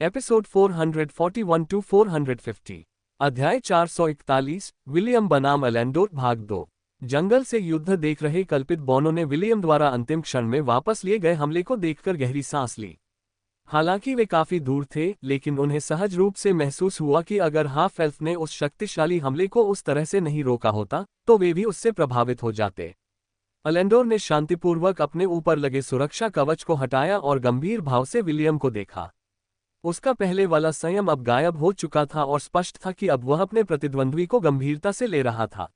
Episode 441 to 450। अध्याय 441। William बनाम एलेंडोर भाग 2। जंगल से युद्ध देख रहे कल्पित बॉनो ने विलियम द्वारा अंतिम क्षण में वापस लिए गए हमले को देखकर गहरी सांस ली। हालांकि वे काफी दूर थे, लेकिन उन्हें सहज रूप से महसूस हुआ कि अगर हाफ एल्फ ने उस शक्तिशाली हमले को उस तरह से नहीं रोका होता तो वे भी उससे प्रभावित हो जाते। एलेंडोर ने शांतिपूर्वक अपने ऊपर लगे सुरक्षा कवच को हटाया और गंभीर भाव से विलियम को देखा। उसका पहले वाला संयम अब गायब हो चुका था और स्पष्ट था कि अब वह अपने प्रतिद्वंद्वी को गंभीरता से ले रहा था।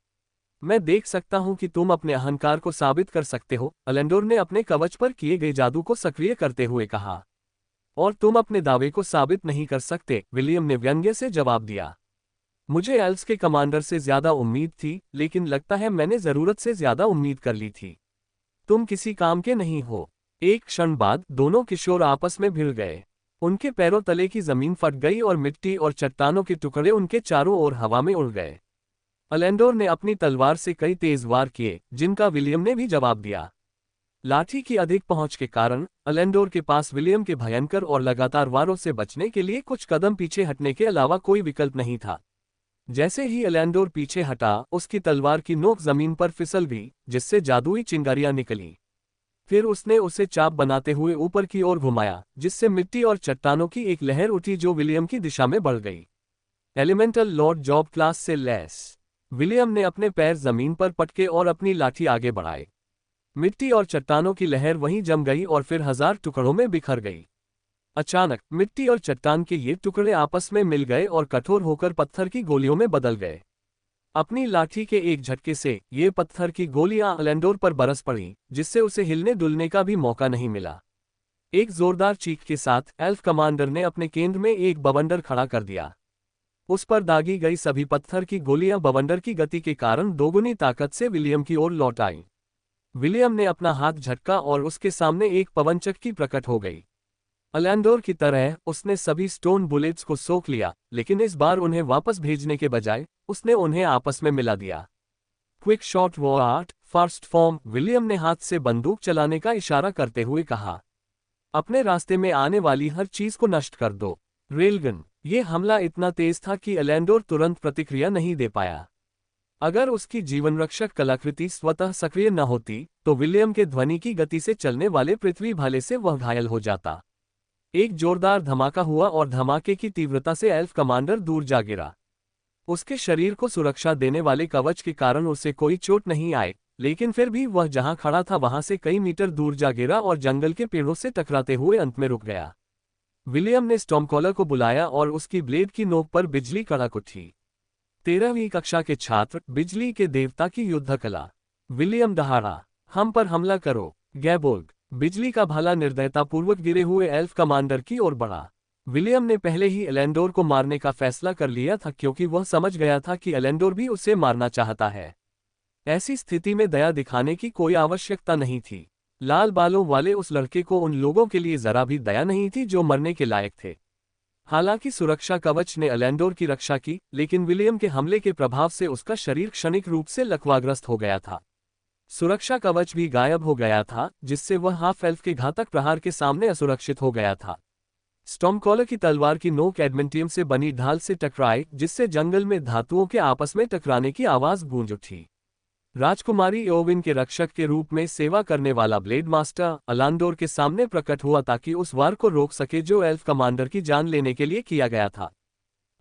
मैं देख सकता हूं कि तुम अपने अहंकार को साबित कर सकते हो, एलेंडोर ने अपने कवच पर किए गए जादू को सक्रिय करते हुए कहा। और तुम अपने दावे को साबित नहीं कर सकते, विलियम ने व्यंग्य से जवाब दिया। मुझे एल्व्स के कमांडर से ज्यादा उम्मीद थी, लेकिन लगता है मैंने जरूरत से ज्यादा उम्मीद कर ली थी। तुम किसी काम के नहीं हो। एक क्षण बाद दोनों किशोर आपस में भिड़ गए। उनके पैरों तले की जमीन फट गई और मिट्टी और चट्टानों के टुकड़े उनके चारों ओर हवा में उड़ गए। एलेंडोर ने अपनी तलवार से कई तेज वार किए, जिनका विलियम ने भी जवाब दिया। लाठी की अधिक पहुंच के कारण एलेंडोर के पास विलियम के भयंकर और लगातार वारों से बचने के लिए कुछ कदम पीछे हटने के अलावा कोई विकल्प नहीं था। जैसे ही एलेंडोर पीछे हटा, उसकी तलवार की नोक जमीन पर फिसल गई, जिससे जादुई चिंगारियां निकली। फिर उसने उसे चाप बनाते हुए ऊपर की ओर घुमाया, जिससे मिट्टी और चट्टानों की एक लहर उठी जो विलियम की दिशा में बढ़ गई। एलिमेंटल लॉर्ड जॉब क्लास से लैस। विलियम ने अपने पैर जमीन पर पटके और अपनी लाठी आगे बढ़ाई। मिट्टी और चट्टानों की लहर वहीं जम गई और फिर 1000 टुकड़ों में बिखर गई। अचानक मिट्टी और चट्टान के ये टुकड़े आपस में मिल गए और कठोर होकर पत्थर की गोलियों में बदल गए। अपनी लाठी के एक झटके से ये पत्थर की गोलियां एलेंडोर पर बरस पड़ी, जिससे उसे हिलने डुलने का भी मौका नहीं मिला। एक जोरदार चीख के साथ एल्फ कमांडर ने अपने केंद्र में एक बवंडर खड़ा कर दिया। उस पर दागी गई सभी पत्थर की गोलियां बवंडर की गति के कारण दोगुनी ताकत से विलियम की ओर लौट आईं। विलियम ने अपना हाथ झटका और उसके सामने एक पवनचक्की प्रकट हो गई। एलेंडोर की तरह उसने सभी स्टोन बुलेट्स को सोख लिया, लेकिन इस बार उन्हें वापस भेजने के बजाय उसने उन्हें आपस में मिला दिया। क्विक शॉट वो आर्ट फास्ट फॉर्म, विलियम ने हाथ से बंदूक चलाने का इशारा करते हुए कहा। अपने रास्ते में आने वाली हर चीज को नष्ट कर दो। रेलगन। ये हमला इतना तेज था कि एलेंडोर तुरंत प्रतिक्रिया नहीं दे पाया। अगर उसकी जीवनरक्षक कलाकृति स्वतः सक्रिय न होती तो विलियम के ध्वनि की गति से चलने वाले पृथ्वी भाले से वह घायल हो जाता। एक जोरदार धमाका हुआ और धमाके की तीव्रता से एल्फ कमांडर दूर जा गिरा। उसके शरीर को सुरक्षा देने वाले कवच के कारण उसे कोई चोट नहीं आई, लेकिन फिर भी वह जहां खड़ा था वहां से कई मीटर दूर जा गिरा और जंगल के पेड़ों से टकराते हुए अंत में रुक गया। विलियम ने स्टॉर्मकॉलर को बुलाया और उसकी ब्लेड की नोक पर बिजली कड़क उठी। 13वीं कक्षा के छात्र, बिजली के देवता की युद्ध कला। विलियम दहाड़ा। हम पर हमला करो, गैबोर्ग। बिजली का भाला निर्दयतापूर्वक गिरे हुए एल्फ कमांडर की ओर बढ़ा। विलियम ने पहले ही एलेंडोर को मारने का फैसला कर लिया था, क्योंकि वह समझ गया था कि एलेंडोर भी उसे मारना चाहता है। ऐसी स्थिति में दया दिखाने की कोई आवश्यकता नहीं थी। लाल बालों वाले उस लड़के को उन लोगों के लिए जरा भी दया नहीं थी जो मरने के लायक थे। हालांकि सुरक्षा कवच ने एलेंडोर की रक्षा की, लेकिन विलियम के हमले के प्रभाव से उसका शरीर क्षणिक रूप से लकवाग्रस्त हो गया था। सुरक्षा कवच भी गायब हो गया था, जिससे वह हाफ एल्फ के घातक प्रहार के सामने असुरक्षित हो गया था। स्टॉर्मकॉलर की तलवार की नोक एडमेंटियम से बनी ढाल से टकराई, जिससे जंगल में धातुओं के आपस में टकराने की आवाज गूंज उठी। राजकुमारी एओविन के रक्षक के रूप में सेवा करने वाला ब्लेड मास्टर एलेंडोर के सामने प्रकट हुआ ताकि उस वार को रोक सके जो एल्फ कमांडर की जान लेने के लिए किया गया था।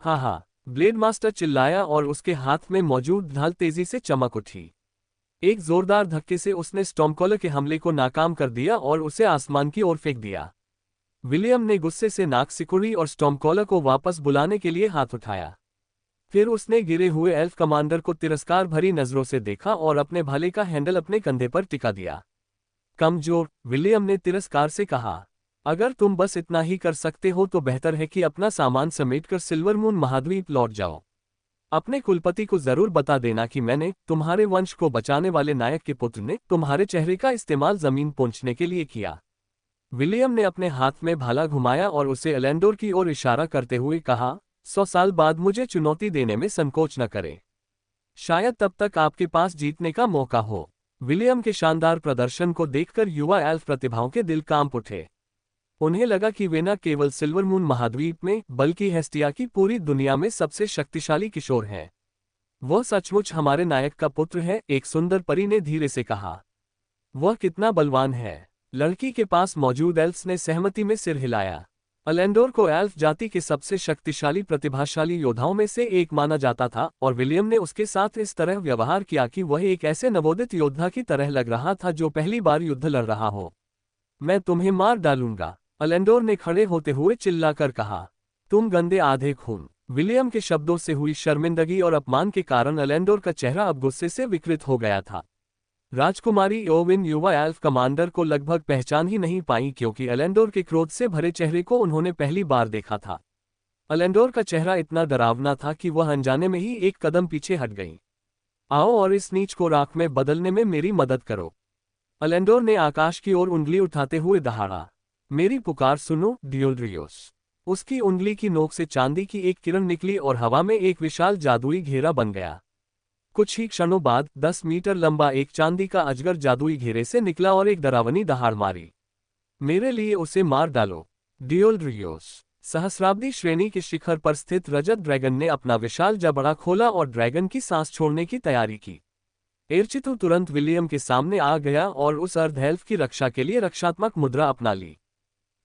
हा हा, ब्लेड मास्टर चिल्लाया और उसके हाथ में मौजूद ढाल तेजी से चमक उठी। एक जोरदार धक्के से उसने स्टॉर्मकॉलर के हमले को नाकाम कर दिया और उसे आसमान की ओर फेंक दिया। विलियम ने गुस्से से नाक सिकुड़ी और स्टॉर्मकॉलर को वापस बुलाने के लिए हाथ उठाया। फिर उसने गिरे हुए एल्फ कमांडर को तिरस्कार भरी नजरों से देखा और अपने भाले का हैंडल अपने कंधे पर टिका दिया। कमजोर, विलियम ने तिरस्कार से कहा। अगर तुम बस इतना ही कर सकते हो तो बेहतर है कि अपना सामान समेटकर सिल्वर मून महाद्वीप लौट जाओ। अपने कुलपति को जरूर बता देना कि मैंने, तुम्हारे वंश को बचाने वाले नायक के पुत्र ने, तुम्हारे चेहरे का इस्तेमाल जमीन पहुंचने के लिए किया। विलियम ने अपने हाथ में भाला घुमाया और उसे एलेंडोर की ओर इशारा करते हुए कहा, 100 साल बाद मुझे चुनौती देने में संकोच न करें। शायद तब तक आपके पास जीतने का मौका हो। विलियम के शानदार प्रदर्शन को देखकर युवा एल्फ प्रतिभाओं के दिल कांप उठे। उन्हें लगा कि वे न केवल सिल्वर मून महाद्वीप में बल्कि हेस्टिया की पूरी दुनिया में सबसे शक्तिशाली किशोर हैं। वह सचमुच हमारे नायक का पुत्र है, एक सुंदर परी ने धीरे से कहा। वह कितना बलवान है। लड़की के पास मौजूद एल्फ्स ने सहमति में सिर हिलाया। अलेंडोर को एल्फ जाति के सबसे शक्तिशाली प्रतिभाशाली योद्धाओं में से एक माना जाता था और विलियम ने उसके साथ इस तरह व्यवहार किया कि वह एक ऐसे नवोदित योद्धा की तरह लग रहा था जो पहली बार युद्ध लड़ रहा हो। मैं तुम्हें मार डालूंगा, अलेंडोर ने खड़े होते हुए चिल्लाकर कहा। तुम गंदे आधे खून। विलियम के शब्दों से हुई शर्मिंदगी और अपमान के कारण अलेंडोर का चेहरा अब गुस्से से विकृत हो गया था। राजकुमारी ओविन युवा एल्फ कमांडर को लगभग पहचान ही नहीं पाई क्योंकि अलेंडोर के क्रोध से भरे चेहरे को उन्होंने पहली बार देखा था। अलेंडोर का चेहरा इतना डरावना था कि वह अनजाने में ही एक कदम पीछे हट गई। आओ और इस नीच को राख में बदलने में मेरी मदद करो। अलेंडोर ने आकाश की ओर उंगली उठाते हुए दहाड़ा। मेरी पुकार सुनो डियोल्ड्रियोस। उसकी उंगली की नोक से चांदी की एक किरण निकली और हवा में एक विशाल जादुई घेरा बन गया। कुछ ही क्षणों बाद 10 मीटर लंबा एक चांदी का अजगर जादुई घेरे से निकला और एक डरावनी दहाड़ मारी। मेरे लिए उसे मार डालो, डियोल्ड्रियोस। सहस्राब्दी श्रेणी के शिखर पर स्थित रजत ड्रैगन ने अपना विशाल जबड़ा खोला और ड्रैगन की सांस छोड़ने की तैयारी की। एर्चितु तुरंत विलियम के सामने आ गया और उस अर्धएल्फ की रक्षा के लिए रक्षात्मक मुद्रा अपना ली।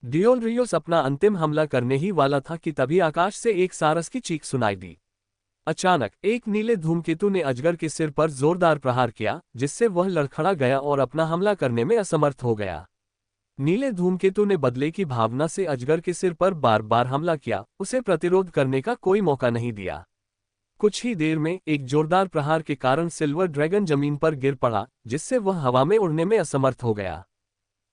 डियोल्ड्रियोस अपना अंतिम हमला करने ही वाला था कि तभी आकाश से एक सारस की चीख सुनाई दी। अचानक एक नीले धूमकेतु ने अजगर के सिर पर जोरदार प्रहार किया, जिससे वह लड़खड़ा गया और अपना हमला करने में असमर्थ हो गया। नीले धूमकेतु ने बदले की भावना से अजगर के सिर पर बार बार हमला किया, उसे प्रतिरोध करने का कोई मौका नहीं दिया। कुछ ही देर में एक जोरदार प्रहार के कारण सिल्वर ड्रैगन जमीन पर गिर पड़ा, जिससे वह हवा में उड़ने में असमर्थ हो गया।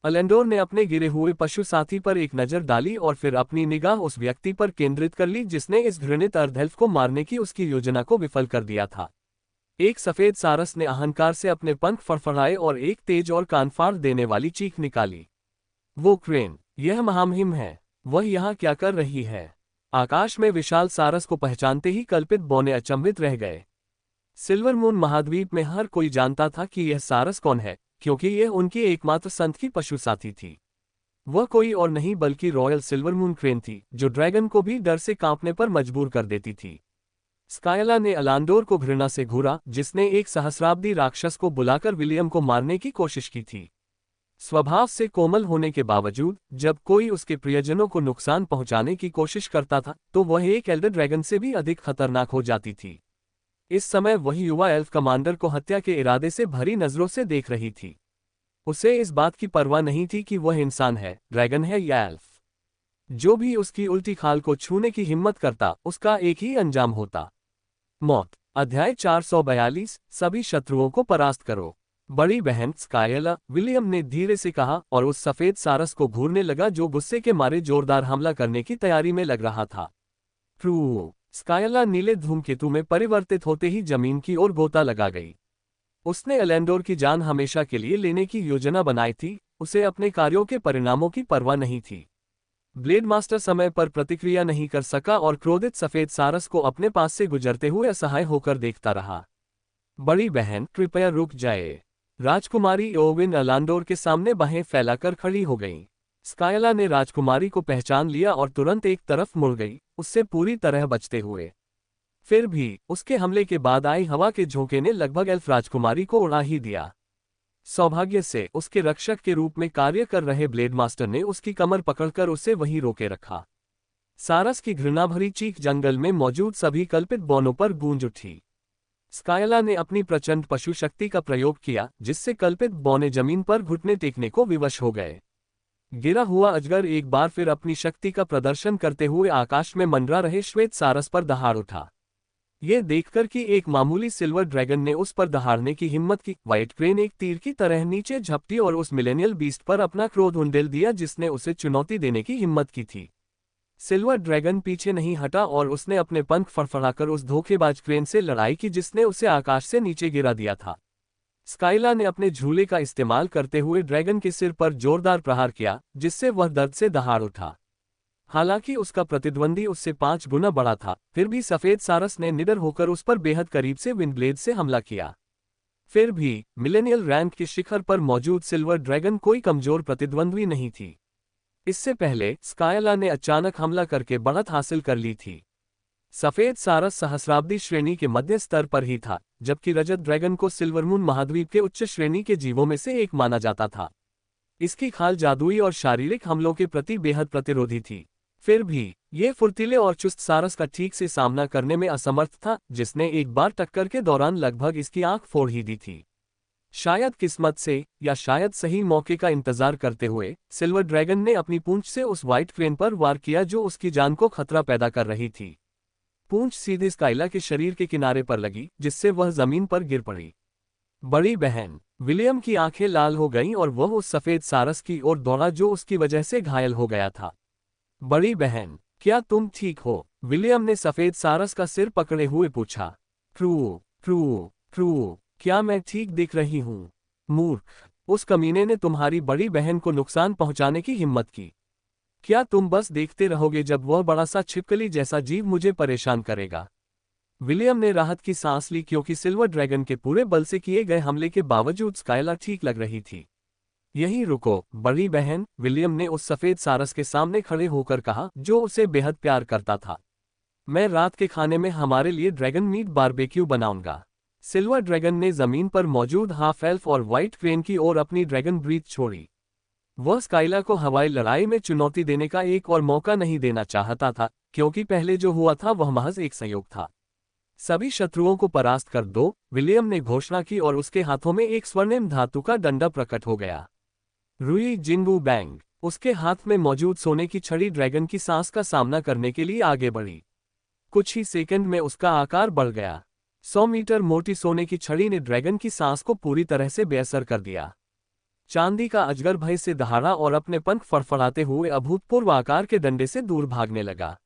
अलेंडोर ने अपने गिरे हुए पशु साथी पर एक नजर डाली और फिर अपनी निगाह उस व्यक्ति पर केंद्रित कर ली जिसने इस घृणित अर्धएल्फ को मारने की उसकी योजना को विफल कर दिया था। एक सफेद सारस ने अहंकार से अपने पंख फड़फड़ाए और एक तेज और कानफाड़ देने वाली चीख निकाली। वो क्रेन, यह महामहिम है। वह यहाँ क्या कर रही है? आकाश में विशाल सारस को पहचानते ही कल्पित बौने अचंभित रह गए। सिल्वर मून महाद्वीप में हर कोई जानता था कि यह सारस कौन है, क्योंकि यह उनकी एकमात्र संत की पशु साथी थी। वह कोई और नहीं बल्कि रॉयल सिल्वर मून क्रेन थी, जो ड्रैगन को भी डर से कांपने पर मजबूर कर देती थी। स्कायला ने अलांडोर को घृणा से घूरा, जिसने एक सहस्राब्दी राक्षस को बुलाकर विलियम को मारने की कोशिश की थी। स्वभाव से कोमल होने के बावजूद जब कोई उसके प्रियजनों को नुकसान पहुंचाने की कोशिश करता था तो वह एक एल्डर ड्रैगन से भी अधिक खतरनाक हो जाती थी। इस समय वही युवा एल्फ कमांडर को हत्या के इरादे से भरी नजरों से देख रही थी। उसे इस बात की परवाह नहीं थी कि वह इंसान है, ड्रैगन है या एल्फ। जो भी उसकी उल्टी खाल को छूने की हिम्मत करता, उसका एक ही अंजाम होता, मौत। अध्याय 442 सभी शत्रुओं को परास्त करो। बड़ी बहन स्कायला, विलियम ने धीरे से कहा और उस सफेद सारस को घूरने लगा जो गुस्से के मारे जोरदार हमला करने की तैयारी में लग रहा था। ट्रू। स्कायला नीले धूमकेतु में परिवर्तित होते ही जमीन की ओर गोता लगा गई। उसने अलेंडोर की जान हमेशा के लिए लेने की योजना बनाई थी, उसे अपने कार्यों के परिणामों की परवाह नहीं थी। ब्लेड मास्टर समय पर प्रतिक्रिया नहीं कर सका और क्रोधित सफेद सारस को अपने पास से गुजरते हुए असहाय होकर देखता रहा। बड़ी बहन, कृपया रुक जाए। राजकुमारी ओविन अलांडोर के सामने बाहें फैलाकर खड़ी हो गई। स्कायला ने राजकुमारी को पहचान लिया और तुरंत एक तरफ मुड़ गई, उससे पूरी तरह बचते हुए। फिर भी उसके हमले के बाद आई हवा के झोंके ने लगभग एल्फ राजकुमारी को उड़ा ही दिया। सौभाग्य से उसके रक्षक के रूप में कार्य कर रहे ब्लेड मास्टर ने उसकी कमर पकड़कर उसे वहीं रोके रखा। सारस की घृणाभरी चीख जंगल में मौजूद सभी कल्पित बौनों पर गूंज उठी। स्कायला ने अपनी प्रचंड पशु शक्ति का प्रयोग किया, जिससे कल्पित बौने जमीन पर घुटने टेकने को विवश हो गए। गिरा हुआ अजगर एक बार फिर अपनी शक्ति का प्रदर्शन करते हुए आकाश में मंडरा रहे श्वेत सारस पर दहाड़ उठा। यह देखकर कि एक मामूली सिल्वर ड्रैगन ने उस पर दहाड़ने की हिम्मत की, व्हाइट क्रेन एक तीर की तरह नीचे झपटी और उस मिलेनियल बीस्ट पर अपना क्रोध उंडेल दिया जिसने उसे चुनौती देने की हिम्मत की थी। सिल्वर ड्रैगन पीछे नहीं हटा और उसने अपने पंख फड़फड़ाकर उस धोखेबाज क्रेन से लड़ाई की जिसने उसे आकाश से नीचे गिरा दिया था। स्काइला ने अपने झूले का इस्तेमाल करते हुए ड्रैगन के सिर पर जोरदार प्रहार किया, जिससे वह दर्द से दहाड़ उठा। हालांकि उसका प्रतिद्वंदी उससे 5 गुना बड़ा था, फिर भी सफेद सारस ने निडर होकर उस पर बेहद करीब से विंडब्लेड से हमला किया। फिर भी मिलेनियल रैंक के शिखर पर मौजूद सिल्वर ड्रैगन कोई कमजोर प्रतिद्वंद्वी नहीं थी। इससे पहले स्कायला ने अचानक हमला करके बढ़त हासिल कर ली थी। सफेद सारस सहस्राब्दी श्रेणी के मध्य स्तर पर ही था, जबकि रजत ड्रैगन को सिल्वरमून महाद्वीप के उच्च श्रेणी के जीवों में से एक माना जाता था। इसकी खाल जादुई और शारीरिक हमलों के प्रति बेहद प्रतिरोधी थी। फिर भी ये फुर्तीले और चुस्त सारस का ठीक से सामना करने में असमर्थ था, जिसने एक बार टक्कर के दौरान लगभग इसकी आंख फोड़ ही दी थी। शायद किस्मत से या शायद सही मौके का इंतजार करते हुए सिल्वर ड्रैगन ने अपनी पूंछ से उस व्हाइट क्रेन पर वार किया जो उसकी जान को खतरा पैदा कर रही थी। पूंछ सीधे स्काइला के शरीर के किनारे पर लगी, जिससे वह जमीन पर गिर पड़ी। बड़ी बहन विलियम की आंखें लाल हो गईं और वह उस सफेद सारस की ओर दौड़ा जो उसकी वजह से घायल हो गया था। बड़ी बहन, क्या तुम ठीक हो? विलियम ने सफेद सारस का सिर पकड़े हुए पूछा। ट्रू ट्रू ट्रू, क्या मैं ठीक दिख रही हूँ? मूर्ख, उस कमीने ने तुम्हारी बड़ी बहन को नुकसान पहुंचाने की हिम्मत की। क्या तुम बस देखते रहोगे जब वह बड़ा सा छिपकली जैसा जीव मुझे परेशान करेगा? विलियम ने राहत की सांस ली, क्योंकि सिल्वर ड्रैगन के पूरे बल से किए गए हमले के बावजूद स्काइला ठीक लग रही थी। यहीं रुको बड़ी बहन, विलियम ने उस सफेद सारस के सामने खड़े होकर कहा, जो उसे बेहद प्यार करता था। मैं रात के खाने में हमारे लिए ड्रैगन मीट बारबेक्यू बनाऊंगा। सिल्वर ड्रैगन ने जमीन पर मौजूद हाफ एल्फ और व्हाइट क्रेन की ओर अपनी ड्रैगन ब्रीथ छोड़ी। वह स्काइला को हवाई लड़ाई में चुनौती देने का एक और मौका नहीं देना चाहता था, क्योंकि पहले जो हुआ था वह महज एक संयोग था। सभी शत्रुओं को परास्त कर दो, विलियम ने घोषणा की और उसके हाथों में एक स्वर्णिम धातु का डंडा प्रकट हो गया। रुई जिंगू बैंग, उसके हाथ में मौजूद सोने की छड़ी ड्रैगन की सांस का सामना करने के लिए आगे बढ़ी। कुछ ही सेकंड में उसका आकार बढ़ गया। 100 मीटर मोटी सोने की छड़ी ने ड्रैगन की सांस को पूरी तरह से बेअसर कर दिया। चांदी का अजगर भय से दहाड़ा और अपने पंख फड़फड़ाते हुए अभूतपूर्व आकार के डंडे से दूर भागने लगा।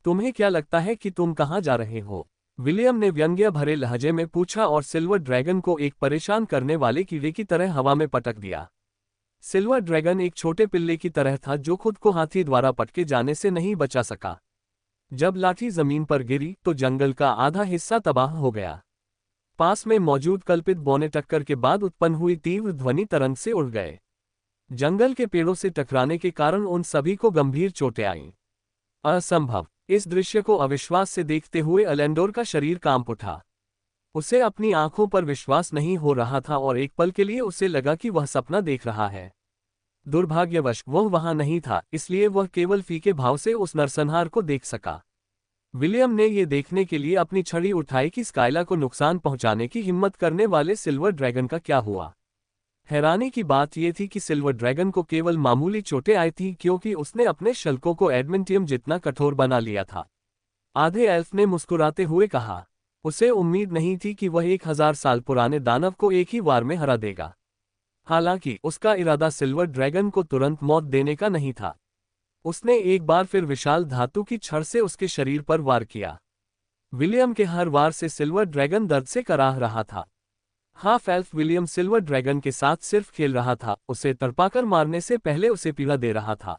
तुम्हें क्या लगता है कि तुम कहां जा रहे हो? विलियम ने व्यंग्य भरे लहजे में पूछा और सिल्वर ड्रैगन को एक परेशान करने वाले कीड़े की तरह हवा में पटक दिया। सिल्वर ड्रैगन एक छोटे पिल्ले की तरह था जो खुद को हाथी द्वारा पटके जाने से नहीं बचा सका। जब लाठी जमीन पर गिरी तो जंगल का आधा हिस्सा तबाह हो गया। पास में मौजूद कल्पित बौने टक्कर के बाद उत्पन्न हुई तीव्र ध्वनि तरंग से उड़ गए। जंगल के पेड़ों से टकराने के कारण उन सभी को गंभीर चोटें आईं। असंभव! इस दृश्य को अविश्वास से देखते हुए एलेंडोर का शरीर कांप उठा। उसे अपनी आंखों पर विश्वास नहीं हो रहा था और एक पल के लिए उसे लगा कि वह सपना देख रहा है। दुर्भाग्यवश वह वहां नहीं था, इसलिए वह केवल फीके भाव से उस नरसंहार को देख सका। विलियम ने यह देखने के लिए अपनी छड़ी उठाई कि स्काइला को नुकसान पहुंचाने की हिम्मत करने वाले सिल्वर ड्रैगन का क्या हुआ। हैरानी की बात यह थी कि सिल्वर ड्रैगन को केवल मामूली चोटें आई थीं, क्योंकि उसने अपने शल्कों को एडमेंटियम जितना कठोर बना लिया था। आधे एल्फ ने मुस्कुराते हुए कहा। उसे उम्मीद नहीं थी कि वह 1000 साल पुराने दानव को एक ही वार में हरा देगा। हालांकि उसका इरादा सिल्वर ड्रैगन को तुरंत मौत देने का नहीं था। उसने एक बार फिर विशाल धातु की छड़ से उसके शरीर पर वार किया। विलियम के हर वार से सिल्वर ड्रैगन दर्द से कराह रहा था। Half elf William silver dragon के साथ सिर्फ खेल रहा था, उसे तड़पाकर मारने से पहले उसे पीड़ा दे रहा था।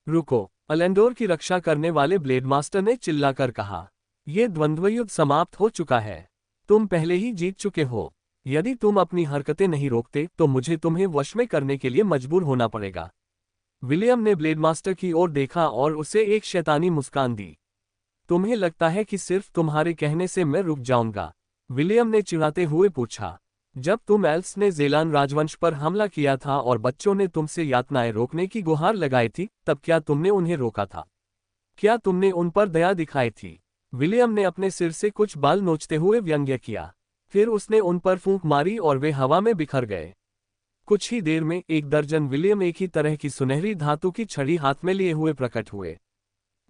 रुको! एलेंडोर की रक्षा करने वाले ब्लेड मास्टर ने चिल्लाकर कहा। यह द्वंद्वयुद्ध समाप्त हो चुका है। तुम पहले ही जीत चुके हो। यदि तुम अपनी हरकतें नहीं रोकते तो मुझे तुम्हें वश में करने के लिए मजबूर होना पड़ेगा। विलियम ने ब्लेड मास्टर की ओर देखा और उसे एक शैतानी मुस्कान दी। तुम्हें लगता है कि सिर्फ तुम्हारे कहने से मैं रुक जाऊंगा? विलियम ने चिढ़ाते हुए पूछा। जब तुम एल्फ्स ने ज़ेलान राजवंश पर हमला किया था और बच्चों ने तुमसे यातनाएं रोकने की गुहार लगाई थी, तब क्या तुमने उन्हें रोका था? क्या तुमने उन पर दया दिखाई थी? विलियम ने अपने सिर से कुछ बाल नोचते हुए व्यंग्य किया। फिर उसने उन पर फूंक मारी और वे हवा में बिखर गए। कुछ ही देर में 1 दर्जन विलियम एक ही तरह की सुनहरी धातु की छड़ी हाथ में लिए हुए प्रकट हुए।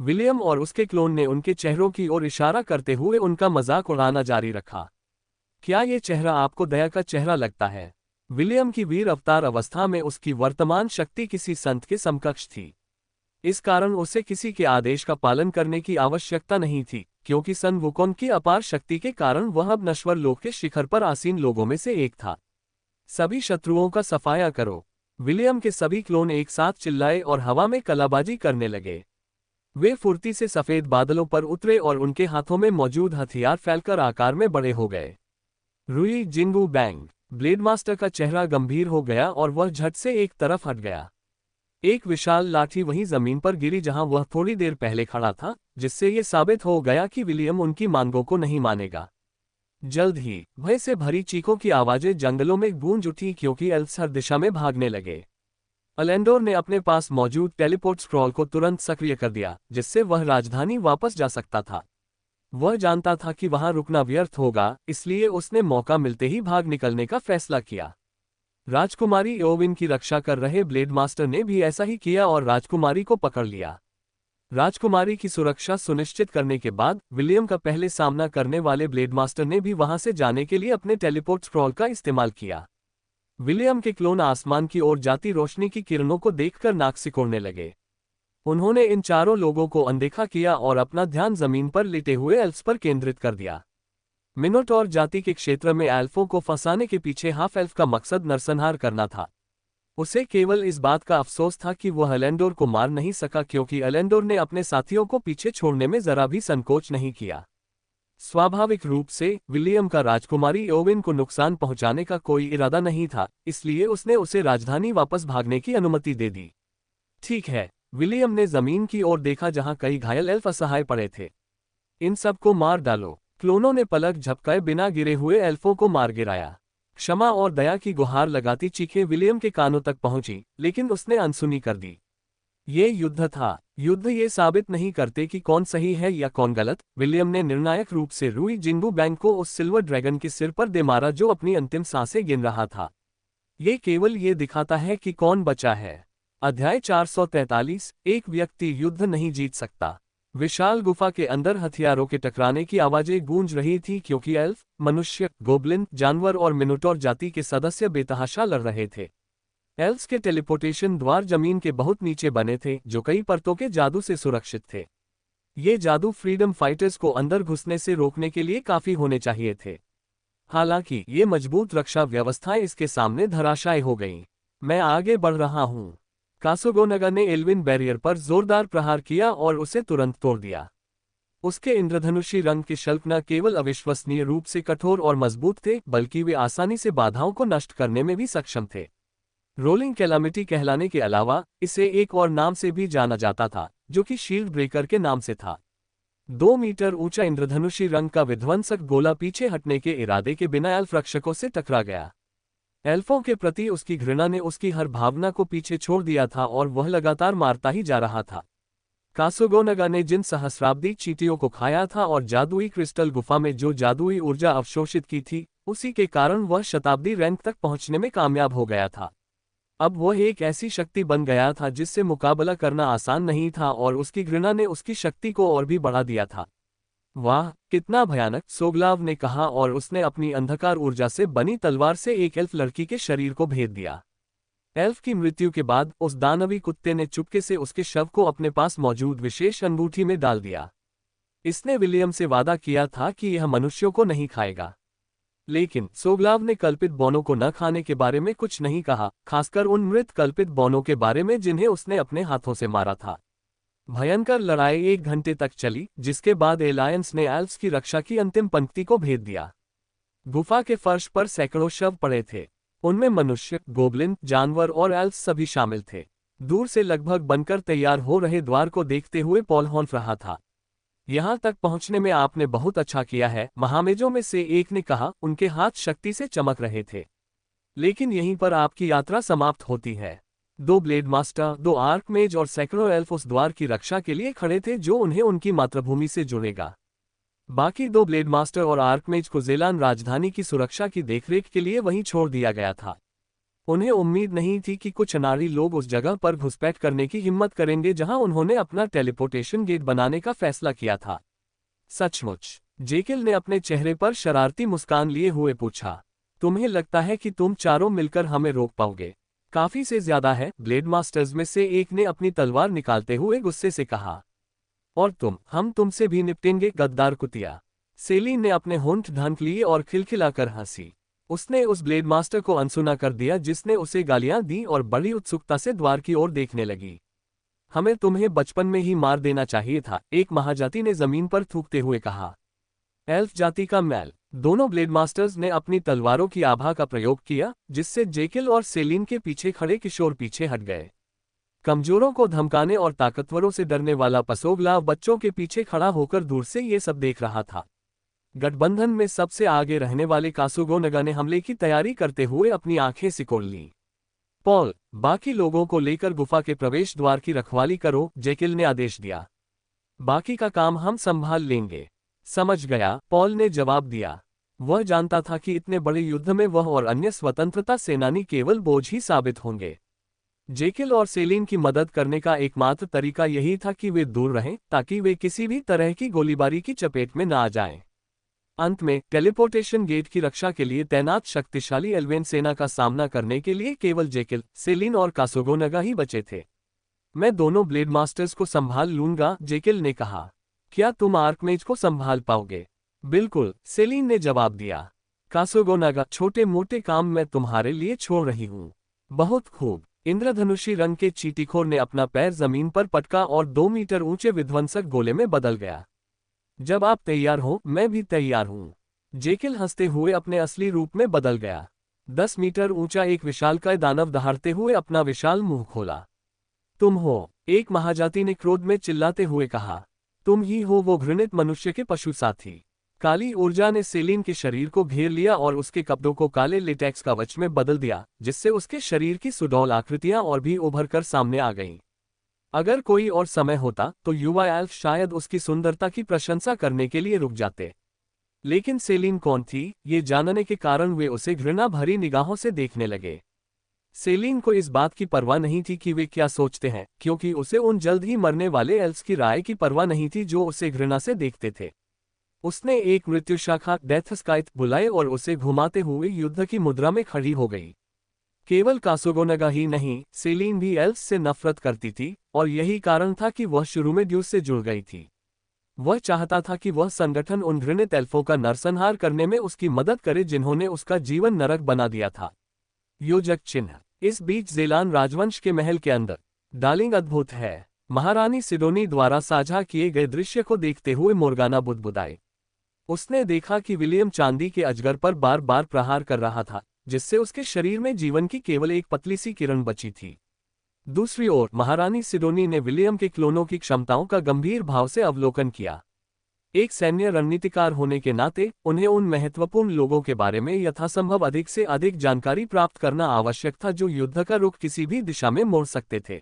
विलियम और उसके क्लोन ने उनके चेहरों की ओर इशारा करते हुए उनका मजाक उड़ाना जारी रखा। क्या ये चेहरा आपको दया का चेहरा लगता है? विलियम की वीर अवतार अवस्था में उसकी वर्तमान शक्ति किसी संत के समकक्ष थी। इस कारण उसे किसी के आदेश का पालन करने की आवश्यकता नहीं थी, क्योंकि सन वुकोन की अपार शक्ति के कारण वह अब नश्वर लोक के शिखर पर आसीन लोगों में से एक था। सभी शत्रुओं का सफाया करो! विलियम के सभी क्लोन एक साथ चिल्लाए और हवा में कलाबाजी करने लगे। वे फुर्ती से सफेद बादलों पर उतरे और उनके हाथों में मौजूद हथियार फैलकर आकार में बड़े हो गए। रुई जिंगू बैंग! ब्लेड मास्टर का चेहरा गंभीर हो गया और वह झट से एक तरफ हट गया। एक विशाल लाठी वहीं जमीन पर गिरी जहां वह थोड़ी देर पहले खड़ा था, जिससे ये साबित हो गया कि विलियम उनकी मांगों को नहीं मानेगा। जल्द ही भय से भरी चीखों की आवाजें जंगलों में गूंज उठी क्योंकि एल्फ्स हर दिशा में भागने लगे। अलेंडोर ने अपने पास मौजूद टेलीपोर्ट स्क्रॉल को तुरंत सक्रिय कर दिया, जिससे वह राजधानी वापस जा सकता था। वह जानता था कि वहां रुकना व्यर्थ होगा, इसलिए उसने मौका मिलते ही भाग निकलने का फैसला किया। राजकुमारी एओविन की रक्षा कर रहे ब्लेड मास्टर ने भी ऐसा ही किया और राजकुमारी को पकड़ लिया। राजकुमारी की सुरक्षा सुनिश्चित करने के बाद विलियम का पहले सामना करने वाले ब्लेड मास्टर ने भी वहां से जाने के लिए अपने टेलीपोर्ट स्क्रॉल का इस्तेमाल किया। विलियम के क्लोन आसमान की ओर जाती रोशनी की किरणों को देखकर नाक सिकोड़ने लगे। उन्होंने इन चारों लोगों को अनदेखा किया और अपना ध्यान जमीन पर लेटे हुए एल्फ्स पर केंद्रित कर दिया। मिनोटॉर जाति के क्षेत्र में एल्फों को फंसाने के पीछे हाफ एल्फ का मकसद नरसंहार करना था। उसे केवल इस बात का अफसोस था कि वह अलेंडोर को मार नहीं सका, क्योंकि अलेंडोर ने अपने साथियों को पीछे छोड़ने में जरा भी संकोच नहीं किया। स्वाभाविक रूप से विलियम का राजकुमारी एओविन को नुकसान पहुंचाने का कोई इरादा नहीं था, इसलिए उसने उसे राजधानी वापस भागने की अनुमति दे दी। ठीक है, विलियम ने जमीन की ओर देखा जहां कई घायल एल्फ असहाय पड़े थे। इन सबको मार डालो। क्लोनों ने पलक झपकाए बिना गिरे हुए एल्फों को मार गिराया। क्षमा और दया की गुहार लगाती चीखें विलियम के कानों तक पहुंची, लेकिन उसने अनसुनी कर दी। ये युद्ध था। युद्ध ये साबित नहीं करते कि कौन सही है या कौन गलत। विलियम ने निर्णायक रूप से रुई जिंगू बैंग को उस सिल्वर ड्रैगन के सिर पर दे मारा जो अपनी अंतिम सांसें गिन रहा था। ये केवल ये दिखाता है कि कौन बचा है। अध्याय 443। एक व्यक्ति युद्ध नहीं जीत सकता। विशाल गुफा के अंदर हथियारों के टकराने की आवाजें गूंज रही थी क्योंकि एल्फ, मनुष्य, गोब्लिन, जानवर और मिनोटॉर जाति के सदस्य बेतहाशा लड़ रहे थे। एल्फ्स के टेलीपोर्टेशन द्वार जमीन के बहुत नीचे बने थे, जो कई परतों के जादू से सुरक्षित थे। ये जादू फ्रीडम फाइटर्स को अंदर घुसने से रोकने के लिए काफी होने चाहिए थे। हालांकि ये मजबूत रक्षा व्यवस्थाएं इसके सामने धराशायी हो गईं। मैं आगे बढ़ रहा हूं। कासुगोनगा ने एल्विन बैरियर पर जोरदार प्रहार किया और उसे तुरंत तोड़ दिया। उसके इंद्रधनुषी रंग के शल्क न केवल अविश्वसनीय रूप से कठोर और मजबूत थे, बल्कि वे आसानी से बाधाओं को नष्ट करने में भी सक्षम थे। रोलिंग कैलामिटी कहलाने के अलावा इसे एक और नाम से भी जाना जाता था, जो कि शील्ड ब्रेकर के नाम से था। 2 मीटर ऊंचा इंद्रधनुषी रंग का विध्वंसक गोला पीछे हटने के इरादे के बिना एल्फ रक्षकों से टकरा गया। एल्फों के प्रति उसकी घृणा ने उसकी हर भावना को पीछे छोड़ दिया था और वह लगातार मारता ही जा रहा था। कासुगोनगा ने जिन सहस्राब्दी चींटियों को खाया था और जादुई क्रिस्टल गुफा में जो जादुई ऊर्जा अवशोषित की थी, उसी के कारण वह शताब्दी रैंक तक पहुंचने में कामयाब हो गया था। अब वह एक ऐसी शक्ति बन गया था जिससे मुकाबला करना आसान नहीं था और उसकी घृणा ने उसकी शक्ति को और भी बढ़ा दिया था। वाह, कितना भयानक, सोगलाव ने कहा और उसने अपनी अंधकार ऊर्जा से बनी तलवार से एक एल्फ लड़की के शरीर को भेद दिया। एल्फ की मृत्यु के बाद उस दानवी कुत्ते ने चुपके से उसके शव को अपने पास मौजूद विशेष अंगूठी में डाल दिया। इसने विलियम से वादा किया था कि यह मनुष्यों को नहीं खाएगा। लेकिन सोगलाव ने कल्पित बौनों को न खाने के बारे में कुछ नहीं कहा, खासकर उन मृत कल्पित बौनों के बारे में जिन्हें उसने अपने हाथों से मारा था। भयंकर लड़ाई 1 घंटे तक चली, जिसके बाद एलायंस ने एल्फ्स की रक्षा की अंतिम पंक्ति को भेद दिया। गुफा के फर्श पर सैकड़ों शव पड़े थे। उनमें मनुष्य, गोब्लिन, जानवर और एल्फ्स सभी शामिल थे। दूर से लगभग बनकर तैयार हो रहे द्वार को देखते हुए पॉल हॉन्फ रहा था। यहां तक पहुंचने में आपने बहुत अच्छा किया है, महामेजों में से एक ने कहा, उनके हाथ शक्ति से चमक रहे थे। लेकिन यहीं पर आपकी यात्रा समाप्त होती है। 2 ब्लेड मास्टर, 2 आर्कमेज और सैकड़ों एल्फ उस द्वार की रक्षा के लिए खड़े थे जो उन्हें उनकी मातृभूमि से जुड़ेगा। बाकी 2 ब्लेड मास्टर और आर्कमेज को ज़ेलान राजधानी की सुरक्षा की देखरेख के लिए वहीं छोड़ दिया गया था। उन्हें उम्मीद नहीं थी कि कुछ अनाड़ी लोग उस जगह पर घुसपैठ करने की हिम्मत करेंगे जहां उन्होंने अपना टेलीपोर्टेशन गेट बनाने का फैसला किया था। सचमुच? जेकिल ने अपने चेहरे पर शरारती मुस्कान लिए हुए पूछा। तुम्हें लगता है कि तुम चारों मिलकर हमें रोक पाओगे? काफी से ज्यादा है, ब्लेड मास्टर्स में से एक ने अपनी तलवार निकालते हुए गुस्से से कहा। और हम तुमसे भी निपटेंगे, गद्दार कुतिया। सेलिन ने अपने होंठ ढांक लिए और खिलखिलाकर हंसी। उसने उस ब्लेड मास्टर को अनसुना कर दिया जिसने उसे गालियां दी और बड़ी उत्सुकता से द्वार की ओर देखने लगी। हमें तुम्हें बचपन में ही मार देना चाहिए था, एक महाजाति ने जमीन पर थूकते हुए कहा। एल्फ जाति का मैल। दोनों ब्लेड मास्टर्स ने अपनी तलवारों की आभा का प्रयोग किया, जिससे जेकिल और सेलिन के पीछे खड़े किशोर पीछे हट गए। कमजोरों को धमकाने और ताकतवरों से डरने वाला पसोगलाव बच्चों के पीछे खड़ा होकर दूर से ये सब देख रहा था। गठबंधन में सबसे आगे रहने वाले कासुगोनगा ने हमले की तैयारी करते हुए अपनी आंखें सिकोड़ लीं। पॉल, बाकी लोगों को लेकर गुफा के प्रवेश द्वार की रखवाली करो, जेकिल ने आदेश दिया। बाकी का काम हम संभाल लेंगे। समझ गया, पॉल ने जवाब दिया। वह जानता था कि इतने बड़े युद्ध में वह और अन्य स्वतंत्रता सेनानी केवल बोझ ही साबित होंगे। जेकिल और सेलिन की मदद करने का एकमात्र तरीका यही था कि वे दूर रहें ताकि वे किसी भी तरह की गोलीबारी की चपेट में न आ जाएं। अंत में टेलीपोर्टेशन गेट की रक्षा के लिए तैनात शक्तिशाली एल्वेन सेना का सामना करने के लिए केवल जेकिल, सेलिन और कासुगोनगा ही बचे थे। मैं दोनों ब्लेड मास्टर्स को संभाल लूंगा, जेकिल ने कहा। क्या तुम आर्कमेज को संभाल पाओगे? बिल्कुल, सेलिन ने जवाब दिया। कासुगोनगा, छोटे मोटे काम मैं तुम्हारे लिए छोड़ रही हूं। बहुत खूब। इंद्रधनुषी रंग के चींटीखोर ने अपना पैर जमीन पर पटका और 2 मीटर ऊंचे विध्वंसक गोले में बदल गया। जब आप तैयार हो, मैं भी तैयार हूं। जेकिल हंसते हुए अपने असली रूप में बदल गया। 10 मीटर ऊंचा एक विशालकाय दानव दहाड़ते हुए अपना विशाल मुंह खोला। तुम हो, एक महाजाति ने क्रोध में चिल्लाते हुए कहा। तुम ही हो वो घृणित मनुष्य के पशु साथी। काली ऊर्जा ने सेलिन के शरीर को घेर लिया और उसके कपड़ों को काले लेटेक्स कवच में बदल दिया, जिससे उसके शरीर की सुडौल आकृतियां और भी उभर कर सामने आ गईं। अगर कोई और समय होता तो युवा एल्फ शायद उसकी सुंदरता की प्रशंसा करने के लिए रुक जाते। लेकिन सेलिन कौन थी, ये जानने के कारण वे उसे घृणा भरी निगाहों से देखने लगे। सेलिन को इस बात की परवाह नहीं थी कि वे क्या सोचते हैं, क्योंकि उसे उन जल्द ही मरने वाले एल्फ्स की राय की परवाह नहीं थी जो उसे घृणा से देखते थे। उसने एक मृत्यु शाखा डेथ स्काइथ बुलाए और उसे घुमाते हुए युद्ध की मुद्रा में खड़ी हो गई। केवल कासुगोनगा ही नहीं, सेलिन भी एल्फ्स से नफरत करती थी, और यही कारण था कि वह शुरू में ड्यूस से जुड़ गई थी। वह चाहता था कि वह संगठन उन घृणित एल्फों का नरसंहार करने में उसकी मदद करे जिन्होंने उसका जीवन नरक बना दिया था। योजक चिन्ह। इस बीच ज़ेलान राजवंश के महल के अंदर डार्लिंग अद्भुत है। महारानी सिडोनी द्वारा साझा किए गए दृश्य को देखते हुए मोर्गाना बुदबुदाई। उसने देखा कि विलियम चांदी के अजगर पर बार बार प्रहार कर रहा था, जिससे उसके शरीर में जीवन की केवल एक पतली सी किरण बची थी। दूसरी ओर महारानी सिडोनी ने विलियम के क्लोनों की क्षमताओं का गंभीर भाव से अवलोकन किया। एक सैन्य रणनीतिकार होने के नाते उन्हें उन महत्वपूर्ण लोगों के बारे में यथासंभव अधिक से अधिक जानकारी प्राप्त करना आवश्यक था जो युद्ध का रुख किसी भी दिशा में मोड़ सकते थे।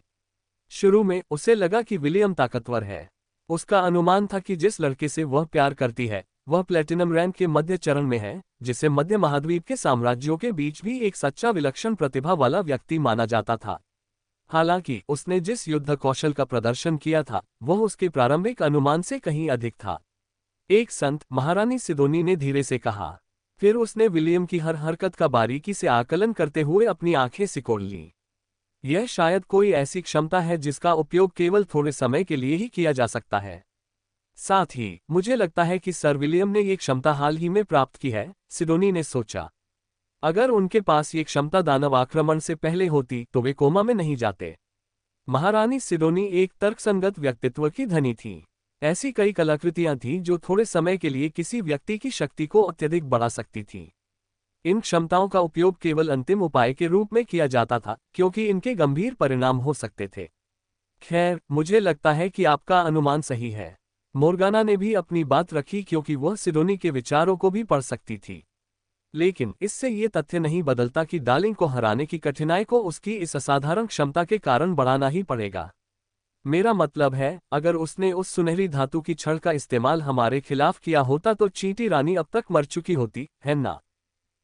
शुरू में उसे लगा कि विलियम ताकतवर है। उसका अनुमान था कि जिस लड़के से वह प्यार करती है वह प्लेटिनम रैंक के मध्य चरण में है, जिसे मध्य महाद्वीप के साम्राज्यों के बीच भी एक सच्चा विलक्षण प्रतिभा वाला व्यक्ति माना जाता था। हालांकि उसने जिस युद्ध कौशल का प्रदर्शन किया था वह उसके प्रारंभिक अनुमान से कहीं अधिक था। एक संत, महारानी सिडोनी ने धीरे से कहा। फिर उसने विलियम की हर हरकत का बारीकी से आकलन करते हुए अपनी आंखें सिकोड़ लीं। यह शायद कोई ऐसी क्षमता है जिसका उपयोग केवल थोड़े समय के लिए ही किया जा सकता है। साथ ही मुझे लगता है कि सर विलियम ने ये क्षमता हाल ही में प्राप्त की है, सिडोनी ने सोचा। अगर उनके पास ये क्षमता दानव आक्रमण से पहले होती तो वे कोमा में नहीं जाते। महारानी सिडोनी एक तर्कसंगत व्यक्तित्व की धनी थी। ऐसी कई कलाकृतियां थीं जो थोड़े समय के लिए किसी व्यक्ति की शक्ति को अत्यधिक बढ़ा सकती थीं। इन क्षमताओं का उपयोग केवल अंतिम उपाय के रूप में किया जाता था, क्योंकि इनके गंभीर परिणाम हो सकते थे। खैर, मुझे लगता है कि आपका अनुमान सही है। मोर्गाना ने भी अपनी बात रखी, क्योंकि वह सिडोनी के विचारों को भी पढ़ सकती थी। लेकिन इससे ये तथ्य नहीं बदलता कि डार्लिंग को हराने की कठिनाई को उसकी इस असाधारण क्षमता के कारण बढ़ाना ही पड़ेगा। मेरा मतलब है, अगर उसने उस सुनहरी धातु की छड़ का इस्तेमाल हमारे खिलाफ किया होता तो चींटी रानी अब तक मर चुकी होती, है ना?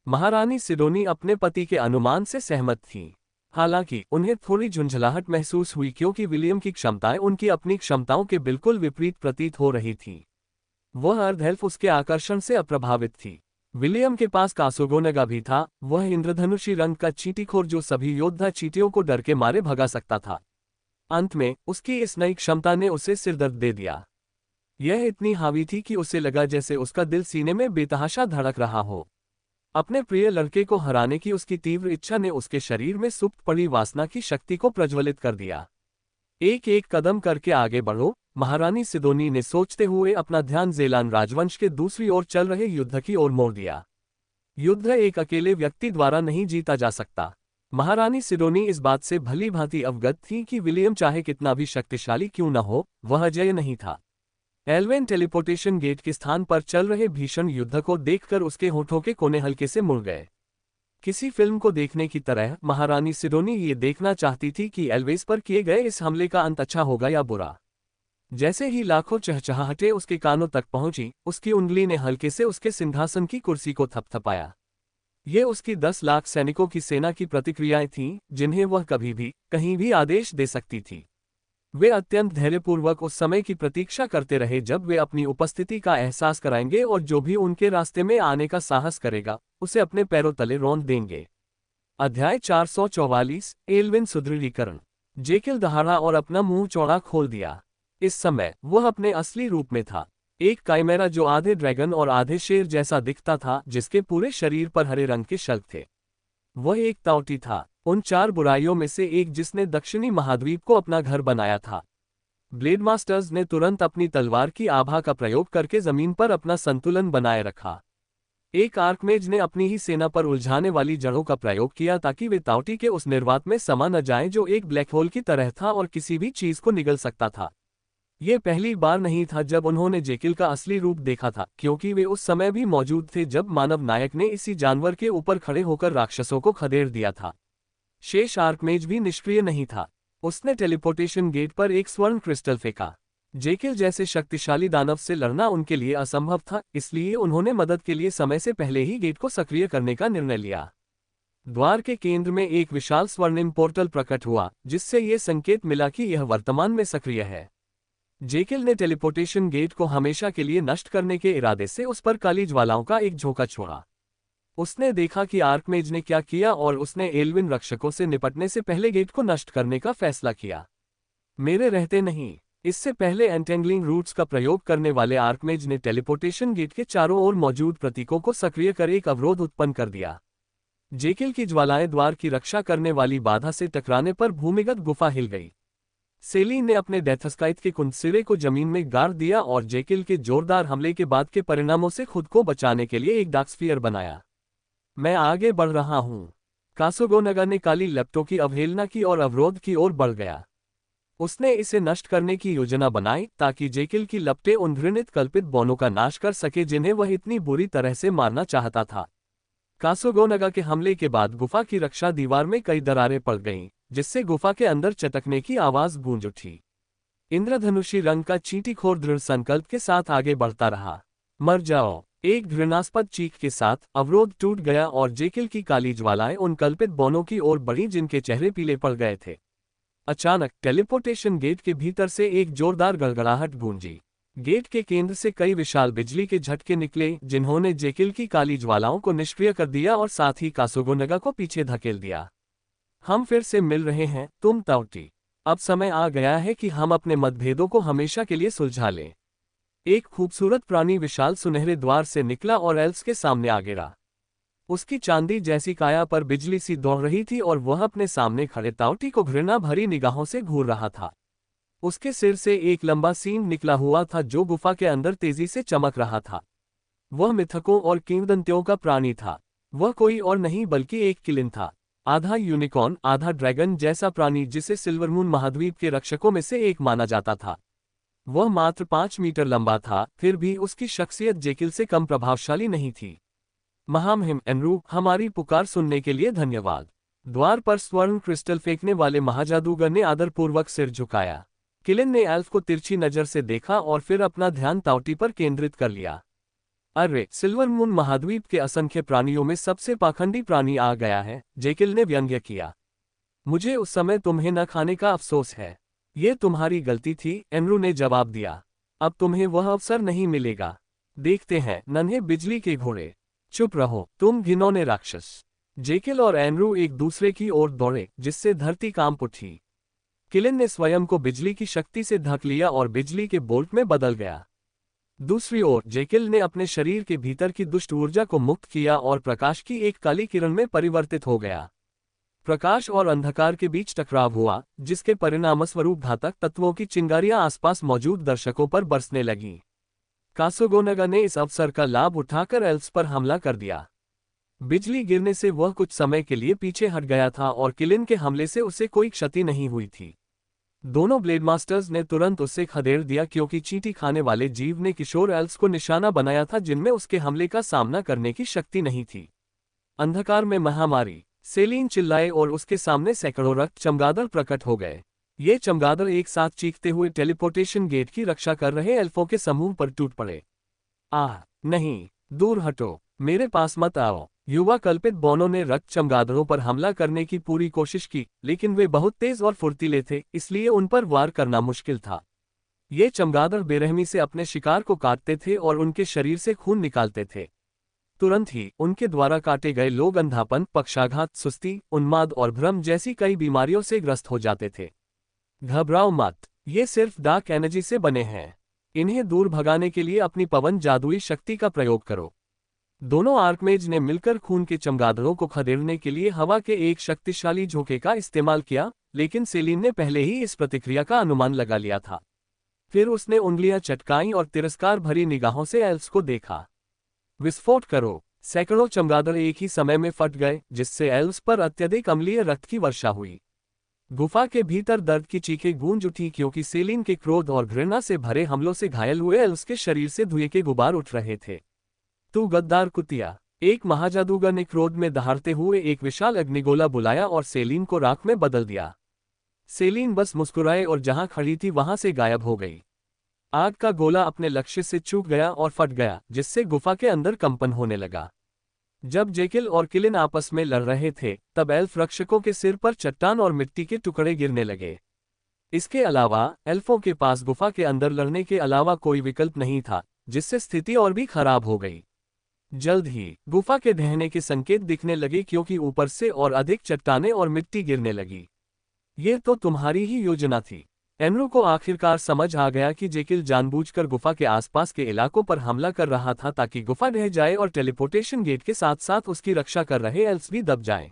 महारानी सिडोनी अपने पति के अनुमान से सहमत थी। हालांकि उन्हें थोड़ी झुंझलाहट महसूस हुई, क्योंकि विलियम की क्षमताएं उनकी अपनी क्षमताओं के बिल्कुल विपरीत प्रतीत हो रही थीं। वह अर्धएल्फ उसके आकर्षण से अप्रभावित थी। विलियम के पास कासुगोनगा भी था, वह इंद्रधनुषी रंग का चींटीखोर जो सभी योद्धा चींटियों को डर के मारे भगा सकता था। अंत में उसकी इस नई क्षमता ने उसे सिरदर्द दे दिया। यह इतनी हावी थी कि उसे लगा जैसे उसका दिल सीने में बेतहाशा धड़क रहा हो। अपने प्रिय लड़के को हराने की उसकी तीव्र इच्छा ने उसके शरीर में सुप्त पड़ी वासना की शक्ति को प्रज्वलित कर दिया। एक एक कदम करके आगे बढ़ो, महारानी सिडोनी ने सोचते हुए अपना ध्यान ज़ेलान राजवंश के दूसरी ओर चल रहे युद्ध की ओर मोड़ दिया। युद्ध एक अकेले व्यक्ति द्वारा नहीं जीता जा सकता। महारानी सिडोनी इस बात से भली भांति अवगत थी कि विलियम चाहे कितना भी शक्तिशाली क्यों न हो, वह अजेय नहीं था। एल्वेन टेलीपोर्टेशन गेट के स्थान पर चल रहे भीषण युद्ध को देखकर उसके होठों के कोने हल्के से मुड़ गए। किसी फिल्म को देखने की तरह महारानी सिडोनी ये देखना चाहती थी कि एल्वेस पर किए गए इस हमले का अंत अच्छा होगा या बुरा। जैसे ही लाखों चहचहाहटें उसके कानों तक पहुंची, उसकी उंगली ने हल्के से उसके सिंहासन की कुर्सी को थपथपाया। ये उसकी 10 लाख सैनिकों की सेना की प्रतिक्रियाएं थीं, जिन्हें वह कभी भी कहीं भी आदेश दे सकती थी। वे अत्यंत धैर्यपूर्वक उस समय की प्रतीक्षा करते रहे जब वे अपनी उपस्थिति का एहसास कराएंगे और जो भी उनके रास्ते में आने का साहस करेगा उसे अपने पैरों तले रौंद देंगे। अध्याय 444 एल्विन सुदृढ़ीकरण। जेकिल दहाड़ा और अपना मुंह चौड़ा खोल दिया। इस समय वह अपने असली रूप में था, एक काइमेरा जो आधे ड्रैगन और आधे शेर जैसा दिखता था, जिसके पूरे शरीर पर हरे रंग के शल्क थे। वह एक ताउटी था, उन 4 बुराइयों में से एक जिसने दक्षिणी महाद्वीप को अपना घर बनाया था। ब्लेड मास्टर्स ने तुरंत अपनी तलवार की आभा का प्रयोग करके जमीन पर अपना संतुलन बनाए रखा। एक आर्कमेज ने अपनी ही सेना पर उलझाने वाली जड़ों का प्रयोग किया ताकि वे ताउटी के उस निर्वात में समा न जाएं जो एक ब्लैक होल की तरह था और किसी भी चीज को निगल सकता था। ये पहली बार नहीं था जब उन्होंने जेकिल का असली रूप देखा था, क्योंकि वे उस समय भी मौजूद थे जब मानव नायक ने इसी जानवर के ऊपर खड़े होकर राक्षसों को खदेड़ दिया था। शेष आर्कमेज भी निष्क्रिय नहीं था। उसने टेलीपोर्टेशन गेट पर एक स्वर्ण क्रिस्टल फेंका। जेकिल जैसे शक्तिशाली दानव से लड़ना उनके लिए असंभव था, इसलिए उन्होंने मदद के लिए समय से पहले ही गेट को सक्रिय करने का निर्णय लिया। द्वार के केंद्र में एक विशाल स्वर्णिम पोर्टल प्रकट हुआ, जिससे यह संकेत मिला कि यह वर्तमान में सक्रिय है। जेकिल ने टेलीपोर्टेशन गेट को हमेशा के लिए नष्ट करने के इरादे से उस पर काली ज्वालाओं का एक झोंका छोड़ा। उसने देखा कि आर्कमेज ने क्या किया और उसने एल्विन रक्षकों से निपटने से पहले गेट को नष्ट करने का फैसला किया। मेरे रहते नहीं। इससे पहले एंटेंगलिंग रूट्स का प्रयोग करने वाले आर्कमेज ने टेलीपोर्टेशन गेट के चारों ओर मौजूद प्रतीकों को सक्रिय कर एक अवरोध उत्पन्न कर दिया। जेकिल की ज्वालाएं द्वार की रक्षा करने वाली बाधा से टकराने पर भूमिगत गुफा हिल गई। सेलीन ने अपने डेथस्काइट के कुंसिरे को जमीन में गाड़ दिया और जेकिल के जोरदार हमले के बाद के परिणामों से खुद को बचाने के लिए एक डार्कस्फीयर बनाया। मैं आगे बढ़ रहा हूं। कासुगोनगा ने काली लपटों की अवहेलना की और अवरोध की ओर बढ़ गया। उसने इसे नष्ट करने की योजना बनाई ताकि जेकिल की लपटें उन घृणित कल्पित बौनों का नाश कर सके जिन्हें वह इतनी बुरी तरह से मारना चाहता था। कासुगोनगा के हमले के बाद गुफा की रक्षा दीवार में कई दरारें पड़ गईं, जिससे गुफा के अंदर चटकने की आवाज गूंज उठी। इंद्रधनुषी रंग का चींटीखोर दृढ़ संकल्प के साथ आगे बढ़ता रहा। मर जाओ। एक घृणास्पद चीख के साथ अवरोध टूट गया और जेकिल की काली ज्वालाएं उन कल्पित बौनों की ओर बढ़ी जिनके चेहरे पीले पड़ गए थे। अचानक टेलीपोर्टेशन गेट के भीतर से एक जोरदार गड़गड़ाहट गूंजी। गेट के केंद्र से कई विशाल बिजली के झटके निकले जिन्होंने जेकिल की काली ज्वालाओं को निष्क्रिय कर दिया और साथ ही कासुगोनगा को पीछे धकेल दिया। हम फिर से मिल रहे हैं, तुम ताउटी। अब समय आ गया है कि हम अपने मतभेदों को हमेशा के लिए सुलझा लें। एक खूबसूरत प्राणी विशाल सुनहरे द्वार से निकला और एल्स के सामने आ गिरा। उसकी चांदी जैसी काया पर बिजली सी दौड़ रही थी और वह अपने सामने खड़े ताउटी को घृणा भरी निगाहों से घूर रहा था। उसके सिर से एक लंबा सींग निकला हुआ था जो गुफा के अंदर तेजी से चमक रहा था। वह मिथकों और किंवदंतियों का प्राणी था। वह कोई और नहीं बल्कि एक किलिन था, आधा यूनिकॉर्न आधा ड्रैगन जैसा प्राणी जिसे सिल्वरमून महाद्वीप के रक्षकों में से एक माना जाता था। वह मात्र 5 मीटर लंबा था, फिर भी उसकी शख्सियत जेकिल से कम प्रभावशाली नहीं थी। महामहिम एनरू, हमारी पुकार सुनने के लिए धन्यवाद। द्वार पर स्वर्ण क्रिस्टल फेंकने वाले महाजादूगर ने आदरपूर्वक सिर झुकाया। किलिन ने एल्फ को तिरछी नजर से देखा और फिर अपना ध्यान ताउटी पर केंद्रित कर लिया। अरे, सिल्वरमून महाद्वीप के असंख्य प्राणियों में सबसे पाखंडी प्राणी आ गया है, जेकिल ने व्यंग्य किया। मुझे उस समय तुम्हें न खाने का अफसोस है। ये तुम्हारी गलती थी, एनरू ने जवाब दिया। अब तुम्हें वह अवसर नहीं मिलेगा। देखते हैं, नन्हे बिजली के घोड़े। चुप रहो, तुम घिनौने राक्षस। जेकिल और एनरू एक दूसरे की ओर दौड़े, जिससे धरती कांप उठी। किलिन ने स्वयं को बिजली की शक्ति से ढक लिया और बिजली के बोल्ट में बदल गया। दूसरी ओर जेकिल ने अपने शरीर के भीतर की दुष्ट ऊर्जा को मुक्त किया और प्रकाश की एक काली किरण में परिवर्तित हो गया। प्रकाश और अंधकार के बीच टकराव हुआ, जिसके परिणामस्वरूप घातक तत्वों की चिंगारियां आसपास मौजूद दर्शकों पर बरसने लगीं। कासुगोनगा ने इस अवसर का लाभ उठाकर एल्स पर हमला कर दिया। बिजली गिरने से वह कुछ समय के लिए पीछे हट गया था और किलिन के हमले से उसे कोई क्षति नहीं हुई थी। दोनों ब्लेड मास्टर्स ने तुरंत उसे खदेड़ दिया क्योंकि चींटी खाने वाले जीव ने किशोर एल्व्स को निशाना बनाया था जिनमें उसके हमले का सामना करने की शक्ति नहीं थी। अंधकार में महामारी। सेलिन चिल्लाए और उसके सामने सैकड़ों रक्त चमगादड़ प्रकट हो गए। ये चमगादड़ एक साथ चीखते हुए टेलीपोर्टेशन गेट की रक्षा कर रहे एल्फों के समूह पर टूट पड़े। आह नहीं, दूर हटो, मेरे पास मत आओ। युवा कल्पित बोनो ने रक्त चमगादड़ों पर हमला करने की पूरी कोशिश की, लेकिन वे बहुत तेज और फुर्तीले थे, इसलिए उन पर वार करना मुश्किल था। ये चमगादड़ बेरहमी से अपने शिकार को काटते थे और उनके शरीर से खून निकालते थे। तुरंत ही उनके द्वारा काटे गए लोग अंधापन, पक्षाघात, सुस्ती, उन्माद और भ्रम जैसी कई बीमारियों से ग्रस्त हो जाते थे। घबराओ मत, ये सिर्फ डार्क एनर्जी से बने हैं। इन्हें दूर भगाने के लिए अपनी पवन जादुई शक्ति का प्रयोग करो। दोनों आर्कमेज ने मिलकर खून के चमगादड़ों को खदेड़ने के लिए हवा के एक शक्तिशाली झोंके का इस्तेमाल किया, लेकिन सेलिन ने पहले ही इस प्रतिक्रिया का अनुमान लगा लिया था। फिर उसने उंगलियां चटकाईं और तिरस्कार भरी निगाहों से एल्व्स को देखा। विस्फोट करो। सैकड़ों चमगादड़ एक ही समय में फट गए, जिससे एल्व्स पर अत्यधिक अम्लीय रक्त की वर्षा हुई। गुफा के भीतर दर्द की चीखें गूंज उठी क्योंकि सेलिन के क्रोध और घृणा से भरे हमलों से घायल हुए एल्व्स के शरीर से धुएं के गुबार उठ रहे थे। तू गद्दार कुतिया! एक महाजादूगर ने क्रोध में दहाड़ते हुए एक विशाल अग्निगोला बुलाया और सेलिन को राख में बदल दिया। सेलिन बस मुस्कुराए और जहां खड़ी थी वहां से गायब हो गई। आग का गोला अपने लक्ष्य से चूक गया और फट गया, जिससे गुफा के अंदर कंपन होने लगा। जब जेकिल और किलिन आपस में लड़ रहे थे, तब एल्फ रक्षकों के सिर पर चट्टान और मिट्टी के टुकड़े गिरने लगे। इसके अलावा एल्फों के पास गुफा के अंदर लड़ने के अलावा कोई विकल्प नहीं था, जिससे स्थिति और भी खराब हो गई। जल्द ही गुफा के ढहने के संकेत दिखने लगे क्योंकि ऊपर से और अधिक चट्टानें और मिट्टी गिरने लगी। ये तो तुम्हारी ही योजना थी। एनरो को आखिरकार समझ आ गया कि जेकिल जानबूझकर गुफा के आसपास के इलाकों पर हमला कर रहा था ताकि गुफा ढह जाए और टेलीपोर्टेशन गेट के साथ साथ उसकी रक्षा कर रहे एल्व्स भी दब जाएं।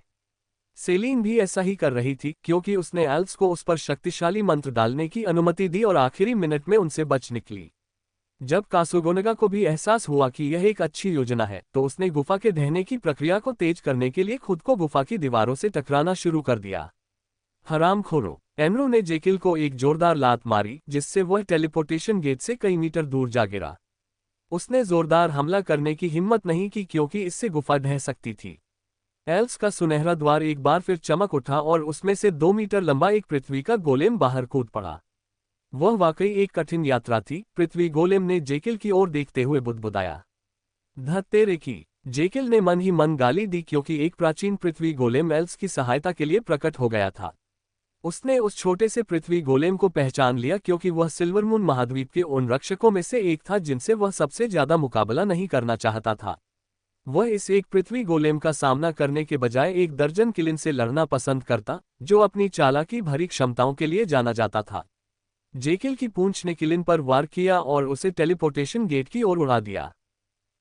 सेलिन भी ऐसा ही कर रही थी क्योंकि उसने एल्व्स को उस पर शक्तिशाली मंत्र डालने की अनुमति दी और आखिरी मिनट में उनसे बच निकली। जब कासुगोनगा को भी एहसास हुआ कि यह एक अच्छी योजना है, तो उसने गुफा के ढहने की प्रक्रिया को तेज करने के लिए खुद को गुफा की दीवारों से टकराना शुरू कर दिया। हरामखोरों! एनरो ने जेकिल को एक जोरदार लात मारी, जिससे वह टेलीपोर्टेशन गेट से कई मीटर दूर जा गिरा। उसने जोरदार हमला करने की हिम्मत नहीं की क्योंकि इससे गुफा ढह सकती थी। एल्व्स का सुनहरा द्वार एक बार फिर चमक उठा और उसमें से 2 मीटर लंबा एक पृथ्वी का गोलेम बाहर कूद पड़ा। वह वाकई एक कठिन यात्रा थी। पृथ्वी गोलेम ने जेकिल की ओर देखते हुए बुदबुदाया। ध तेरे की! जेकिल ने मन ही मन गाली दी क्योंकि एक प्राचीन पृथ्वी गोलेम एल्व्स की सहायता के लिए प्रकट हो गया था। उसने उस छोटे से पृथ्वी गोलेम को पहचान लिया क्योंकि वह सिल्वरमून महाद्वीप के उन रक्षकों में से एक था जिनसे वह सबसे ज्यादा मुकाबला नहीं करना चाहता था। वह इस एक पृथ्वी गोलेम का सामना करने के बजाय एक दर्जन किलिन से लड़ना पसंद करता, जो अपनी चालाकी भरी क्षमताओं के लिए जाना जाता था। जेकिल की पूंछ ने किलिन पर वार किया और उसे टेलीपोर्टेशन गेट की ओर उड़ा दिया।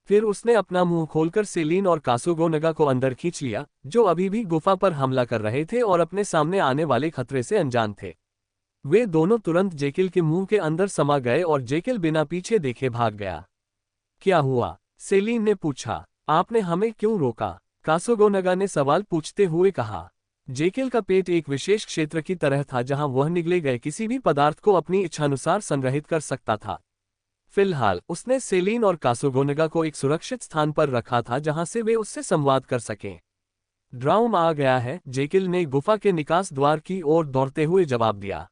फिर उसने अपना मुंह खोलकर सेलिन और कासुगोनगा को अंदर खींच लिया, जो अभी भी गुफा पर हमला कर रहे थे और अपने सामने आने वाले खतरे से अनजान थे। वे दोनों तुरंत जेकिल के मुंह के अंदर समा गए और जेकिल बिना पीछे देखे भाग गया। क्या हुआ? सेलिन ने पूछा। आपने हमें क्यों रोका? कासुगोनगा ने सवाल पूछते हुए कहा। जेकिल का पेट एक विशेष क्षेत्र की तरह था जहां वह निगले गए किसी भी पदार्थ को अपनी इच्छानुसार संग्रहित कर सकता था। फिलहाल उसने सेलिन और कासुगोनगा को एक सुरक्षित स्थान पर रखा था जहां से वे उससे संवाद कर सकें। ड्राउम आ गया है, जेकिल ने गुफा के निकास द्वार की ओर दौड़ते हुए जवाब दिया।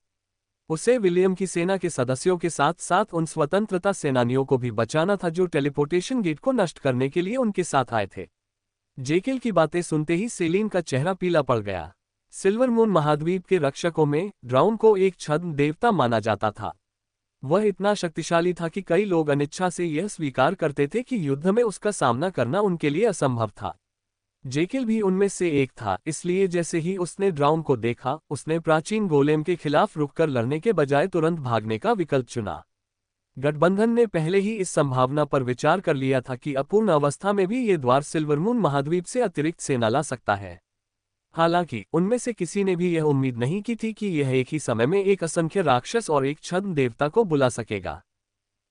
उसे विलियम की सेना के सदस्यों के साथ साथ उन स्वतंत्रता सेनानियों को भी बचाना था जो टेलीपोर्टेशन गेट को नष्ट करने के लिए उनके साथ आए थे। जेकिल की बातें सुनते ही सेलिन का चेहरा पीला पड़ गया। सिल्वरमून महाद्वीप के रक्षकों में ड्राउन को एक छद्म देवता माना जाता था। वह इतना शक्तिशाली था कि कई लोग अनिच्छा से यह स्वीकार करते थे कि युद्ध में उसका सामना करना उनके लिए असंभव था। जेकिल भी उनमें से एक था, इसलिए जैसे ही उसने ड्राउन को देखा, उसने प्राचीन गोलेम के खिलाफ रुककर लड़ने के बजाय तुरंत भागने का विकल्प चुना। गठबंधन ने पहले ही इस संभावना पर विचार कर लिया था कि अपूर्ण अवस्था में भी ये द्वार सिल्वरमून महाद्वीप से अतिरिक्त सेना ला सकता है। हालांकि उनमें से किसी ने भी यह उम्मीद नहीं की थी कि यह एक ही समय में एक असंख्य राक्षस और एक छद्म देवता को बुला सकेगा।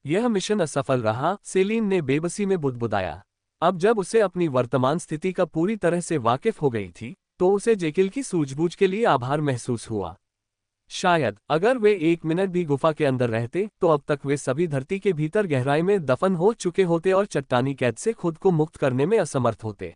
यह मिशन असफल रहा, सेलिन ने बेबसी में बुदबुदाया। अब जब उसे अपनी वर्तमान स्थिति का पूरी तरह से वाकिफ हो गई थी, तो उसे जेकिल की सूझबूझ के लिए आभार महसूस हुआ। शायद अगर वे 1 मिनट भी गुफा के अंदर रहते तो अब तक वे सभी धरती के भीतर गहराई में दफन हो चुके होते और चट्टानी कैद से खुद को मुक्त करने में असमर्थ होते।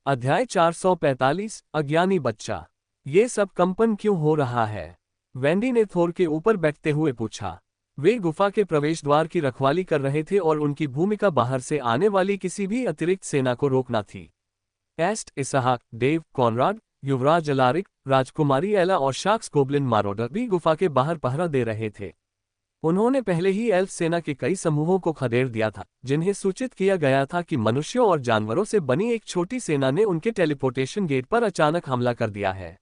अध्याय 445 अज्ञानी बच्चा। ये सब कंपन क्यों हो रहा है? वेंडी ने थोर के ऊपर बैठते हुए पूछा। वे गुफा के प्रवेश द्वार की रखवाली कर रहे थे और उनकी भूमिका बाहर से आने वाली किसी भी अतिरिक्त सेना को रोकना थी। एस्ट, इसहाक, डेव, कॉनराड, युवराज अलारिक, राजकुमारी एला और शाक्स गोब्लिन मारोडर भी गुफा के बाहर पहरा दे रहे थे। उन्होंने पहले ही एल्फ सेना के कई समूहों को खदेड़ दिया था, जिन्हें सूचित किया गया था कि मनुष्यों और जानवरों से बनी एक छोटी सेना ने उनके टेलीपोर्टेशन गेट पर अचानक हमला कर दिया है।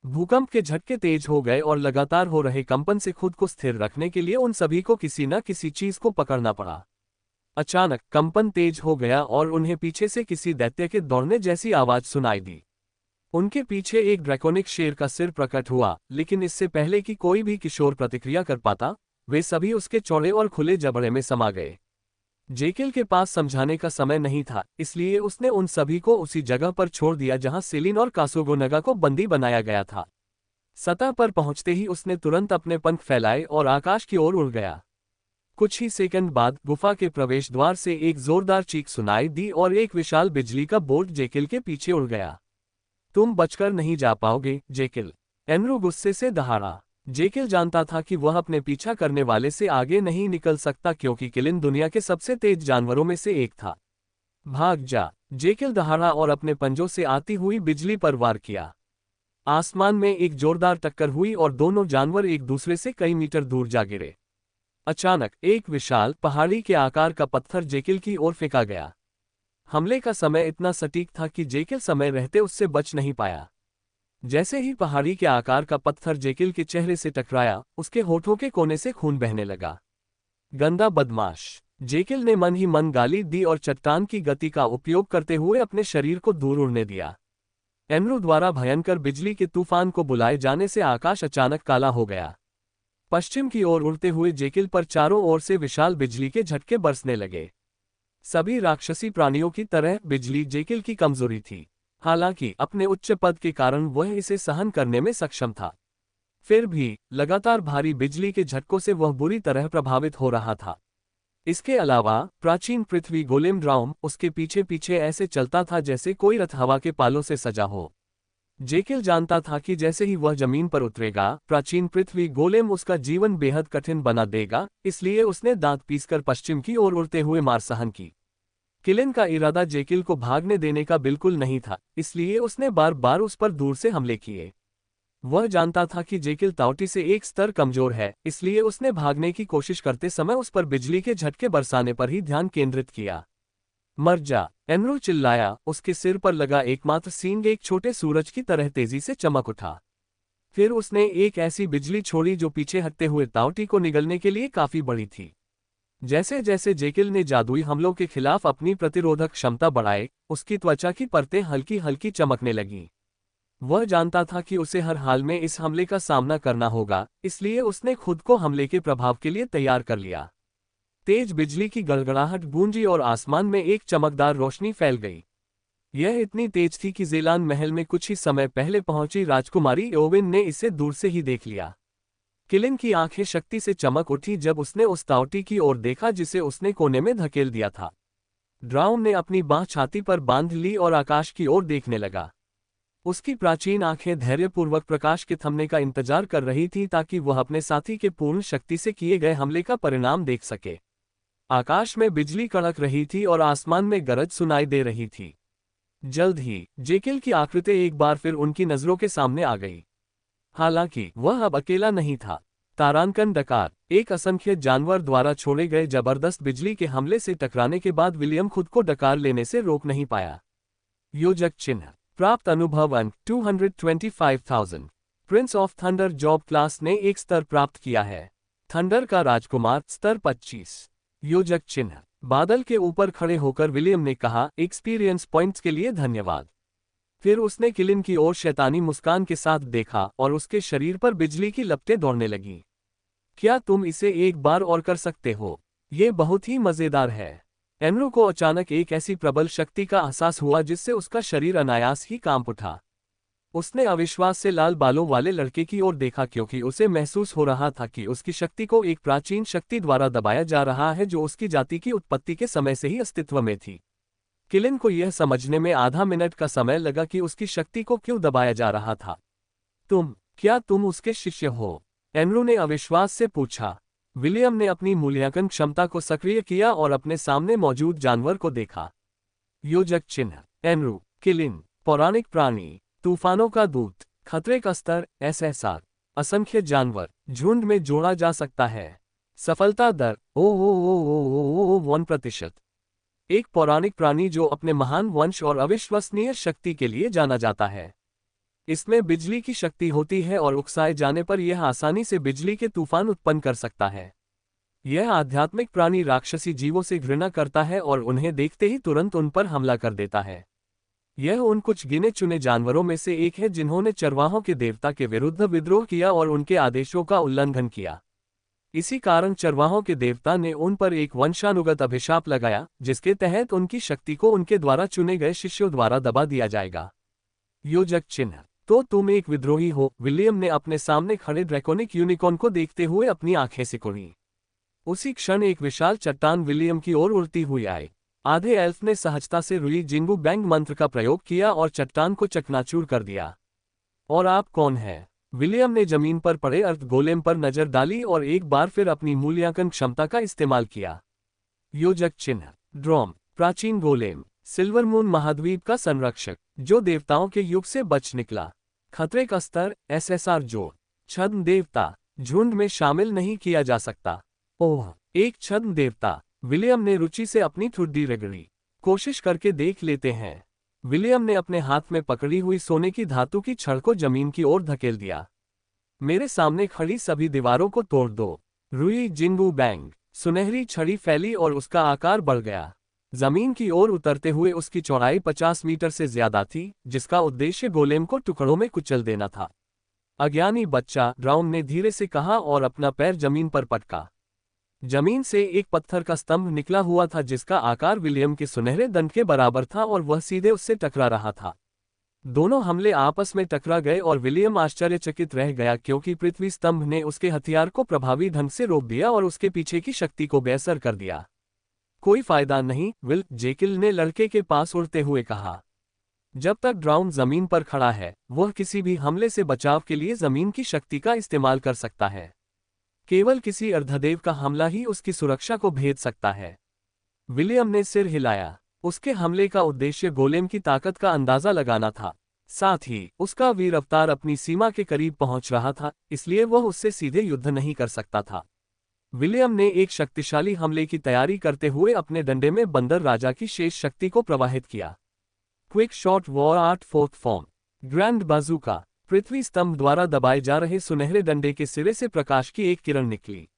भूकंप के झटके तेज हो गए और लगातार हो रहे कंपन से खुद को स्थिर रखने के लिए उन सभी को किसी न किसी चीज को पकड़ना पड़ा। अचानक कंपन तेज हो गया और उन्हें पीछे से किसी दैत्य के दौड़ने जैसी आवाज सुनाई दी। उनके पीछे एक ड्रैकोनिक शेर का सिर प्रकट हुआ, लेकिन इससे पहले कि कोई भी किशोर प्रतिक्रिया कर पाता, वे सभी उसके चौड़े और खुले जबड़े में समा गए। जेकिल के पास समझाने का समय नहीं था, इसलिए उसने उन सभी को उसी जगह पर छोड़ दिया जहां सेलिन और कासोगोनगा को बंदी बनाया गया था। सतह पर पहुंचते ही उसने तुरंत अपने पंख फैलाए और आकाश की ओर उड़ गया। कुछ ही सेकंड बाद गुफा के प्रवेश द्वार से एक जोरदार चीख सुनाई दी और एक विशाल बिजली का बोल्ट जेकिल के पीछे उड़ गया। तुम बचकर नहीं जा पाओगे, जेकिल, एनरू गुस्से से दहाड़ा। जेकिल जानता था कि वह अपने पीछा करने वाले से आगे नहीं निकल सकता क्योंकि किलिन दुनिया के सबसे तेज जानवरों में से एक था। भाग जा, जेकिल दहाड़ा और अपने पंजों से आती हुई बिजली पर वार किया। आसमान में एक जोरदार टक्कर हुई और दोनों जानवर एक दूसरे से कई मीटर दूर जा गिरे। अचानक एक विशाल पहाड़ी के आकार का पत्थर जेकिल की ओर फेंका गया। हमले का समय इतना सटीक था कि जेकिल समय रहते उससे बच नहीं पाया। जैसे ही पहाड़ी के आकार का पत्थर जेकिल के चेहरे से टकराया, उसके होठों के कोने से खून बहने लगा। गंदा बदमाश, जेकिल ने मन ही मन गाली दी और चट्टान की गति का उपयोग करते हुए अपने शरीर को दूर उड़ने दिया। एनरू द्वारा भयंकर बिजली के तूफान को बुलाए जाने से आकाश अचानक काला हो गया। पश्चिम की ओर उड़ते हुए जेकिल पर चारों ओर से विशाल बिजली के झटके बरसने लगे। सभी राक्षसी प्राणियों की तरह बिजली जेकिल की कमजोरी थी, हालांकि अपने उच्च पद के कारण वह इसे सहन करने में सक्षम था। फिर भी लगातार भारी बिजली के झटकों से वह बुरी तरह प्रभावित हो रहा था। इसके अलावा प्राचीन पृथ्वी गोलेम ड्राउम उसके पीछे पीछे ऐसे चलता था जैसे कोई रथ हवा के पालों से सजा हो। जेकिल जानता था कि जैसे ही वह जमीन पर उतरेगा, प्राचीन पृथ्वी गोलेम उसका जीवन बेहद कठिन बना देगा, इसलिए उसने दांत पीसकर पश्चिम की ओर उड़ते हुए मार सहन की। किलिन का इरादा जेकिल को भागने देने का बिल्कुल नहीं था, इसलिए उसने बार बार उस पर दूर से हमले किए। वह जानता था कि जेकिल ताउटी से एक स्तर कमजोर है, इसलिए उसने भागने की कोशिश करते समय उस पर बिजली के झटके बरसाने पर ही ध्यान केंद्रित किया। मर जा, एनरू चिल्लाया। उसके सिर पर लगा एकमात्र सींग एक छोटे सूरज की तरह तेजी से चमक उठा। फिर उसने एक ऐसी बिजली छोड़ी जो पीछे हटते हुए ताउटी को निगलने के लिए काफी बड़ी थी। जैसे जैसे जेकिल ने जादुई हमलों के खिलाफ अपनी प्रतिरोधक क्षमता बढ़ाई, उसकी त्वचा की परतें हल्की हल्की चमकने लगीं। वह जानता था कि उसे हर हाल में इस हमले का सामना करना होगा, इसलिए उसने खुद को हमले के प्रभाव के लिए तैयार कर लिया। तेज बिजली की गड़गड़ाहट गूंजी और आसमान में एक चमकदार रोशनी फैल गई। यह इतनी तेज थी कि ज़ेलान महल में कुछ ही समय पहले पहुंची राजकुमारी ओवेन ने इसे दूर से ही देख लिया। किलिन की आंखें शक्ति से चमक उठी जब उसने उस ताउटी की ओर देखा जिसे उसने कोने में धकेल दिया था। ड्राउम ने अपनी बांह छाती पर बांध ली और आकाश की ओर देखने लगा। उसकी प्राचीन आंखें धैर्यपूर्वक प्रकाश के थमने का इंतजार कर रही थीं ताकि वह अपने साथी के पूर्ण शक्ति से किए गए हमले का परिणाम देख सके। आकाश में बिजली कड़क रही थी और आसमान में गरज सुनाई दे रही थी। जल्द ही जेकिल की आकृति एक बार फिर उनकी नजरों के सामने आ गई। हालांकि वह अब अकेला नहीं था। तारांकन डकार, एक असंख्य जानवर द्वारा छोड़े गए जबरदस्त बिजली के हमले से टकराने के बाद विलियम खुद को डकार लेने से रोक नहीं पाया। योजक चिन्ह प्राप्त अनुभव अंक 225,000। Prince of thunder job class ने एक स्तर प्राप्त किया है। थंडर का राजकुमार स्तर 25। योजक चिन्ह बादल के ऊपर खड़े होकर विलियम ने कहा, एक्सपीरियंस पॉइंट्स के लिए धन्यवाद। फिर उसने किलिन की ओर शैतानी मुस्कान के साथ देखा और उसके शरीर पर बिजली की लपटें दौड़ने लगीं। क्या तुम इसे एक बार और कर सकते हो? ये बहुत ही मजेदार है। एनरू को अचानक एक ऐसी प्रबल शक्ति का एहसास हुआ जिससे उसका शरीर अनायास ही कांप उठा। उसने अविश्वास से लाल बालों वाले लड़के की ओर देखा क्योंकि उसे महसूस हो रहा था कि उसकी शक्ति को एक प्राचीन शक्ति द्वारा दबाया जा रहा है जो उसकी जाति की उत्पत्ति के समय से ही अस्तित्व में थी। किलिन को यह समझने में आधा मिनट का समय लगा कि उसकी शक्ति को क्यों दबाया जा रहा था। क्या तुम उसके शिष्य हो? एनरू ने अविश्वास से पूछा। विलियम ने अपनी मूल्यांकन क्षमता को सक्रिय किया और अपने सामने मौजूद जानवर को देखा। योजक चिन्ह, एनरू, किलिन, पौराणिक प्राणी, तूफानों का दूत, खतरे का स्तर, SSR, असंख्य जानवर, झुंड में जोड़ा जा सकता है। सफलता दर, 1%। एक पौराणिक प्राणी जो अपने महान वंश और अविश्वसनीय शक्ति के लिए जाना जाता है। इसमें बिजली की शक्ति होती है और उकसाए जाने पर यह आसानी से बिजली के तूफान उत्पन्न कर सकता है। यह आध्यात्मिक प्राणी राक्षसी जीवों से घृणा करता है और उन्हें देखते ही तुरंत उन पर हमला कर देता है। यह उन कुछ गिने चुने जानवरों में से एक है जिन्होंने चरवाहों के देवता के विरुद्ध विद्रोह किया और उनके आदेशों का उल्लंघन किया। इसी कारण चरवाहों के देवता ने उन पर एक वंशानुगत अभिशाप लगाया जिसके तहत उनकी शक्ति को उनके द्वारा चुने गए शिष्यों द्वारा दबा दिया जाएगा। योजक चिन्ह, तो तुम एक विद्रोही हो। विलियम ने अपने सामने खड़े ड्रैकोनिक यूनिकॉर्न को देखते हुए अपनी आंखें सिकुड़ी। उसी क्षण एक विशाल चट्टान विलियम की ओर उड़ती हुई आई। आधे एल्फ ने सहजता से रुई जिंगू बैंग मंत्र का प्रयोग किया और चट्टान को चकनाचूर कर दिया। और आप कौन हैं? विलियम ने जमीन पर पड़े अर्थ गोलेम पर नजर डाली और एक बार फिर अपनी मूल्यांकन क्षमता का इस्तेमाल किया। योजक चिन्ह, ड्रोम, प्राचीन गोलेम, सिल्वर मून महाद्वीप का संरक्षक जो देवताओं के युग से बच निकला। खतरे का स्तर, SSR जोड़, छद्म देवता, झुंड में शामिल नहीं किया जा सकता। ओह, एक छद्म देवता। विलियम ने रुचि से अपनी ठुड्डी रगड़ी। कोशिश करके देख लेते हैं। विलियम ने अपने हाथ में पकड़ी हुई सोने की धातु की छड़ को जमीन की ओर धकेल दिया। मेरे सामने खड़ी सभी दीवारों को तोड़ दो। रुई जिंगू बैंग। सुनहरी छड़ी फैली और उसका आकार बढ़ गया। जमीन की ओर उतरते हुए उसकी चौड़ाई 50 मीटर से ज्यादा थी, जिसका उद्देश्य गोलेम को टुकड़ों में कुचल देना था। अज्ञानी बच्चा, ड्राउन ने धीरे से कहा और अपना पैर जमीन पर पटका। जमीन से एक पत्थर का स्तंभ निकला हुआ था जिसका आकार विलियम के सुनहरे दंड के बराबर था और वह सीधे उससे टकरा रहा था। दोनों हमले आपस में टकरा गए और विलियम आश्चर्यचकित रह गया क्योंकि पृथ्वी स्तंभ ने उसके हथियार को प्रभावी ढंग से रोक दिया और उसके पीछे की शक्ति को बेअसर कर दिया। कोई फायदा नहीं, विल, जेकिल ने लड़के के पास उड़ते हुए कहा। जब तक ड्राउन जमीन पर खड़ा है, वह किसी भी हमले से बचाव के लिए जमीन की शक्ति का इस्तेमाल कर सकता है। केवल किसी अर्धदेव का हमला ही उसकी सुरक्षा को भेद सकता है। विलियम ने सिर हिलाया। उसके हमले का उद्देश्य गोलेम की ताकत का अंदाजा लगाना था। साथ ही उसका वीर अवतार अपनी सीमा के करीब पहुंच रहा था, इसलिए वह उससे सीधे युद्ध नहीं कर सकता था। विलियम ने एक शक्तिशाली हमले की तैयारी करते हुए अपने डंडे में बंदर राजा की शेष शक्ति को प्रवाहित किया। Quick shot war art fourth form, grand bazooka. पृथ्वी स्तंभ द्वारा दबाए जा रहे सुनहरे डंडे के सिरे से प्रकाश की एक किरण निकली।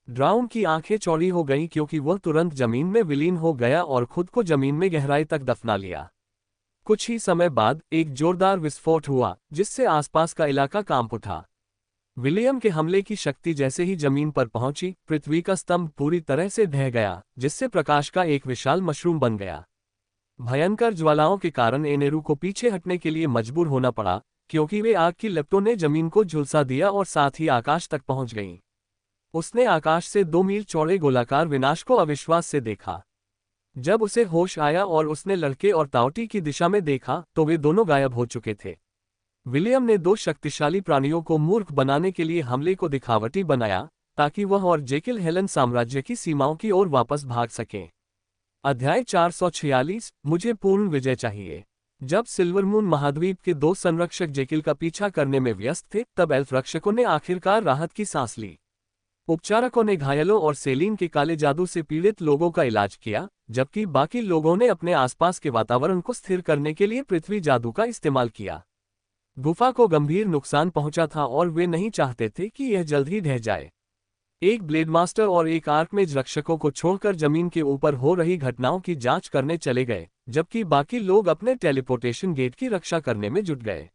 ड्राउन की आंखें चौड़ी हो गईं क्योंकि वह तुरंत जमीन में विलीन हो गया और खुद को जमीन में गहराई तक दफना लिया। कुछ ही समय बाद एक जोरदार विस्फोट हुआ जिससे आसपास का इलाका कांप उठा। विलियम के हमले की शक्ति जैसे ही जमीन पर पहुंची, पृथ्वी का स्तंभ पूरी तरह से ढह गया, जिससे प्रकाश का एक विशाल मशरूम बन गया। भयंकर ज्वालाओं के कारण एनेरू को पीछे हटने के लिए मजबूर होना पड़ा क्योंकि वे आग की लपटों ने जमीन को झुलसा दिया और साथ ही आकाश तक पहुंच गईं। उसने आकाश से 2 मील चौड़े गोलाकार विनाश को अविश्वास से देखा। जब उसे होश आया और उसने लड़के और ताओटी की दिशा में देखा तो वे दोनों गायब हो चुके थे। विलियम ने 2 शक्तिशाली प्राणियों को मूर्ख बनाने के लिए हमले को दिखावटी बनाया ताकि वह और जेकिल हेलन साम्राज्य की सीमाओं की ओर वापस भाग सकें। अध्याय 446, मुझे पूर्ण विजय चाहिए। जब सिल्वर मून महाद्वीप के 2 संरक्षक जेकिल का पीछा करने में व्यस्त थे, तब एल्फ रक्षकों ने आखिरकार राहत की सांस ली। उपचारकों ने घायलों और सेलीन के काले जादू से पीड़ित लोगों का इलाज किया, जबकि बाकी लोगों ने अपने आसपास के वातावरण को स्थिर करने के लिए पृथ्वी जादू का इस्तेमाल किया। गुफा को गंभीर नुकसान पहुंचा था और वे नहीं चाहते थे कि यह जल्द ही ढह जाए। एक ब्लेडमास्टर और एक आर्कमेज रक्षकों को छोड़कर जमीन के ऊपर हो रही घटनाओं की जांच करने चले गए, जबकि बाकी लोग अपने टेलीपोर्टेशन गेट की रक्षा करने में जुट गए।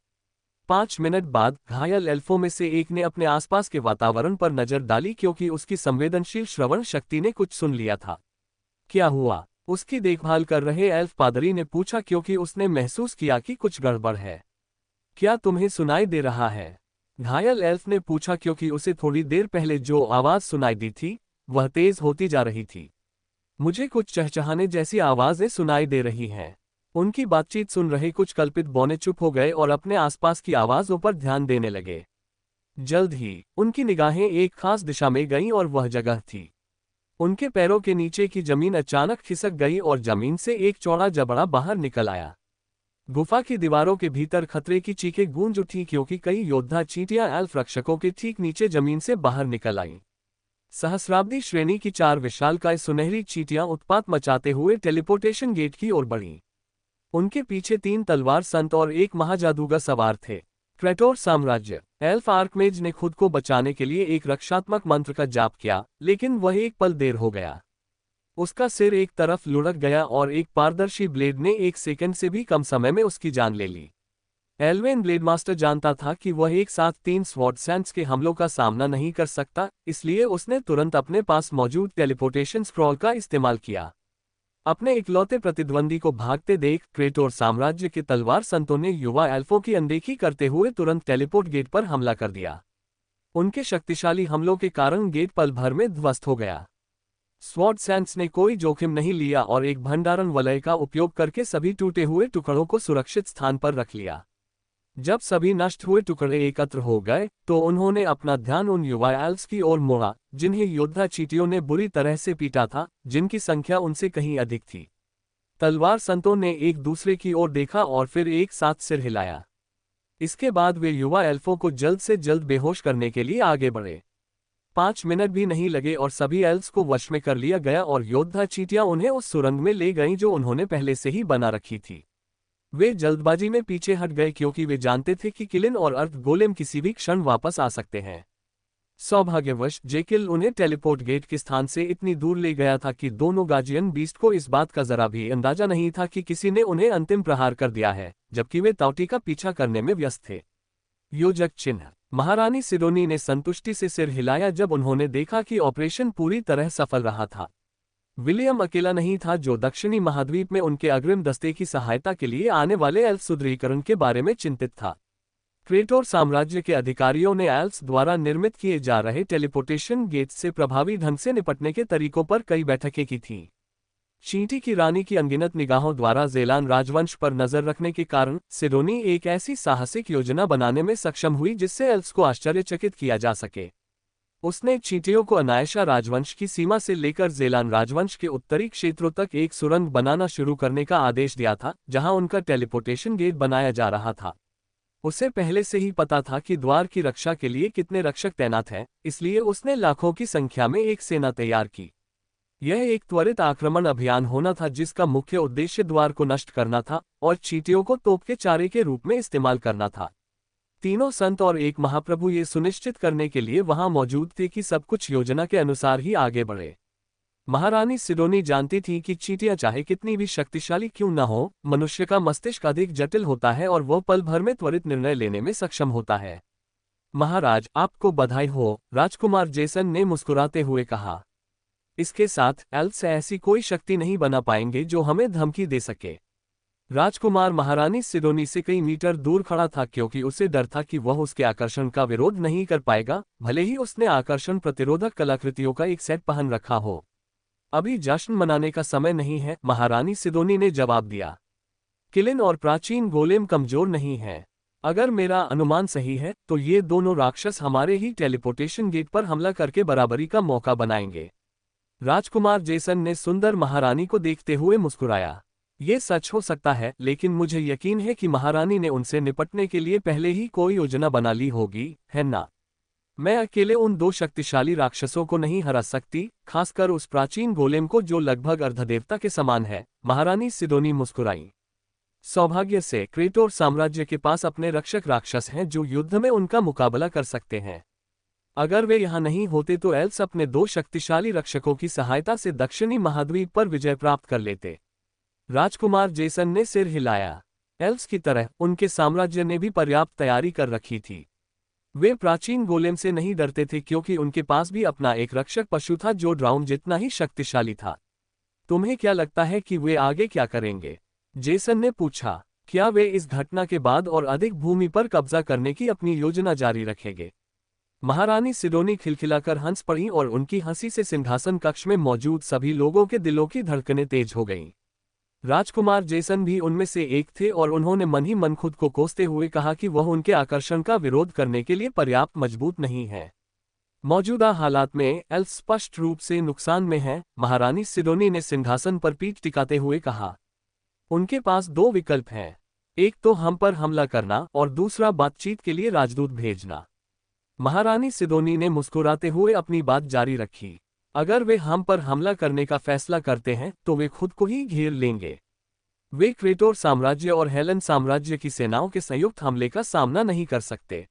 5 मिनट बाद घायल एल्फों में से एक ने अपने आसपास के वातावरण पर नजर डाली क्योंकि उसकी संवेदनशील श्रवण शक्ति ने कुछ सुन लिया था। क्या हुआ? उसकी देखभाल कर रहे एल्फ पादरी ने पूछा क्योंकि उसने महसूस किया कि कुछ गड़बड़ है। क्या तुम्हें सुनाई दे रहा है? घायल एल्फ ने पूछा क्योंकि उसे थोड़ी देर पहले जो आवाज सुनाई दी थी वह तेज होती जा रही थी। मुझे कुछ चहचहाने जैसी आवाजें सुनाई दे रही हैं। उनकी बातचीत सुन रहे कुछ कल्पित बौने चुप हो गए और अपने आसपास की आवाजों पर ध्यान देने लगे। जल्द ही उनकी निगाहें एक खास दिशा में गईं और वह जगह थी। उनके पैरों के नीचे की जमीन अचानक खिसक गई और जमीन से एक चौड़ा जबड़ा बाहर निकल आया। गुफा की दीवारों के भीतर खतरे की चीखें गूंज उठी क्योंकि कई योद्धा चींटियां एल्फ रक्षकों के ठीक नीचे जमीन से बाहर निकल आईं। सहस्राब्दी श्रेणी की 4 विशालकाय सुनहरी चींटियां उत्पात मचाते हुए टेलीपोर्टेशन गेट की ओर बढ़ीं। उनके पीछे 3 तलवार संत और एक महाजादूगर सवार थे। क्रेटोर साम्राज्य। एल्फ आर्कमेज ने खुद को बचाने के लिए एक रक्षात्मक मंत्र का जाप किया, लेकिन वह एक पल देर हो गया। उसका सिर एक तरफ लुढ़क गया और एक पारदर्शी ब्लेड ने 1 सेकंड से भी कम समय में उसकी जान ले ली। एल्वेन ब्लेडमास्टर जानता था कि वह एक साथ 3 स्वॉर्ड सैंड्स के हमलों का सामना नहीं कर सकता, इसलिए उसने तुरंत अपने पास मौजूद टेलीपोर्टेशन स्क्रॉल का इस्तेमाल किया। अपने इकलौते प्रतिद्वंदी को भागते देख क्रेटोर साम्राज्य के तलवार संतों ने युवा एल्फों की अनदेखी करते हुए तुरंत टेलीपोर्ट गेट पर हमला कर दिया। उनके शक्तिशाली हमलों के कारण गेट पल भर में ध्वस्त हो गया। स्वॉर्ड सैंड्स ने कोई जोखिम नहीं लिया और एक भंडारण वलय का उपयोग करके सभी टूटे हुए टुकड़ों को सुरक्षित स्थान पर रख लिया। जब सभी नष्ट हुए टुकड़े एकत्र हो गए तो उन्होंने अपना ध्यान उन युवा एल्फ्स की ओर मोड़ा जिन्हें योद्धा चींटियों ने बुरी तरह से पीटा था, जिनकी संख्या उनसे कहीं अधिक थी। तलवार संतों ने एक दूसरे की ओर देखा और फिर एक साथ सिर हिलाया। इसके बाद वे युवा एल्फों को जल्द से जल्द बेहोश करने के लिए आगे बढ़े। 5 मिनट भी नहीं लगे और सभी एल्फ्स को वश में कर लिया गया और योद्धा चींटियां उन्हें उस सुरंग में ले गईं जो उन्होंने पहले से ही बना रखी थी। वे जल्दबाजी में पीछे हट गए क्योंकि वे जानते थे कि किलिन और अर्थ गोलेम किसी भी क्षण वापस आ सकते हैं। सौभाग्यवश जेकिल उन्हें टेलीपोर्ट गेट के स्थान से इतनी दूर ले गया था कि दोनों गार्जियन बीस्ट को इस बात का जरा भी अंदाजा नहीं था कि किसी ने उन्हें अंतिम प्रहार कर दिया है, जबकि वे ताउटी का पीछा करने में व्यस्त थे। योजक चिन्ह। महारानी सिडोनी ने संतुष्टि से सिर हिलाया जब उन्होंने देखा कि ऑपरेशन पूरी तरह सफल रहा था। विलियम अकेला नहीं था जो दक्षिणी महाद्वीप में उनके अग्रिम दस्ते की सहायता के लिए आने वाले एल्फ सुदृढ़ीकरण के बारे में चिंतित था। क्रेटोर साम्राज्य के अधिकारियों ने एल्फ्स द्वारा निर्मित किए जा रहे टेलीपोर्टेशन गेट्स से प्रभावी ढंग से निपटने के तरीकों पर कई बैठकें की थीं। चींटी की रानी की अनगिनत निगाहों द्वारा ज़ेलान राजवंश पर नजर रखने के कारण सिडोनी एक ऐसी साहसिक योजना बनाने में सक्षम हुई जिससे एल्फ्स को आश्चर्यचकित किया जा सके। उसने चींटियों को अनायशा राजवंश की सीमा से लेकर ज़ेलान राजवंश के उत्तरी क्षेत्रों तक एक सुरंग बनाना शुरू करने का आदेश दिया था, जहां उनका टेलीपोर्टेशन गेट बनाया जा रहा था। उसे पहले से ही पता था कि द्वार की रक्षा के लिए कितने रक्षक तैनात हैं, इसलिए उसने लाखों की संख्या में एक सेना तैयार की। यह एक त्वरित आक्रमण अभियान होना था जिसका मुख्य उद्देश्य द्वार को नष्ट करना था और चींटियों को तोप के चारे के रूप में इस्तेमाल करना था। तीनों संत और एक महाप्रभु ये सुनिश्चित करने के लिए वहां मौजूद थे कि सब कुछ योजना के अनुसार ही आगे बढ़े। महारानी सिडोनी जानती थी कि चींटियां चाहे कितनी भी शक्तिशाली क्यों न हो, मनुष्य का मस्तिष्क अधिक जटिल होता है और वह पल भर में त्वरित निर्णय लेने में सक्षम होता है। महाराज, आपको बधाई हो, राजकुमार जेसन ने मुस्कुराते हुए कहा। इसके साथ एल्फ्स ऐसी कोई शक्ति नहीं बना पाएंगे जो हमें धमकी दे सके। राजकुमार महारानी सिडोनी से कई मीटर दूर खड़ा था क्योंकि उसे डर था कि वह उसके आकर्षण का विरोध नहीं कर पाएगा, भले ही उसने आकर्षण प्रतिरोधक कलाकृतियों का एक सेट पहन रखा हो। अभी जश्न मनाने का समय नहीं है, महारानी सिडोनी ने जवाब दिया। किलिन और प्राचीन गोलेम कमजोर नहीं हैं। अगर मेरा अनुमान सही है तो ये दोनों राक्षस हमारे ही टेलीपोर्टेशन गेट पर हमला करके बराबरी का मौका बनाएंगे। राजकुमार जेसन ने सुंदर महारानी को देखते हुए मुस्कुराया। ये सच हो सकता है, लेकिन मुझे यकीन है कि महारानी ने उनसे निपटने के लिए पहले ही कोई योजना बना ली होगी, है ना? मैं अकेले उन 2 शक्तिशाली राक्षसों को नहीं हरा सकती, खासकर उस प्राचीन गोलेम को जो लगभग अर्धदेवता के समान है। महारानी सिडोनी मुस्कुराई। सौभाग्य से क्रेटोर साम्राज्य के पास अपने रक्षक राक्षस हैं जो युद्ध में उनका मुकाबला कर सकते हैं। अगर वे यहाँ नहीं होते तो एल्फ्स अपने 2 शक्तिशाली रक्षकों की सहायता से दक्षिणी महाद्वीप पर विजय प्राप्त कर लेते। राजकुमार जेसन ने सिर हिलाया। एल्फ्स की तरह उनके साम्राज्य ने भी पर्याप्त तैयारी कर रखी थी। वे प्राचीन गोलेम से नहीं डरते थे क्योंकि उनके पास भी अपना एक रक्षक पशु था जो ड्राउन जितना ही शक्तिशाली था। तुम्हें क्या लगता है कि वे आगे क्या करेंगे? जेसन ने पूछा। क्या वे इस घटना के बाद और अधिक भूमि पर कब्जा करने की अपनी योजना जारी रखेंगे? महारानी सिडोनी खिलखिलाकर हंस पड़ी और उनकी हंसी से सिंहासन कक्ष में मौजूद सभी लोगों के दिलों की धड़कनें तेज हो गईं। राजकुमार जेसन भी उनमें से एक थे और उन्होंने मन ही मन खुद को कोसते हुए कहा कि वह उनके आकर्षण का विरोध करने के लिए पर्याप्त मजबूत नहीं है। मौजूदा हालात में एल्फ स्पष्ट रूप से नुकसान में है, महारानी सिडोनी ने सिंहासन पर पीठ टिकाते हुए कहा। उनके पास दो विकल्प हैं, एक तो हम पर हमला करना और दूसरा बातचीत के लिए राजदूत भेजना। महारानी सिडोनी ने मुस्कुराते हुए अपनी बात जारी रखी। अगर वे हम पर हमला करने का फैसला करते हैं तो वे खुद को ही घेर लेंगे। वे क्रेटोर साम्राज्य और हेलन साम्राज्य की सेनाओं के संयुक्त हमले का सामना नहीं कर सकते।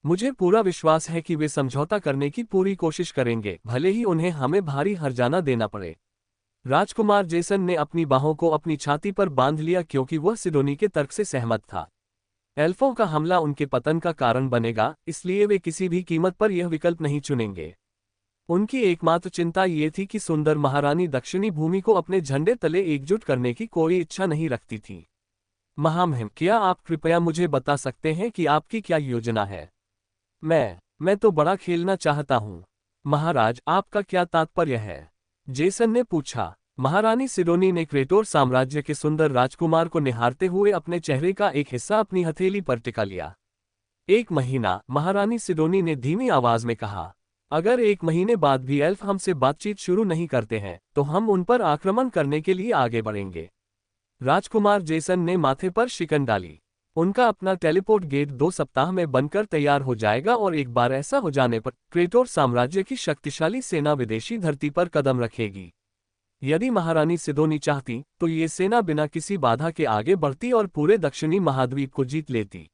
मुझे पूरा विश्वास है कि वे समझौता करने की पूरी कोशिश करेंगे, भले ही उन्हें हमें भारी हर्जाना देना पड़े। राजकुमार जेसन ने अपनी बाहों को अपनी छाती पर बांध लिया क्योंकि वह सिडोनी के तर्क से सहमत था। एल्फों का हमला उनके पतन का कारण बनेगा, इसलिए वे किसी भी कीमत पर यह विकल्प नहीं चुनेंगे। उनकी एकमात्र चिंता ये थी कि सुंदर महारानी दक्षिणी भूमि को अपने झंडे तले एकजुट करने की कोई इच्छा नहीं रखती थी। महामहिम, क्या आप कृपया मुझे बता सकते हैं कि आपकी क्या योजना है? मैं तो बड़ा खेलना चाहता हूँ। महाराज, आपका क्या तात्पर्य है? जेसन ने पूछा। महारानी सिडोनी ने क्रेटोर साम्राज्य के सुंदर राजकुमार को निहारते हुए अपने चेहरे का एक हिस्सा अपनी हथेली पर टिका लिया। 1 महीना, महारानी सिडोनी ने धीमी आवाज में कहा। अगर 1 महीने बाद भी एल्फ हमसे बातचीत शुरू नहीं करते हैं तो हम उन पर आक्रमण करने के लिए आगे बढ़ेंगे। राजकुमार जेसन ने माथे पर शिकन डाली। उनका अपना टेलीपोर्ट गेट 2 सप्ताह में बनकर तैयार हो जाएगा और एक बार ऐसा हो जाने पर क्रेटोर साम्राज्य की शक्तिशाली सेना विदेशी धरती पर कदम रखेगी। यदि महारानी सिडोनी चाहती तो ये सेना बिना किसी बाधा के आगे बढ़ती और पूरे दक्षिणी महाद्वीप को जीत लेती।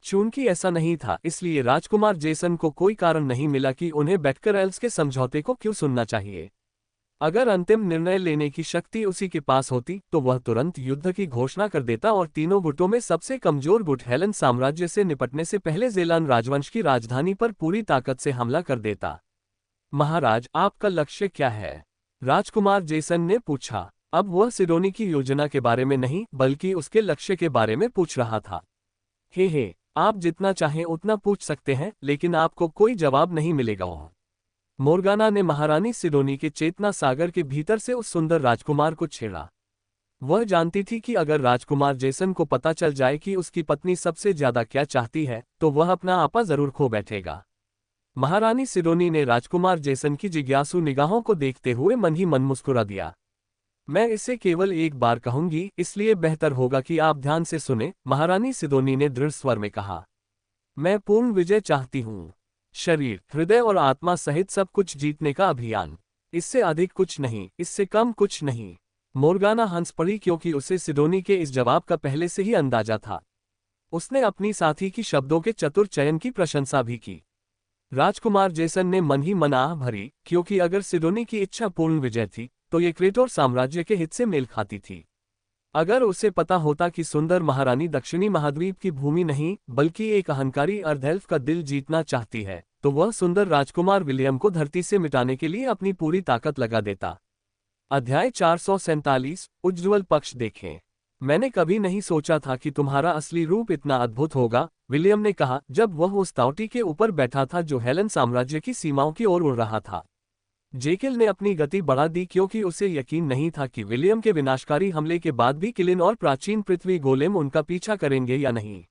चूंकि ऐसा नहीं था, इसलिए राजकुमार जेसन को कोई कारण नहीं मिला कि उन्हें बैठकर एल्फ्स के समझौते को क्यों सुनना चाहिए। अगर अंतिम निर्णय लेने की शक्ति उसी के पास होती तो वह तुरंत युद्ध की घोषणा कर देता और तीनों गुटों में सबसे कमजोर गुट हेलन साम्राज्य से निपटने से पहले जेलान राजवंश की राजधानी पर पूरी ताकत से हमला कर देता। महाराज, आपका लक्ष्य क्या है? राजकुमार जेसन ने पूछा। अब वह सिडोनी की योजना के बारे में नहीं बल्कि उसके लक्ष्य के बारे में पूछ रहा था। हे, आप जितना चाहें उतना पूछ सकते हैं, लेकिन आपको कोई जवाब नहीं मिलेगा। मोर्गाना ने महारानी सिडोनी के चेतना सागर के भीतर से उस सुंदर राजकुमार को छेड़ा। वह जानती थी कि अगर राजकुमार जेसन को पता चल जाए कि उसकी पत्नी सबसे ज्यादा क्या चाहती है तो वह अपना आपा जरूर खो बैठेगा। महारानी सिडोनी ने राजकुमार जेसन की जिज्ञासु निगाहों को देखते हुए मन ही मन मुस्कुरा दिया। मैं इसे केवल एक बार कहूंगी, इसलिए बेहतर होगा कि आप ध्यान से सुने, महारानी सिडोनी ने दृढ़ स्वर में कहा। मैं पूर्ण विजय चाहती हूँ। शरीर, हृदय और आत्मा सहित सब कुछ जीतने का अभियान। इससे अधिक कुछ नहीं, इससे कम कुछ नहीं। मोर्गाना हंस पड़ी क्योंकि उसे सिडोनी के इस जवाब का पहले से ही अंदाजा था। उसने अपनी साथी की शब्दों के चतुर चयन की प्रशंसा भी की। राजकुमार जेसन ने मन ही मन आह भरी, क्योंकि अगर सिडोनी की इच्छा पूर्ण विजय थी तो ये क्रेटोर साम्राज्य के हित से मेल खाती थी। अगर उसे पता होता कि सुंदर महारानी दक्षिणी महाद्वीप की भूमि नहीं बल्कि एक अहंकारी अर्धएल्फ का दिल जीतना चाहती है तो वह सुंदर राजकुमार विलियम को धरती से मिटाने के लिए अपनी पूरी ताकत लगा देता। अध्याय 447 उज्ज्वल पक्ष देखें। मैंने कभी नहीं सोचा था कि तुम्हारा असली रूप इतना अद्भुत होगा, विलियम ने कहा जब वह उस ताउटी के ऊपर बैठा था जो हेलन साम्राज्य की सीमाओं की ओर उड़ रहा था। जेकिल ने अपनी गति बढ़ा दी क्योंकि उसे यकीन नहीं था कि विलियम के विनाशकारी हमले के बाद भी किलिन और प्राचीन पृथ्वी गोलेम उनका पीछा करेंगे या नहीं।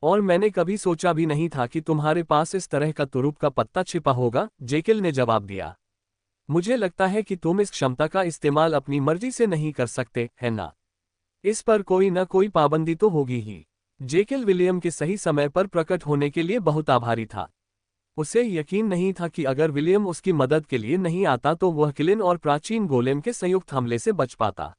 और मैंने कभी सोचा भी नहीं था कि तुम्हारे पास इस तरह का तुरुप का पत्ता छिपा होगा, जेकिल ने जवाब दिया। मुझे लगता है कि तुम इस क्षमता का इस्तेमाल अपनी मर्जी से नहीं कर सकते, है ना? इस पर कोई न कोई पाबंदी तो होगी ही। जेकिल विलियम के सही समय पर प्रकट होने के लिए बहुत आभारी था। उसे यकीन नहीं था कि अगर विलियम उसकी मदद के लिए नहीं आता तो वह किलिन और प्राचीन गोलेम के संयुक्त हमले से बच पाता।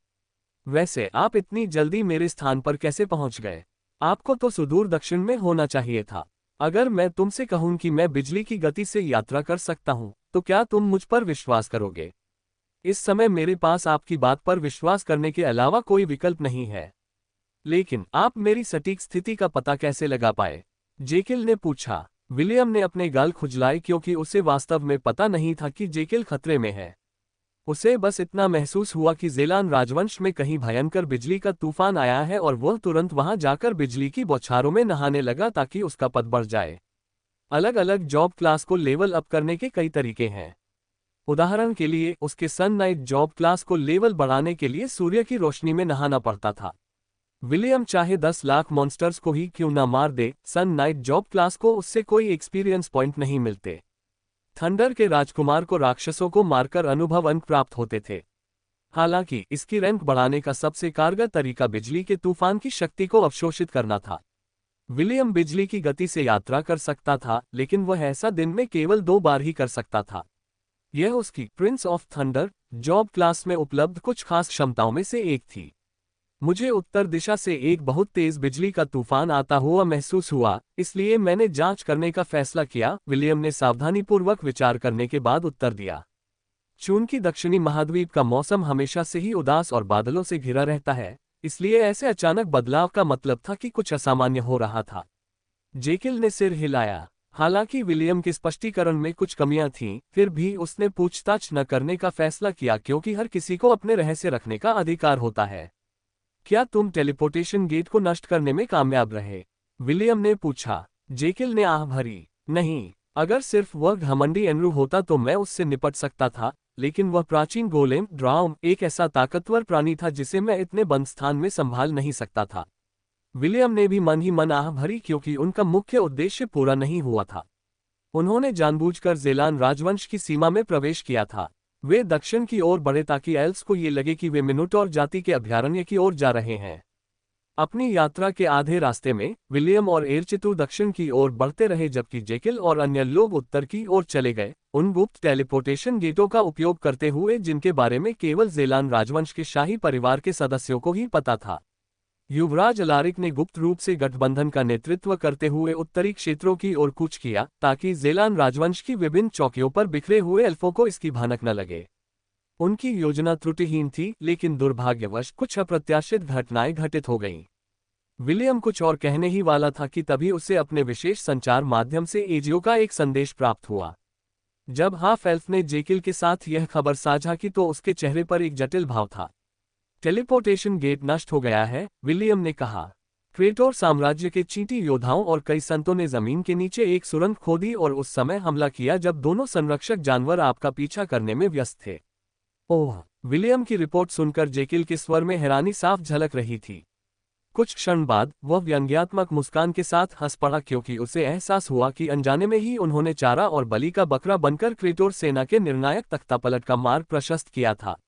वैसे आप इतनी जल्दी मेरे स्थान पर कैसे पहुंच गए? आपको तो सुदूर दक्षिण में होना चाहिए था। अगर मैं तुमसे कहूं कि मैं बिजली की गति से यात्रा कर सकता हूं तो क्या तुम मुझ पर विश्वास करोगे? इस समय मेरे पास आपकी बात पर विश्वास करने के अलावा कोई विकल्प नहीं है। लेकिन आप मेरी सटीक स्थिति का पता कैसे लगा पाए? जेकिल ने पूछा। विलियम ने अपने गाल खुजलाए क्योंकि उसे वास्तव में पता नहीं था कि जेकिल खतरे में है। उसे बस इतना महसूस हुआ कि ज़ेलान राजवंश में कहीं भयंकर बिजली का तूफान आया है और वह तुरंत वहां जाकर बिजली की बौछारों में नहाने लगा ताकि उसका पद बढ़ जाए। अलग अलग जॉब क्लास को लेवल अप करने के कई तरीके हैं। उदाहरण के लिए उसके सन नाइट जॉब क्लास को लेवल बढ़ाने के लिए सूर्य की रोशनी में नहाना पड़ता था। विलियम चाहे 10 लाख मॉन्स्टर्स को ही क्यों ना मार दे, सन नाइट जॉब क्लास को उससे कोई एक्सपीरियंस पॉइंट नहीं मिलते। थंडर के राजकुमार को राक्षसों को मारकर अनुभव अंक प्राप्त होते थे। हालांकि इसकी रैंक बढ़ाने का सबसे कारगर तरीका बिजली के तूफान की शक्ति को अवशोषित करना था। विलियम बिजली की गति से यात्रा कर सकता था, लेकिन वह ऐसा दिन में केवल 2 बार ही कर सकता था। यह उसकी Prince of thunder job class में उपलब्ध कुछ खास क्षमताओं में से एक थी। मुझे उत्तर दिशा से एक बहुत तेज बिजली का तूफान आता हुआ महसूस हुआ, इसलिए मैंने जांच करने का फैसला किया, विलियम ने सावधानीपूर्वक विचार करने के बाद उत्तर दिया। चूंकि दक्षिणी महाद्वीप का मौसम हमेशा से ही उदास और बादलों से घिरा रहता है, इसलिए ऐसे अचानक बदलाव का मतलब था कि कुछ असामान्य हो रहा था। जेकिल ने सिर हिलाया। हालांकि विलियम के स्पष्टीकरण में कुछ कमियां थीं, फिर भी उसने पूछताछ न करने का फैसला किया क्योंकि हर किसी को अपने रहस्य रखने का अधिकार होता है। क्या तुम टेलीपोर्टेशन गेट को नष्ट करने में कामयाब रहे? विलियम ने पूछा। जेकिल ने आह भरी। नहीं, अगर सिर्फ वह घमंडी एनरू होता तो मैं उससे निपट सकता था, लेकिन वह प्राचीन गोलेम ड्राउम एक ऐसा ताकतवर प्राणी था जिसे मैं इतने बंद स्थान में संभाल नहीं सकता था। विलियम ने भी मन ही मन आह भरी क्योंकि उनका मुख्य उद्देश्य पूरा नहीं हुआ था। उन्होंने जानबूझकर ज़ेलान राजवंश की सीमा में प्रवेश किया था। वे दक्षिण की ओर बढ़े ताकि एल्व्स को ये लगे कि वे मिनोटॉर जाति के अभयारण्य की ओर जा रहे हैं। अपनी यात्रा के आधे रास्ते में विलियम और एरचितु दक्षिण की ओर बढ़ते रहे जबकि जेकिल और अन्य लोग उत्तर की ओर चले गए, उन गुप्त टेलीपोर्टेशन गेटों का उपयोग करते हुए जिनके बारे में केवल ज़ेलान राजवंश के शाही परिवार के सदस्यों को ही पता था। युवराज अलारिक ने गुप्त रूप से गठबंधन का नेतृत्व करते हुए उत्तरी क्षेत्रों की ओर कूच किया ताकि ज़ेलान राजवंश की विभिन्न चौकियों पर बिखरे हुए एल्फों को इसकी भनक न लगे। उनकी योजना त्रुटिहीन थी, लेकिन दुर्भाग्यवश कुछ अप्रत्याशित घटनाएं घटित हो गईं। विलियम कुछ और कहने ही वाला था कि तभी उसे अपने विशेष संचार माध्यम से एजियो का एक संदेश प्राप्त हुआ। जब हाफ एल्फ ने जेकिल के साथ यह खबर साझा की तो उसके चेहरे पर एक जटिल भाव था। टेलीपोर्टेशन गेट नष्ट हो गया है, विलियम ने कहा। क्रेटोर साम्राज्य के चींटी योद्धाओं और कई संतों ने जमीन के नीचे एक सुरंग खोदी और उस समय हमला किया जब दोनों संरक्षक जानवर आपका पीछा करने में व्यस्त थे। ओह! विलियम की रिपोर्ट सुनकर जेकिल के स्वर में हैरानी साफ झलक रही थी। कुछ क्षण बाद वह व्यंग्यात्मक मुस्कान के साथ हंस पड़ा क्योंकि उसे एहसास हुआ कि अनजाने में ही उन्होंने चारा और बलि का बकरा बनकर क्रेटोर सेना के निर्णायक तख्तापलट का मार्ग प्रशस्त किया था।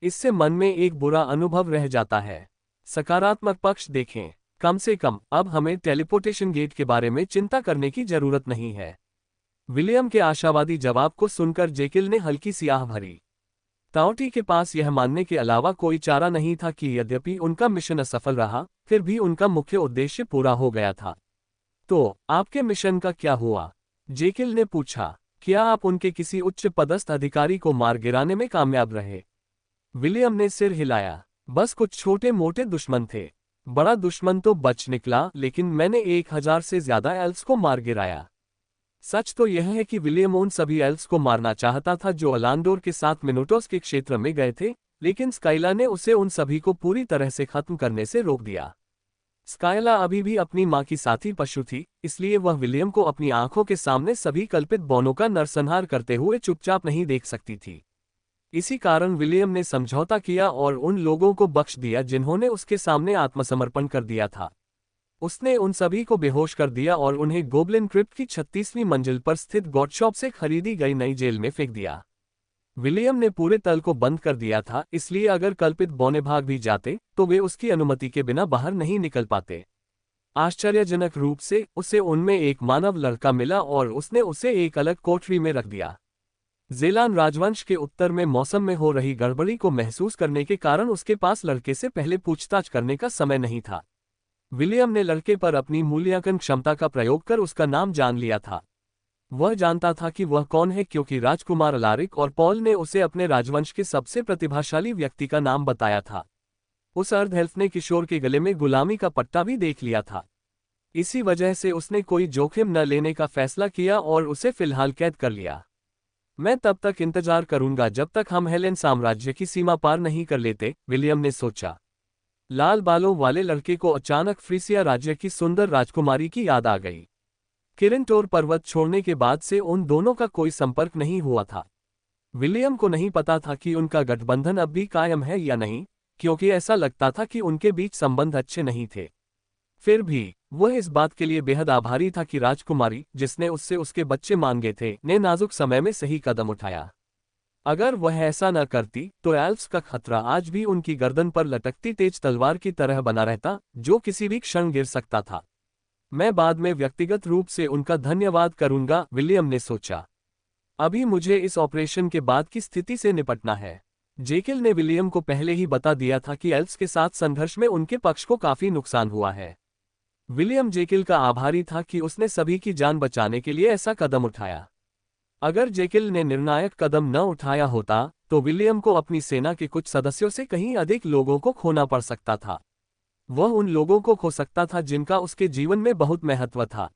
इससे मन में एक बुरा अनुभव रह जाता है। सकारात्मक पक्ष देखें, कम से कम अब हमें टेलीपोर्टेशन गेट के बारे में चिंता करने की जरूरत नहीं है। विलियम के आशावादी जवाब को सुनकर जेकिल ने हल्की सी आह भरी। ताओटी के पास यह मानने के अलावा कोई चारा नहीं था कि यद्यपि उनका मिशन असफल रहा, फिर भी उनका मुख्य उद्देश्य पूरा हो गया था। तो आपके मिशन का क्या हुआ? जेकिल ने पूछा। क्या आप उनके किसी उच्च पदस्थ अधिकारी को मार गिराने में कामयाब रहे? विलियम ने सिर हिलाया। बस कुछ छोटे मोटे दुश्मन थे। बड़ा दुश्मन तो बच निकला, लेकिन मैंने 1000 से ज्यादा एल्व्स को मार गिराया। सच तो यह है कि विलियम उन सभी एल्व्स को मारना चाहता था जो अलांडोर के साथ मिनोटोस के क्षेत्र में गए थे, लेकिन स्काइला ने उसे उन सभी को पूरी तरह से खत्म करने से रोक दिया। स्काइला अभी भी अपनी मां की साथी पशु थी, इसलिए वह विलियम को अपनी आंखों के सामने सभी कल्पित बौनों का नरसंहार करते हुए चुपचाप नहीं देख सकती थी। इसी कारण विलियम ने समझौता किया और उन लोगों को बख्श दिया जिन्होंने उसके सामने आत्मसमर्पण कर दिया था। उसने उन सभी को बेहोश कर दिया और उन्हें गोब्लिन क्रिप्ट की 36वीं मंजिल पर स्थित गॉडशॉप से खरीदी गई नई जेल में फेंक दिया। विलियम ने पूरे तल को बंद कर दिया था, इसलिए अगर कल्पित बौने भाग भी जाते तो वे उसकी अनुमति के बिना बाहर नहीं निकल पाते। आश्चर्यजनक रूप से उसे उनमें एक मानव लड़का मिला और उसने उसे एक अलग कोठरी में रख दिया। ज़ेलान राजवंश के उत्तर में मौसम में हो रही गड़बड़ी को महसूस करने के कारण उसके पास लड़के से पहले पूछताछ करने का समय नहीं था। विलियम ने लड़के पर अपनी मूल्यांकन क्षमता का प्रयोग कर उसका नाम जान लिया था। वह जानता था कि वह कौन है क्योंकि राजकुमार अलारिक और पॉल ने उसे अपने राजवंश के सबसे प्रतिभाशाली व्यक्ति का नाम बताया था। उस अर्ध एल्फ ने किशोर के गले में गुलामी का पट्टा भी देख लिया था। इसी वजह से उसने कोई जोखिम न लेने का फैसला किया और उसे फिलहाल कैद कर लिया। मैं तब तक इंतजार करूंगा जब तक हम हेलेन साम्राज्य की सीमा पार नहीं कर लेते, विलियम ने सोचा। लाल बालों वाले लड़के को अचानक फ्रीसिया राज्य की सुंदर राजकुमारी की याद आ गई। किरेंटोर पर्वत छोड़ने के बाद से उन दोनों का कोई संपर्क नहीं हुआ था। विलियम को नहीं पता था कि उनका गठबंधन अब भी कायम है या नहीं, क्योंकि ऐसा लगता था कि उनके बीच संबंध अच्छे नहीं थे। फिर भी वह इस बात के लिए बेहद आभारी था कि राजकुमारी, जिसने उससे उसके बच्चे मांगे थे, ने नाजुक समय में सही कदम उठाया। अगर वह ऐसा न करती तो एल्फ्स का खतरा आज भी उनकी गर्दन पर लटकती तेज तलवार की तरह बना रहता, जो किसी भी क्षण गिर सकता था। मैं बाद में व्यक्तिगत रूप से उनका धन्यवाद करूंगा, विलियम ने सोचा। अभी मुझे इस ऑपरेशन के बाद की स्थिति से निपटना है। जेकिल ने विलियम को पहले ही बता दिया था कि एल्फ्स के साथ संघर्ष में उनके पक्ष को काफी नुकसान हुआ है। विलियम जेकिल का आभारी था कि उसने सभी की जान बचाने के लिए ऐसा कदम उठाया। अगर जेकिल ने निर्णायक कदम न उठाया होता तो विलियम को अपनी सेना के कुछ सदस्यों से कहीं अधिक लोगों को खोना पड़ सकता था। वह उन लोगों को खो सकता था जिनका उसके जीवन में बहुत महत्व था।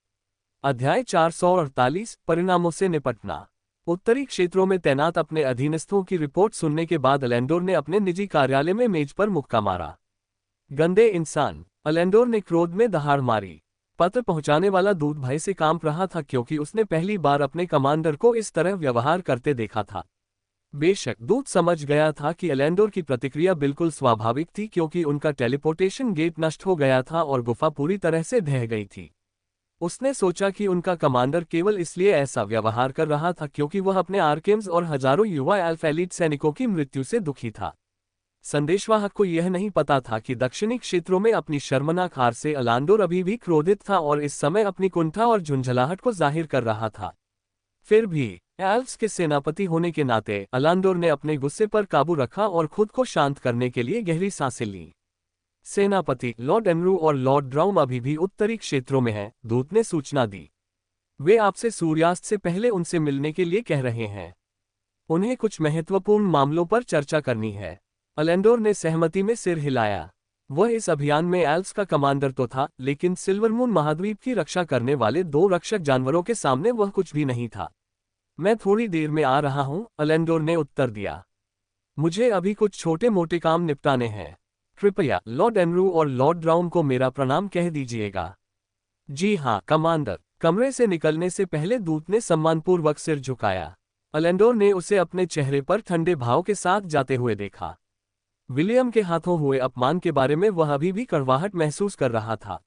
अध्याय 448 परिणामों से निपटना। उत्तरी क्षेत्रों में तैनात अपने अधीनस्थों की रिपोर्ट सुनने के बाद एलेंडोर ने अपने निजी कार्यालय में मेज पर मुक्का मारा। गंदे इंसान, एलेंडोर ने क्रोध में दहाड़ मारी। पत्र पहुंचाने वाला दूत भय से कांप रहा था क्योंकि उसने पहली बार अपने कमांडर को इस तरह व्यवहार करते देखा था। बेशक दूत समझ गया था कि एलेंडोर की प्रतिक्रिया बिल्कुल स्वाभाविक थी, क्योंकि उनका टेलीपोर्टेशन गेट नष्ट हो गया था और गुफा पूरी तरह से ढह गई थी। उसने सोचा कि उनका कमांडर केवल इसलिए ऐसा व्यवहार कर रहा था क्योंकि वह अपने आर्केम्स और हजारों युवा एल्फेलीट सैनिकों की मृत्यु से दुखी था। संदेशवाहक को यह नहीं पता था कि दक्षिणी क्षेत्रों में अपनी शर्मनाक हार से एलेंडोर अभी भी क्रोधित था और इस समय अपनी कुंठा और झुंझलाहट को जाहिर कर रहा था। फिर भी एल्फ्स के सेनापति होने के नाते एलेंडोर ने अपने गुस्से पर काबू रखा और खुद को शांत करने के लिए गहरी सांसें लीं। सेनापति लॉर्ड एनरू और लॉर्ड ड्राउम अभी भी उत्तरी क्षेत्रों में हैं, दूत ने सूचना दी। वे आपसे सूर्यास्त से पहले उनसे मिलने के लिए कह रहे हैं। उन्हें कुछ महत्वपूर्ण मामलों पर चर्चा करनी है। एलेंडोर ने सहमति में सिर हिलाया। वह इस अभियान में एल्फ्स का कमांडर तो था, लेकिन सिल्वरमून महाद्वीप की रक्षा करने वाले दो रक्षक जानवरों के सामने वह कुछ भी नहीं था। मैं थोड़ी देर में आ रहा हूं, एलेंडोर ने उत्तर दिया। मुझे अभी कुछ छोटे मोटे काम निपटाने हैं। कृपया लॉर्ड एनरू और लॉर्ड ड्राउम को मेरा प्रणाम कह दीजिएगा। जी हाँ कमांडर। कमरे से निकलने से पहले दूत ने सम्मानपूर्वक सिर झुकाया। एलेंडोर ने उसे अपने चेहरे पर ठंडे भाव के साथ जाते हुए देखा। विलियम के हाथों हुए अपमान के बारे में वह अभी भी कड़वाहट महसूस कर रहा था।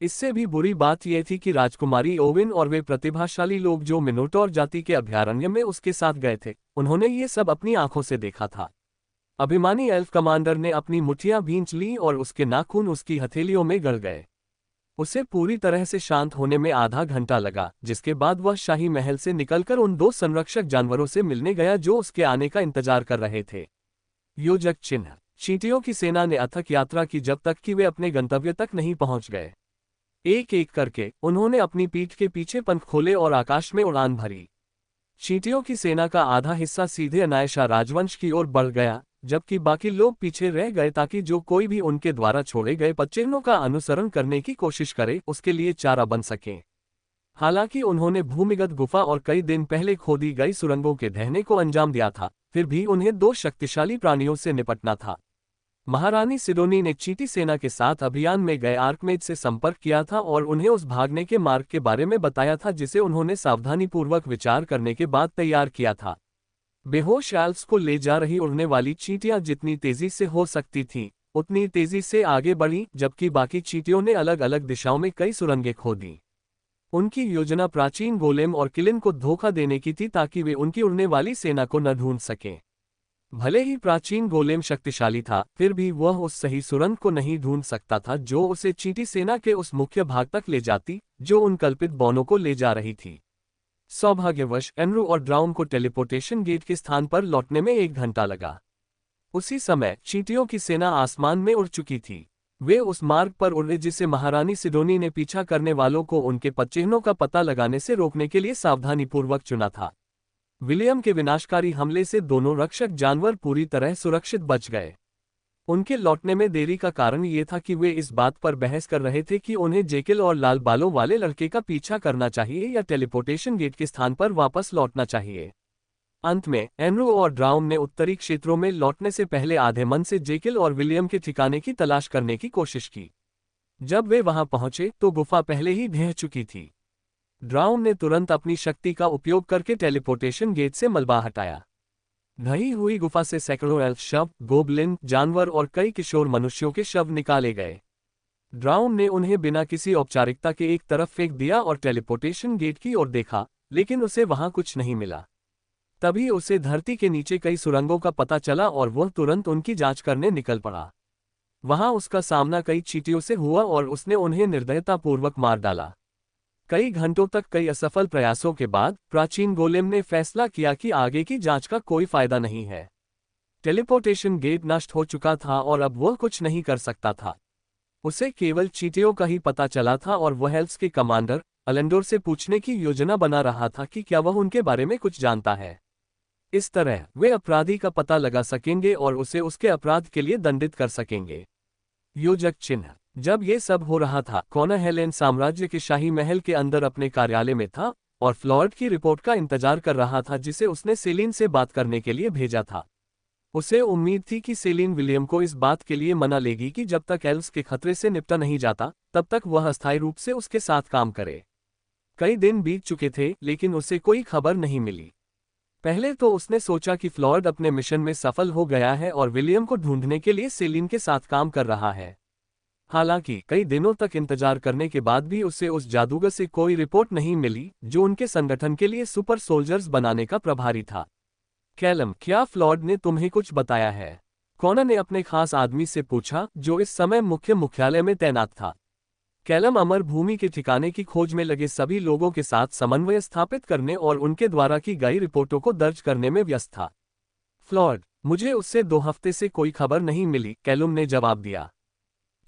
इससे भी बुरी बात यह थी कि राजकुमारी ओवेन और वे प्रतिभाशाली लोग जो मिनोटोर जाति के अभयारण्य में उसके साथ गए थे, उन्होंने ये सब अपनी आंखों से देखा था। अभिमानी एल्फ कमांडर ने अपनी मुठ्ठियां भींच लीं और उसके नाखून उसकी हथेलियों में गड़ गए। उसे पूरी तरह से शांत होने में आधा घंटा लगा, जिसके बाद वह शाही महल से निकलकर उन दो संरक्षक जानवरों से मिलने गया जो उसके आने का इंतजार कर रहे थे। योजक चिन्ह। चींटियों की सेना ने अथक यात्रा की जब तक कि वे अपने गंतव्य तक नहीं पहुंच गए। एक एक करके उन्होंने अपनी पीठ के पीछे पंख खोले और आकाश में उड़ान भरी। चींटियों की सेना का आधा हिस्सा सीधे अनायशा राजवंश की ओर बढ़ गया, जबकि बाकी लोग पीछे रह गए ताकि जो कोई भी उनके द्वारा छोड़े गए पदचिह्नों का अनुसरण करने की कोशिश करे उसके लिए चारा बन सके। हालांकि उन्होंने भूमिगत गुफा और कई दिन पहले खोदी गई सुरंगों के ढहने को अंजाम दिया था, फिर भी उन्हें दो शक्तिशाली प्राणियों से निपटना था। महारानी सिडोनी ने चींटी सेना के साथ अभियान में गए आर्कमेज से संपर्क किया था और उन्हें उस भागने के मार्ग के बारे में बताया था जिसे उन्होंने सावधानीपूर्वक विचार करने के बाद तैयार किया था। बेहोश एल्फ्स को ले जा रही उड़ने वाली चींटियां जितनी तेजी से हो सकती थीं, उतनी तेजी से आगे बढ़ीं, जबकि बाकी चींटियों ने अलग अलग दिशाओं में कई सुरंगें खोदी। उनकी योजना प्राचीन गोलेम और किलिन को धोखा देने की थी ताकि वे उनकी उड़ने वाली सेना को न ढूंढ सकें। भले ही प्राचीन गोलेम शक्तिशाली था, फिर भी वह उस सही सुरंग को नहीं ढूंढ सकता था जो उसे चींटी सेना के उस मुख्य भाग तक ले जाती जो उन कल्पित बौनों को ले जा रही थी। सौभाग्यवश एनरू और ड्राउम को टेलीपोर्टेशन गेट के स्थान पर लौटने में 1 घंटा लगा। उसी समय चींटियों की सेना आसमान में उड़ चुकी थी। वे उस मार्ग पर उड़े जिसे महारानी सिडोनी ने पीछा करने वालों को उनके पदचिह्नों का पता लगाने से रोकने के लिए सावधानीपूर्वक चुना था। विलियम के विनाशकारी हमले से दोनों रक्षक जानवर पूरी तरह सुरक्षित बच गए। उनके लौटने में देरी का कारण ये था कि वे इस बात पर बहस कर रहे थे कि उन्हें जेकिल और लाल बालों वाले लड़के का पीछा करना चाहिए या टेलीपोर्टेशन गेट के स्थान पर वापस लौटना चाहिए। अंत में एनरू और ड्राउन ने उत्तरी क्षेत्रों में लौटने से पहले आधे मन से जेकिल और विलियम के ठिकाने की तलाश करने की कोशिश की। जब वे वहां पहुंचे तो गुफा पहले ही ढह चुकी थी। ड्राउन ने तुरंत अपनी शक्ति का उपयोग करके टेलीपोर्टेशन गेट से मलबा हटाया। ढही हुई गुफा से सैकड़ों एल्फ शव, गोबलिन, जानवर और कई किशोर मनुष्यों के शव निकाले गए। ड्राउन ने उन्हें बिना किसी औपचारिकता के एक तरफ फेंक दिया और टेलीपोर्टेशन गेट की ओर देखा, लेकिन उसे वहां कुछ नहीं मिला। तभी उसे धरती के नीचे कई सुरंगों का पता चला और वह तुरंत उनकी जांच करने निकल पड़ा। वहां उसका सामना कई चींटियों से हुआ और उसने उन्हें निर्दयतापूर्वक मार डाला। कई घंटों तक कई असफल प्रयासों के बाद प्राचीन गोलेम ने फैसला किया कि आगे की जांच का कोई फायदा नहीं है। टेलीपोर्टेशन गेट नष्ट हो चुका था और अब वह कुछ नहीं कर सकता था। उसे केवल चींटियों का ही पता चला था और वह एल्व्स के कमांडर अलेंडोर से पूछने की योजना बना रहा था कि क्या वह उनके बारे में कुछ जानता है। इस तरह वे अपराधी का पता लगा सकेंगे और उसे उसके अपराध के लिए दंडित कर सकेंगे। योजक चिन्ह। जब ये सब हो रहा था, कॉनर हेलेन साम्राज्य के शाही महल के अंदर अपने कार्यालय में था और फ्लॉयड की रिपोर्ट का इंतजार कर रहा था जिसे उसने सेलिन से बात करने के लिए भेजा था। उसे उम्मीद थी कि सेलिन विलियम को इस बात के लिए मना लेगी कि जब तक एल्व्स के खतरे से निपटा नहीं जाता तब तक वह अस्थायी रूप से उसके साथ काम करे। कई दिन बीत चुके थे लेकिन उसे कोई खबर नहीं मिली। पहले तो उसने सोचा कि फ्लॉयड अपने मिशन में सफल हो गया है और विलियम को ढूंढने के लिए सेलिन के साथ काम कर रहा है। हालांकि कई दिनों तक इंतजार करने के बाद भी उसे उस जादूगर से कोई रिपोर्ट नहीं मिली जो उनके संगठन के लिए सुपर सोल्जर्स बनाने का प्रभारी था। कैलम, क्या फ्लॉयड ने तुम्हें कुछ बताया है? कॉनर ने अपने खास आदमी से पूछा जो इस समय मुख्यालय में तैनात था। कैलम अमर भूमि के ठिकाने की खोज में लगे सभी लोगों के साथ समन्वय स्थापित करने और उनके द्वारा की गई रिपोर्टों को दर्ज करने में व्यस्त था। फ्लॉयड, मुझे उससे 2 हफ्ते से कोई खबर नहीं मिली, कैलम ने जवाब दिया।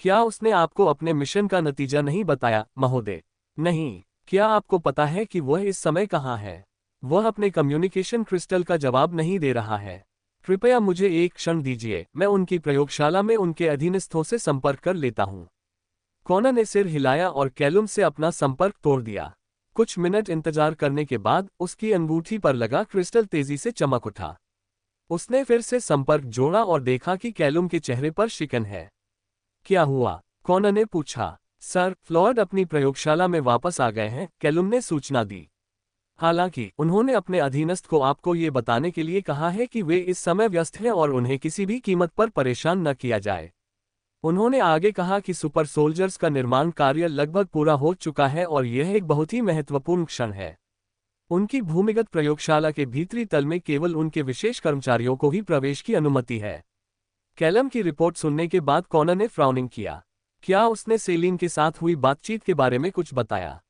क्या उसने आपको अपने मिशन का नतीजा नहीं बताया, महोदय? नहीं। क्या आपको पता है कि वह इस समय कहाँ है? वह अपने कम्युनिकेशन क्रिस्टल का जवाब नहीं दे रहा है। कृपया मुझे एक क्षण दीजिए, मैं उनकी प्रयोगशाला में उनके अधीनस्थों से संपर्क कर लेता हूँ। कॉनर ने सिर हिलाया और कैलम से अपना संपर्क तोड़ दिया। कुछ मिनट इंतजार करने के बाद उसकी अंगूठी पर लगा क्रिस्टल तेजी से चमक उठा। उसने फिर से संपर्क जोड़ा और देखा कि कैलम के चेहरे पर शिकन है। क्या हुआ? कॉनर ने पूछा। सर, फ्लॉयड अपनी प्रयोगशाला में वापस आ गए हैं, कैलम ने सूचना दी। हालांकि उन्होंने अपने अधीनस्थ को आपको ये बताने के लिए कहा है कि वे इस समय व्यस्त हैं और उन्हें किसी भी कीमत पर परेशान न किया जाए। उन्होंने आगे कहा कि सुपर सोल्जर्स का निर्माण कार्य लगभग पूरा हो चुका है और यह एक बहुत ही महत्वपूर्ण क्षण है। उनकी भूमिगत प्रयोगशाला के भीतरी तल में केवल उनके विशेष कर्मचारियों को ही प्रवेश की अनुमति है। कैलम की रिपोर्ट सुनने के बाद कॉनर ने फ्राउनिंग किया। क्या उसने सेलिन के साथ हुई बातचीत के बारे में कुछ बताया?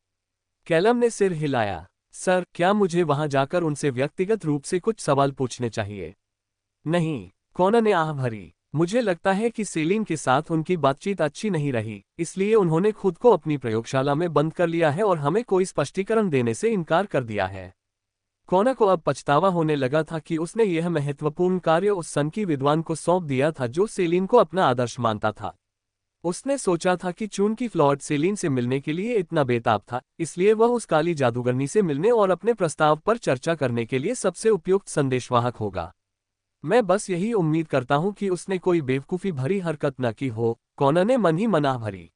कैलम ने सिर हिलाया। सर, क्या मुझे वहां जाकर उनसे व्यक्तिगत रूप से कुछ सवाल पूछने चाहिए? नहीं, कॉनर ने आह भरी। मुझे लगता है कि सेलिन के साथ उनकी बातचीत अच्छी नहीं रही, इसलिए उन्होंने खुद को अपनी प्रयोगशाला में बंद कर लिया है और हमें कोई स्पष्टीकरण देने से इनकार कर दिया है। कॉनर को अब पछतावा होने लगा था कि उसने यह महत्वपूर्ण कार्य उस सन की विद्वान को सौंप दिया था जो सेलिन को अपना आदर्श मानता था। उसने सोचा था कि चूंकि फ्लॉयड सेलिन से मिलने के लिए इतना बेताब था, इसलिए वह उस काली जादूगरनी से मिलने और अपने प्रस्ताव पर चर्चा करने के लिए सबसे उपयुक्त संदेशवाहक होगा। मैं बस यही उम्मीद करता हूं कि उसने कोई बेवकूफ़ी भरी हरकत न की हो, कॉनर ने मन ही मना भरी।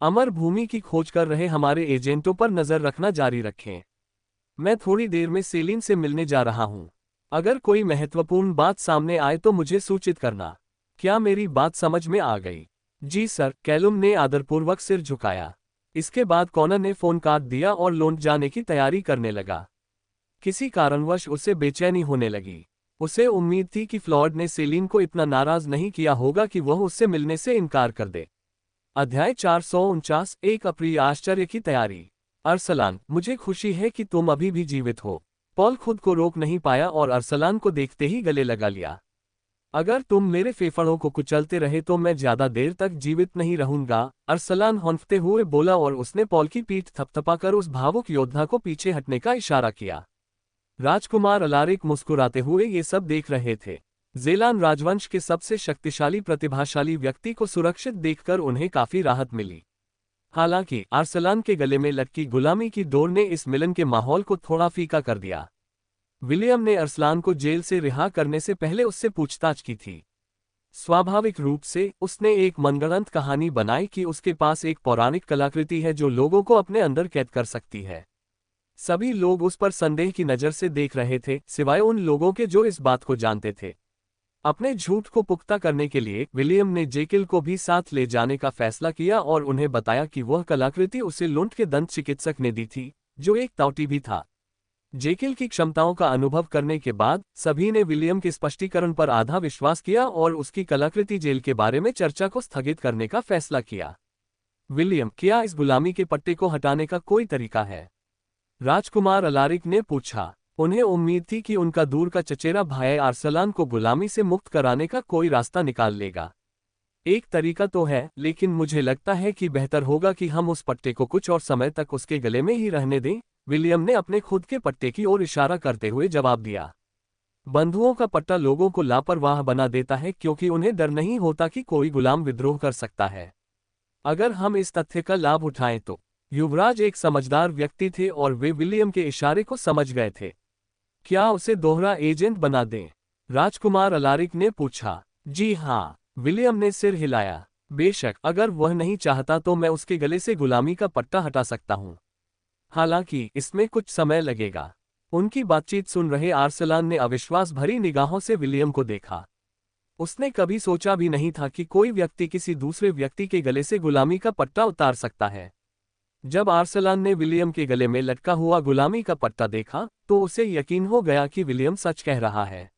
अमर भूमि की खोज कर रहे हमारे एजेंटों पर नजर रखना जारी रखें। मैं थोड़ी देर में सेलिन से मिलने जा रहा हूं। अगर कोई महत्वपूर्ण बात सामने आए तो मुझे सूचित करना। क्या मेरी बात समझ में आ गई? जी सर, कैलम ने आदरपूर्वक सिर झुकाया। इसके बाद कॉनर ने फोन काट दिया और लौट जाने की तैयारी करने लगा। किसी कारणवश उसे बेचैनी होने लगी। उसे उम्मीद थी कि फ्लॉयड ने सेलिन को इतना नाराज नहीं किया होगा कि वह उससे मिलने से इनकार कर दे। अध्याय 449, एक अप्रिय आश्चर्य की तैयारी। अरसलान, मुझे खुशी है कि तुम अभी भी जीवित हो। पॉल खुद को रोक नहीं पाया और अरसलान को देखते ही गले लगा लिया। अगर तुम मेरे फेफड़ों को कुचलते रहे तो मैं ज्यादा देर तक जीवित नहीं रहूंगा, अरसलान हौंफते हुए बोला और उसने पॉल की पीठ थपथपाकर उस भावुक योद्धा को पीछे हटने का इशारा किया। राजकुमार अलारिक मुस्कुराते हुए ये सब देख रहे थे। ज़ेलान राजवंश के सबसे शक्तिशाली प्रतिभाशाली व्यक्ति को सुरक्षित देखकर उन्हें काफी राहत मिली। हालांकि अरसलान के गले में लटकी गुलामी की डोर ने इस मिलन के माहौल को थोड़ा फीका कर दिया। विलियम ने अरसलान को जेल से रिहा करने से पहले उससे पूछताछ की थी। स्वाभाविक रूप से उसने एक मनगढ़ंत कहानी बनाई कि उसके पास एक पौराणिक कलाकृति है जो लोगों को अपने अंदर कैद कर सकती है। सभी लोग उस पर संदेह की नज़र से देख रहे थे, सिवाय उन लोगों के जो इस बात को जानते थे। अपने झूठ को पुख्ता करने के लिए विलियम ने जेकिल को भी साथ ले जाने का फैसला किया और उन्हें बताया कि वह कलाकृति उसे लुंट के दंत चिकित्सक ने दी थी, जो एक ताउती भी था। जेकिल की क्षमताओं का अनुभव करने के बाद सभी ने विलियम के स्पष्टीकरण पर आधा विश्वास किया और उसकी कलाकृति जेल के बारे में चर्चा को स्थगित करने का फैसला किया। विलियम, क्या इस गुलामी के पट्टे को हटाने का कोई तरीका है? राजकुमार अलारिक ने पूछा। उन्हें उम्मीद थी कि उनका दूर का चचेरा भाई अरसलान को गुलामी से मुक्त कराने का कोई रास्ता निकाल लेगा। एक तरीका तो है, लेकिन मुझे लगता है कि बेहतर होगा कि हम उस पट्टे को कुछ और समय तक उसके गले में ही रहने दें। विलियम ने अपने खुद के पट्टे की ओर इशारा करते हुए जवाब दिया। बंधुओं का पट्टा लोगों को लापरवाह बना देता है क्योंकि उन्हें डर नहीं होता कि कोई गुलाम विद्रोह कर सकता है। अगर हम इस तथ्य का लाभ उठाएं तो युवराज एक समझदार व्यक्ति थे और वे विलियम के इशारे को समझ गए थे। क्या उसे दोहरा एजेंट बना दें? राजकुमार अलारिक ने पूछा। जी हाँ, विलियम ने सिर हिलाया। बेशक, अगर वह नहीं चाहता तो मैं उसके गले से गुलामी का पट्टा हटा सकता हूँ। हालांकि इसमें कुछ समय लगेगा। उनकी बातचीत सुन रहे अरसलान ने अविश्वास भरी निगाहों से विलियम को देखा। उसने कभी सोचा भी नहीं था कि कोई व्यक्ति किसी दूसरे व्यक्ति के गले से गुलामी का पट्टा उतार सकता है। जब अरसलान ने विलियम के गले में लटका हुआ गुलामी का पट्टा देखा तो उसे यकीन हो गया कि विलियम सच कह रहा है।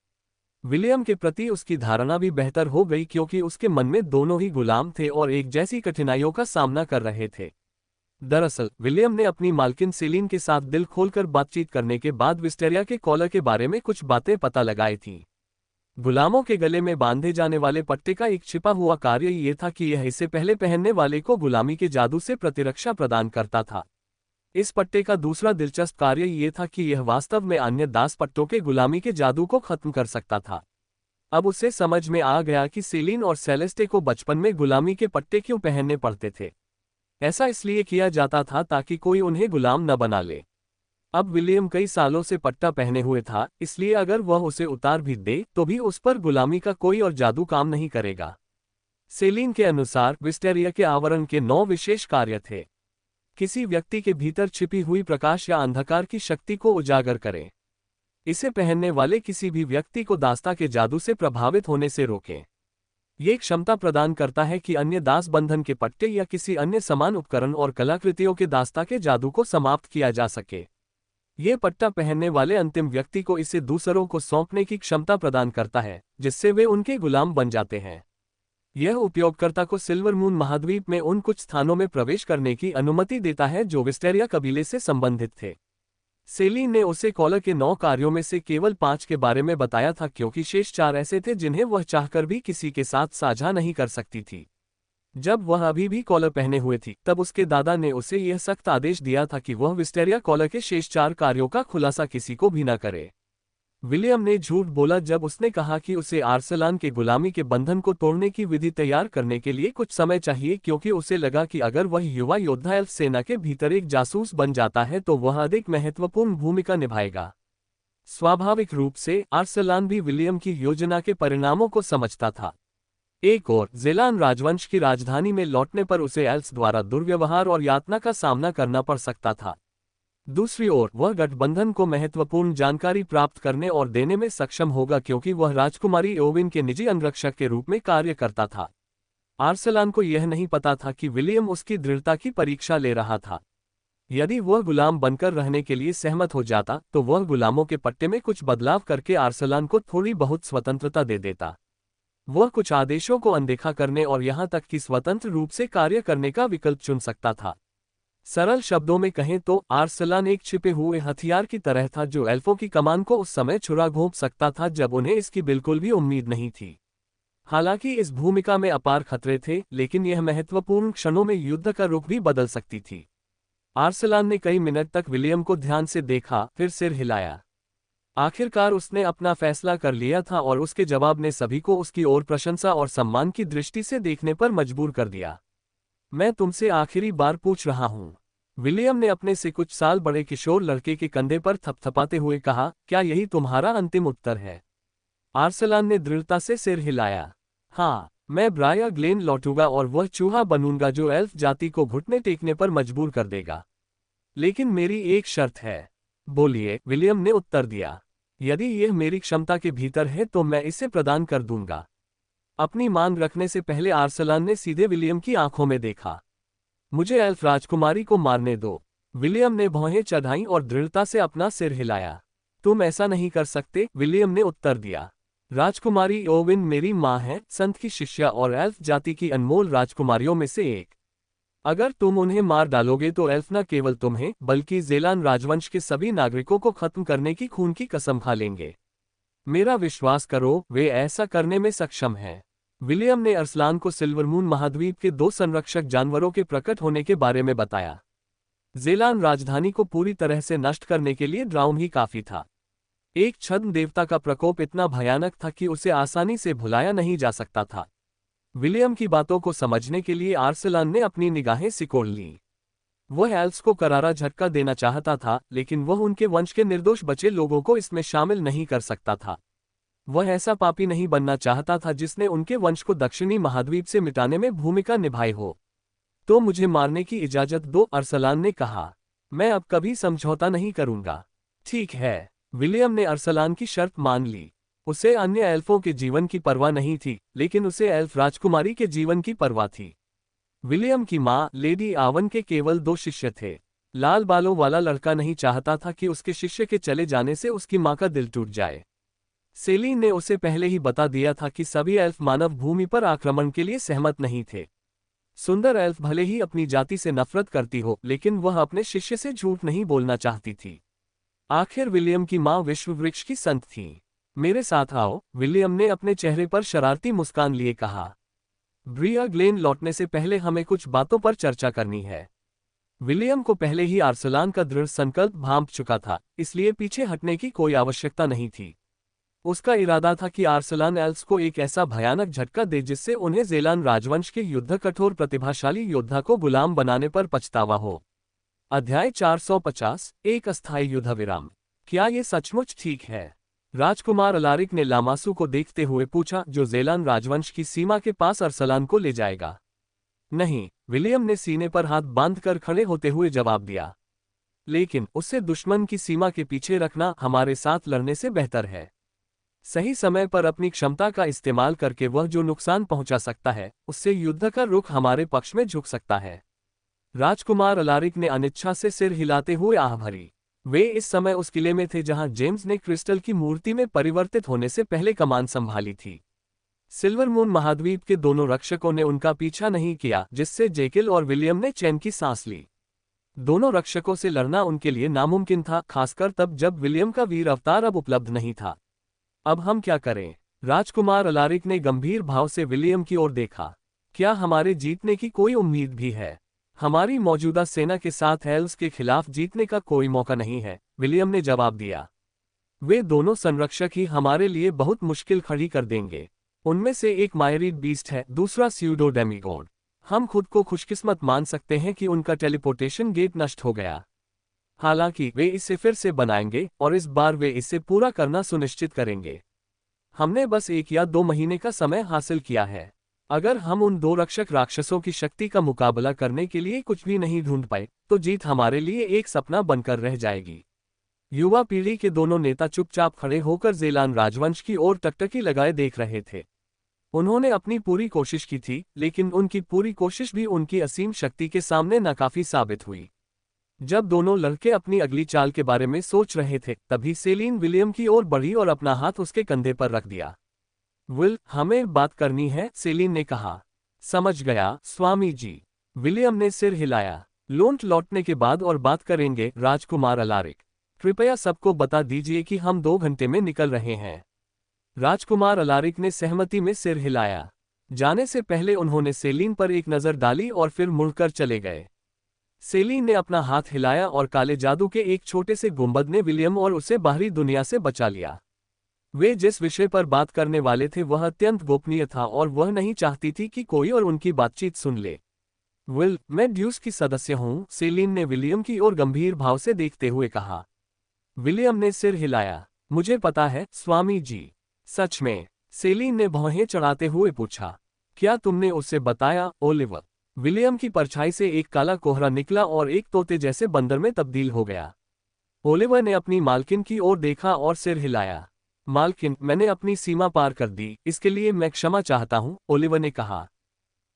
विलियम के प्रति उसकी धारणा भी बेहतर हो गई क्योंकि उसके मन में दोनों ही गुलाम थे और एक जैसी कठिनाइयों का सामना कर रहे थे। दरअसल विलियम ने अपनी मालकिन सेलिन के साथ दिल खोलकर बातचीत करने के बाद विस्टेरिया के कॉलर के बारे में कुछ बातें पता लगाई थीं। गुलामों के गले में बांधे जाने वाले पट्टे का एक छिपा हुआ कार्य ये था कि यह इसे पहले पहनने वाले को गुलामी के जादू से प्रतिरक्षा प्रदान करता था। इस पट्टे का दूसरा दिलचस्प कार्य ये था कि यह वास्तव में अन्य दास पट्टों के गुलामी के जादू को खत्म कर सकता था। अब उसे समझ में आ गया कि सेलिन और सेलेस्टे को बचपन में गुलामी के पट्टे क्यों पहनने पड़ते थे। ऐसा इसलिए किया जाता था ताकि कोई उन्हें गुलाम न बना ले। अब विलियम कई सालों से पट्टा पहने हुए था, इसलिए अगर वह उसे उतार भी दे तो भी उस पर गुलामी का कोई और जादू काम नहीं करेगा। सेलिन के अनुसार विस्टेरिया के आवरण के 9 विशेष कार्य थे। किसी व्यक्ति के भीतर छिपी हुई प्रकाश या अंधकार की शक्ति को उजागर करें। इसे पहनने वाले किसी भी व्यक्ति को दास्ता के जादू से प्रभावित होने से रोकें। ये क्षमता प्रदान करता है कि अन्य दास बंधन के पट्टे या किसी अन्य समान उपकरण और कलाकृतियों के दास्ता के जादू को समाप्त किया जा सके। ये पट्टा पहनने वाले अंतिम व्यक्ति को इसे दूसरों को सौंपने की क्षमता प्रदान करता है, जिससे वे उनके गुलाम बन जाते हैं। यह उपयोगकर्ता को सिल्वर मून महाद्वीप में उन कुछ स्थानों में प्रवेश करने की अनुमति देता है जो विस्टेरिया कबीले से संबंधित थे। सेलिन ने उसे कॉलर के 9 कार्यों में से केवल 5 के बारे में बताया था क्योंकि शेष 4 ऐसे थे जिन्हें वह चाहकर भी किसी के साथ साझा नहीं कर सकती थी। जब वह अभी भी कॉलर पहने हुए थी तब उसके दादा ने उसे यह सख्त आदेश दिया था कि वह विस्टेरिया कॉलर के शेष 4 कार्यों का खुलासा किसी को भी न करे। विलियम ने झूठ बोला जब उसने कहा कि उसे अरसलान के गुलामी के बंधन को तोड़ने की विधि तैयार करने के लिए कुछ समय चाहिए क्योंकि उसे लगा कि अगर वह युवा योद्धा एल्फ सेना के भीतर एक जासूस बन जाता है तो वह अधिक महत्वपूर्ण भूमिका निभाएगा। स्वाभाविक रूप से अरसलान भी विलियम की योजना के परिणामों को समझता था। एक और ज़ेलान राजवंश की राजधानी में लौटने पर उसे एल्फ्स द्वारा दुर्व्यवहार और यातना का सामना करना पड़ सकता था। दूसरी ओर वह गठबंधन को महत्वपूर्ण जानकारी प्राप्त करने और देने में सक्षम होगा क्योंकि वह राजकुमारी ओविन के निजी अंगरक्षक के रूप में कार्य करता था। अरसलान को यह नहीं पता था कि विलियम उसकी दृढ़ता की परीक्षा ले रहा था। यदि वह गुलाम बनकर रहने के लिए सहमत हो जाता तो वह गुलामों के पट्टे में कुछ बदलाव करके अरसलान को थोड़ी बहुत स्वतंत्रता दे देता। वह कुछ आदेशों को अनदेखा करने और यहां तक कि स्वतंत्र रूप से कार्य करने का विकल्प चुन सकता था। सरल शब्दों में कहें तो अरसलान एक छिपे हुए हथियार की तरह था जो एल्फों की कमान को उस समय छुरा घोंप सकता था जब उन्हें इसकी बिल्कुल भी उम्मीद नहीं थी। हालांकि इस भूमिका में अपार खतरे थे, लेकिन यह महत्वपूर्ण क्षणों में युद्ध का रुख भी बदल सकती थी। अरसलान ने कई मिनट तक विलियम को ध्यान से देखा, फिर सिर हिलाया। आखिरकार उसने अपना फैसला कर लिया था और उसके जवाब ने सभी को उसकी ओर प्रशंसा और सम्मान की दृष्टि से देखने पर मजबूर कर दिया। मैं तुमसे आखिरी बार पूछ रहा हूं, विलियम ने अपने से कुछ साल बड़े किशोर लड़के के कंधे पर थपथपाते हुए कहा, क्या यही तुम्हारा अंतिम उत्तर है? आर्सलान ने दृढ़ता से सिर हिलाया। हाँ, मैं ब्राया ग्लेन लौटूंगा और वह चूहा बनूंगा जो एल्फ जाति को घुटने टेकने पर मजबूर कर देगा। लेकिन मेरी एक शर्त है। बोलिए, विलियम ने उत्तर दिया। यदि यह मेरी क्षमता के भीतर है तो मैं इसे प्रदान कर दूंगा। अपनी मांग रखने से पहले आर्सलान ने सीधे विलियम की आंखों में देखा। मुझे एल्फ राजकुमारी को मारने दो। विलियम ने भौहें चढ़ाईं और दृढ़ता से अपना सिर हिलाया। तुम ऐसा नहीं कर सकते, विलियम ने उत्तर दिया। राजकुमारी ओविन मेरी माँ है, संत की शिष्या और एल्फ जाति की अनमोल राजकुमारियों में से एक। अगर तुम उन्हें मार डालोगे तो एल्फ न केवल तुम्हें बल्कि ज़ेलान राजवंश के सभी नागरिकों को खत्म करने की खून की कसम खा लेंगे। मेरा विश्वास करो, वे ऐसा करने में सक्षम हैं। विलियम ने अरसलान को सिल्वरमून महाद्वीप के 2 संरक्षक जानवरों के प्रकट होने के बारे में बताया। ज़ेलान राजधानी को पूरी तरह से नष्ट करने के लिए ड्राउन ही काफी था। एक छद्म देवता का प्रकोप इतना भयानक था कि उसे आसानी से भुलाया नहीं जा सकता था। विलियम की बातों को समझने के लिए आर्सलान ने अपनी निगाहें सिकोड़ लीं। वह एल्फ्स को करारा झटका देना चाहता था, लेकिन वह उनके वंश के निर्दोष बचे लोगों को इसमें शामिल नहीं कर सकता था। वह ऐसा पापी नहीं बनना चाहता था जिसने उनके वंश को दक्षिणी महाद्वीप से मिटाने में भूमिका निभाई हो। तो मुझे मारने की इजाजत दो, अरसलान ने कहा। मैं अब कभी समझौता नहीं करूंगा। ठीक है। विलियम ने अरसलान की शर्त मान ली। उसे अन्य एल्फों के जीवन की परवाह नहीं थी, लेकिन उसे एल्फ राजकुमारी के जीवन की परवाह थी। विलियम की माँ लेडी आवन के केवल 2 शिष्य थे। लाल बालों वाला लड़का नहीं चाहता था कि उसके शिष्य के चले जाने से उसकी माँ का दिल टूट जाए। सेलीन ने उसे पहले ही बता दिया था कि सभी एल्फ मानव भूमि पर आक्रमण के लिए सहमत नहीं थे। सुंदर एल्फ भले ही अपनी जाति से नफरत करती हो, लेकिन वह अपने शिष्य से झूठ नहीं बोलना चाहती थी। आखिर विलियम की माँ विश्ववृक्ष की संत थी। मेरे साथ आओ, विलियम ने अपने चेहरे पर शरारती मुस्कान लिए कहा। ब्रिया ग्लेन लौटने से पहले हमें कुछ बातों पर चर्चा करनी है। विलियम को पहले ही आर्सलान का दृढ़ संकल्प भांप चुका था, इसलिए पीछे हटने की कोई आवश्यकता नहीं थी। उसका इरादा था कि आर्सलान एल्फ्स को एक ऐसा भयानक झटका दे जिससे उन्हें ज़ेलान राजवंश के युद्ध कठोर प्रतिभाशाली योद्धा को गुलाम बनाने पर पछतावा हो। अध्याय 450, एक अस्थायी युद्ध विराम। क्या ये सचमुच ठीक है? राजकुमार अलारिक ने लामासू को देखते हुए पूछा, जो ज़ेलान राजवंश की सीमा के पास अरसलान को ले जाएगा। नहीं, विलियम ने सीने पर हाथ बांधकर खड़े होते हुए जवाब दिया। लेकिन उसे दुश्मन की सीमा के पीछे रखना हमारे साथ लड़ने से बेहतर है। सही समय पर अपनी क्षमता का इस्तेमाल करके वह जो नुकसान पहुंचा सकता है, उससे युद्ध का रुख हमारे पक्ष में झुक सकता है। राजकुमार अलारिक ने अनिच्छा से सिर हिलाते हुए आह भरी। वे इस समय उस किले में थे जहां जेम्स ने क्रिस्टल की मूर्ति में परिवर्तित होने से पहले कमान संभाली थी। सिल्वरमून महाद्वीप के दोनों रक्षकों ने उनका पीछा नहीं किया, जिससे जेकिल और विलियम ने चैन की सांस ली। दोनों रक्षकों से लड़ना उनके लिए नामुमकिन था, खासकर तब जब विलियम का वीर अवतार अब उपलब्ध नहीं था। अब हम क्या करें? राजकुमार अलारिक ने गंभीर भाव से विलियम की ओर देखा। क्या हमारे जीतने की कोई उम्मीद भी है? हमारी मौजूदा सेना के साथ एल्व्स के खिलाफ जीतने का कोई मौका नहीं है, विलियम ने जवाब दिया। वे दोनों संरक्षक ही हमारे लिए बहुत मुश्किल खड़ी कर देंगे। उनमें से एक मायरीड बीस्ट है, दूसरा स्यूडो डेमीगॉड। हम खुद को खुशकिस्मत मान सकते हैं कि उनका टेलीपोर्टेशन गेट नष्ट हो गया। हालांकि वे इसे फिर से बनाएंगे और इस बार वे इसे पूरा करना सुनिश्चित करेंगे। हमने बस 1 या 2 महीने का समय हासिल किया है। अगर हम उन 2 रक्षक राक्षसों की शक्ति का मुकाबला करने के लिए कुछ भी नहीं ढूंढ पाए, तो जीत हमारे लिए एक सपना बनकर रह जाएगी। युवा पीढ़ी के दोनों नेता चुपचाप खड़े होकर ज़ेलान राजवंश की ओर टकटकी लगाए देख रहे थे। उन्होंने अपनी पूरी कोशिश की थी, लेकिन उनकी पूरी कोशिश भी उनकी असीम शक्ति के सामने नाकाफी साबित हुई। जब दोनों लड़के अपनी अगली चाल के बारे में सोच रहे थे, तभी सेलीन विलियम की ओर बढ़ी और अपना हाथ उसके कंधे पर रख दिया। विल, हमें बात करनी है, सेलीन ने कहा। समझ गया, स्वामी जी। विलियम ने सिर हिलाया। लौट लौटने के बाद और बात करेंगे, राजकुमार अलारिक। कृपया सबको बता दीजिए कि हम 2 घंटे में निकल रहे हैं। राजकुमार अलारिक ने सहमति में सिर हिलाया। जाने से पहले उन्होंने सेलीन पर एक नज़र डाली और फिर मुड़कर चले गए। सेलीन ने अपना हाथ हिलाया और काले जादू के एक छोटे से गुंबद ने विलियम और उसे बाहरी दुनिया से बचा लिया। वे जिस विषय पर बात करने वाले थे वह अत्यंत गोपनीय था और वह नहीं चाहती थी कि कोई और उनकी बातचीत सुन ले। मैं ड्यूस की सदस्य हूँ, सेलिन ने विलियम की ओर गंभीर भाव से देखते हुए कहा। विलियम ने सिर हिलाया। मुझे पता है, स्वामी जी। सच में? सेलिन ने भौहें चढ़ाते हुए पूछा। क्या तुमने उसे बताया, ओलिवर? विलियम की परछाई से एक काला कोहरा निकला और एक तोते जैसे बंदर में तब्दील हो गया। ओलिवर ने अपनी मालकिन की ओर देखा और सिर हिलाया। मालकिन, मैंने अपनी सीमा पार कर दी, इसके लिए मैं क्षमा चाहता हूँ, ओलिवर ने कहा।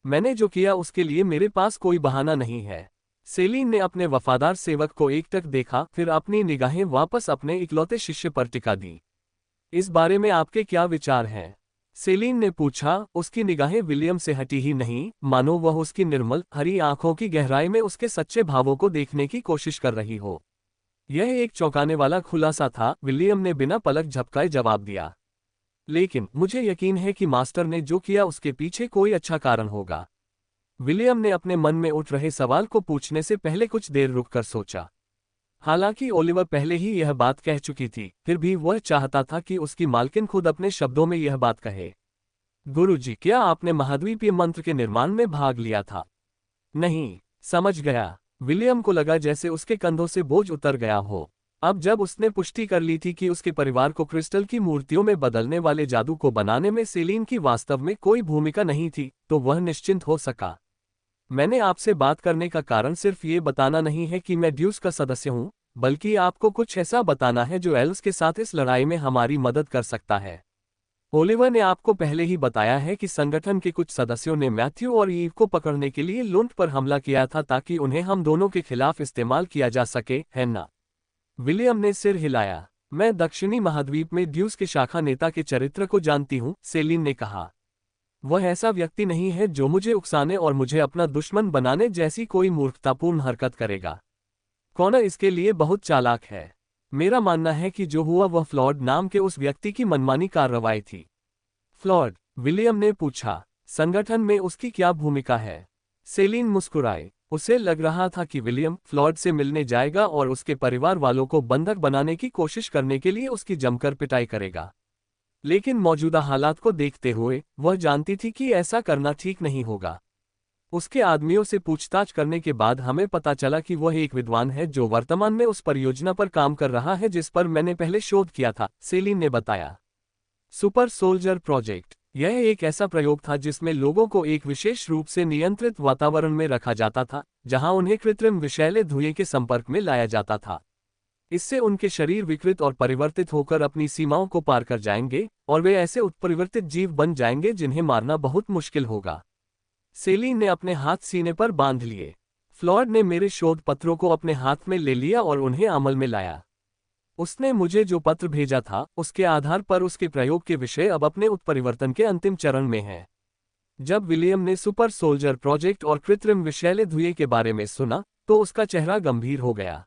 मैंने जो किया उसके लिए मेरे पास कोई बहाना नहीं है। सेलिन ने अपने वफादार सेवक को एकटक देखा, फिर अपनी निगाहें वापस अपने इकलौते शिष्य पर टिका दी। इस बारे में आपके क्या विचार हैं? सेलिन ने पूछा, उसकी निगाहें विलियम से हटी ही नहीं, मानो वह उसकी निर्मल, हरी आंखों की गहराई में उसके सच्चे भावों को देखने की कोशिश कर रही हो। यह एक चौंकाने वाला खुलासा था, विलियम ने बिना पलक झपकाए जवाब दिया। लेकिन मुझे यकीन है कि मास्टर ने जो किया उसके पीछे कोई अच्छा कारण होगा। विलियम ने अपने मन में उठ रहे सवाल को पूछने से पहले कुछ देर रुककर सोचा। हालांकि ओलिवर पहले ही यह बात कह चुकी थी, फिर भी वह चाहता था कि उसकी मालकिन खुद अपने शब्दों में यह बात कहे। गुरुजी, क्या आपने महाद्वीपीय मंत्र के निर्माण में भाग लिया था? नहीं। समझ गया। विलियम को लगा जैसे उसके कंधों से बोझ उतर गया हो। अब जब उसने पुष्टि कर ली थी कि उसके परिवार को क्रिस्टल की मूर्तियों में बदलने वाले जादू को बनाने में सेलिन की वास्तव में कोई भूमिका नहीं थी, तो वह निश्चिंत हो सका। मैंने आपसे बात करने का कारण सिर्फ ये बताना नहीं है कि मैं ड्यूस का सदस्य हूँ, बल्कि आपको कुछ ऐसा बताना है जो एल्व्स के साथ इस लड़ाई में हमारी मदद कर सकता है। ओलिवर ने आपको पहले ही बताया है कि संगठन के कुछ सदस्यों ने मैथ्यू और ईव को पकड़ने के लिए लुंट पर हमला किया था ताकि उन्हें हम दोनों के खिलाफ इस्तेमाल किया जा सके, है ना? विलियम ने सिर हिलाया। मैं दक्षिणी महाद्वीप में ड्यूस के शाखा नेता के चरित्र को जानती हूँ, सेलिन ने कहा। वह ऐसा व्यक्ति नहीं है जो मुझे उकसाने और मुझे अपना दुश्मन बनाने जैसी कोई मूर्खतापूर्ण हरकत करेगा। कॉनर इसके लिए बहुत चालाक है। मेरा मानना है कि जो हुआ वह फ्लॉड नाम के उस व्यक्ति की मनमानी कार्रवाई थी। फ्लॉड? विलियम ने पूछा। संगठन में उसकी क्या भूमिका है? सेलिन मुस्कुराए। उसे लग रहा था कि विलियम फ्लॉड से मिलने जाएगा और उसके परिवार वालों को बंधक बनाने की कोशिश करने के लिए उसकी जमकर पिटाई करेगा। लेकिन मौजूदा हालात को देखते हुए वह जानती थी कि ऐसा करना ठीक नहीं होगा। उसके आदमियों से पूछताछ करने के बाद हमें पता चला कि वह एक विद्वान है जो वर्तमान में उस परियोजना पर काम कर रहा है जिस पर मैंने पहले शोध किया था, सेलिन ने बताया। Super soldier project. यह एक ऐसा प्रयोग था जिसमें लोगों को एक विशेष रूप से नियंत्रित वातावरण में रखा जाता था, जहां उन्हें कृत्रिम विषैले धुएं के संपर्क में लाया जाता था। इससे उनके शरीर विकृत और परिवर्तित होकर अपनी सीमाओं को पार कर जाएंगे और वे ऐसे उत्परिवर्तित जीव बन जाएंगे जिन्हें मारना बहुत मुश्किल होगा। सेलिन ने अपने हाथ सीने पर बांध लिए। फ्लॉड ने मेरे शोध पत्रों को अपने हाथ में ले लिया और उन्हें अमल में लाया। उसने मुझे जो पत्र भेजा था उसके आधार पर उसके प्रयोग के विषय अब अपने उत्परिवर्तन के अंतिम चरण में हैं। जब विलियम ने सुपर सोल्जर प्रोजेक्ट और कृत्रिम विषैले धुएं के बारे में सुना तो उसका चेहरा गंभीर हो गया।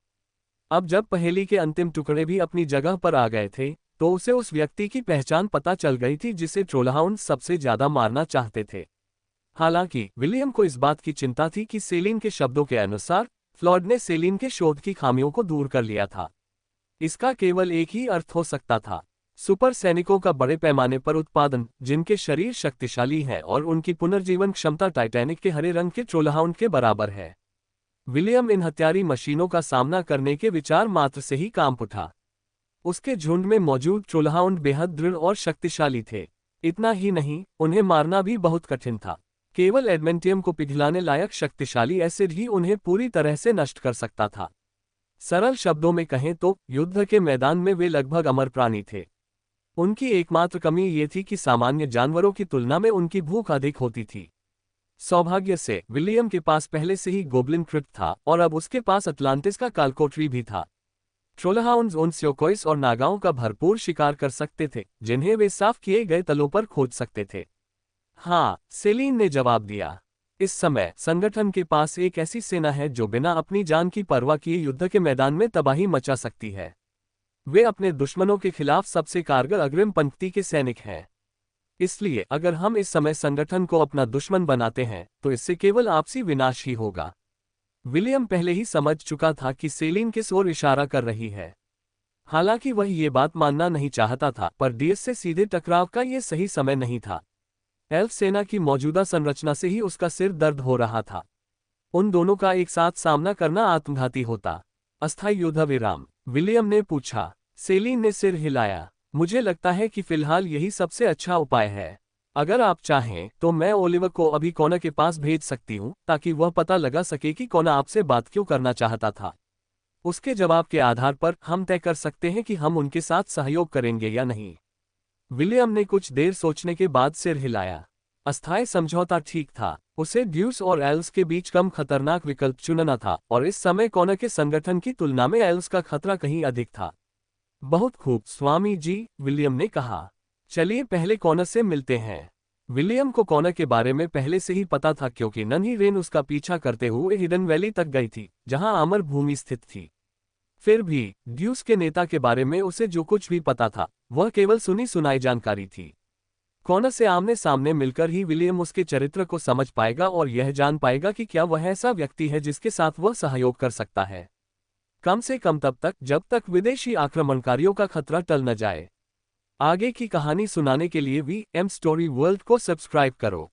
अब जब पहेली के अंतिम टुकड़े भी अपनी जगह पर आ गए थे तो उसे उस व्यक्ति की पहचान पता चल गई थी जिसे ट्रोलहाउंड सबसे ज्यादा मारना चाहते थे। हालांकि विलियम को इस बात की चिंता थी कि सेलिन के शब्दों के अनुसार फ्लॉड ने सेलिन के शोध की खामियों को दूर कर लिया था। इसका केवल एक ही अर्थ हो सकता था, सुपर सैनिकों का बड़े पैमाने पर उत्पादन, जिनके शरीर शक्तिशाली हैं और उनकी पुनर्जीवन क्षमता टाइटैनिक के हरे रंग के ट्रोलहाउंड के बराबर है। विलियम इन हत्यारी मशीनों का सामना करने के विचार मात्र से ही कांप उठा। उसके झुंड में मौजूद ट्रोलहाउंड बेहद दृढ़ और शक्तिशाली थे। इतना ही नहीं, उन्हें मारना भी बहुत कठिन था। केवल एडमेंटियम को पिघलाने लायक शक्तिशाली एसिड ही उन्हें पूरी तरह से नष्ट कर सकता था। सरल शब्दों में कहें तो युद्ध के मैदान में वे लगभग अमर प्राणी थे। उनकी एकमात्र कमी ये थी कि सामान्य जानवरों की तुलना में उनकी भूख अधिक होती थी। सौभाग्य से विलियम के पास पहले से ही गोब्लिन क्रिप्ट था और अब उसके पास अटलांटिस का कालकोटरी भी था। ट्रोलहाउंड्स उन स्योकोइस और नागाओं का भरपूर शिकार कर सकते थे जिन्हें वे साफ किए गए तलों पर खोज सकते थे। हाँ, सेलिन ने जवाब दिया। इस समय संगठन के पास एक ऐसी सेना है जो बिना अपनी जान की परवाह किए युद्ध के मैदान में तबाही मचा सकती है। वे अपने दुश्मनों के खिलाफ सबसे कारगर अग्रिम पंक्ति के सैनिक हैं। इसलिए अगर हम इस समय संगठन को अपना दुश्मन बनाते हैं तो इससे केवल आपसी विनाश ही होगा। विलियम पहले ही समझ चुका था कि सेलिन किस ओर इशारा कर रही है। हालांकि वह ये बात मानना नहीं चाहता था, पर डीएस से सीधे टकराव का ये सही समय नहीं था। एल्फ सेना की मौजूदा संरचना से ही उसका सिर दर्द हो रहा था। उन दोनों का एक साथ सामना करना आत्मघाती होता। अस्थायी युद्ध विराम, विलियम ने पूछा। सेलिन ने सिर हिलाया। मुझे लगता है कि फिलहाल यही सबसे अच्छा उपाय है। अगर आप चाहें तो मैं ओलिवर को अभी कॉनर के पास भेज सकती हूँ ताकि वह पता लगा सके कि कॉनर आपसे बात क्यों करना चाहता था। उसके जवाब के आधार पर हम तय कर सकते हैं कि हम उनके साथ सहयोग करेंगे या नहीं। विलियम ने कुछ देर सोचने के बाद सिर हिलाया। अस्थायी समझौता ठीक था। उसे ड्यूस और एल्स के बीच कम खतरनाक विकल्प चुनना था और इस समय कॉनर के संगठन की तुलना में एल्स का खतरा कहीं अधिक था। बहुत खूब स्वामी जी, विलियम ने कहा। चलिए पहले कॉनर से मिलते हैं। विलियम को कॉनर के बारे में पहले से ही पता था क्योंकि नन्ही रेन उसका पीछा करते हुए हिडन वैली तक गई थी जहां अमर भूमि स्थित थी। फिर भी ड्यूस के नेता के बारे में उसे जो कुछ भी पता था वह केवल सुनी सुनाई जानकारी थी। कॉनर से आमने सामने मिलकर ही विलियम उसके चरित्र को समझ पाएगा और यह जान पाएगा कि क्या वह ऐसा व्यक्ति है जिसके साथ वह सहयोग कर सकता है, कम से कम तब तक जब तक विदेशी आक्रमणकारियों का खतरा टल न जाए। आगे की कहानी सुनाने के लिए VM स्टोरी वर्ल्ड को सब्सक्राइब करो।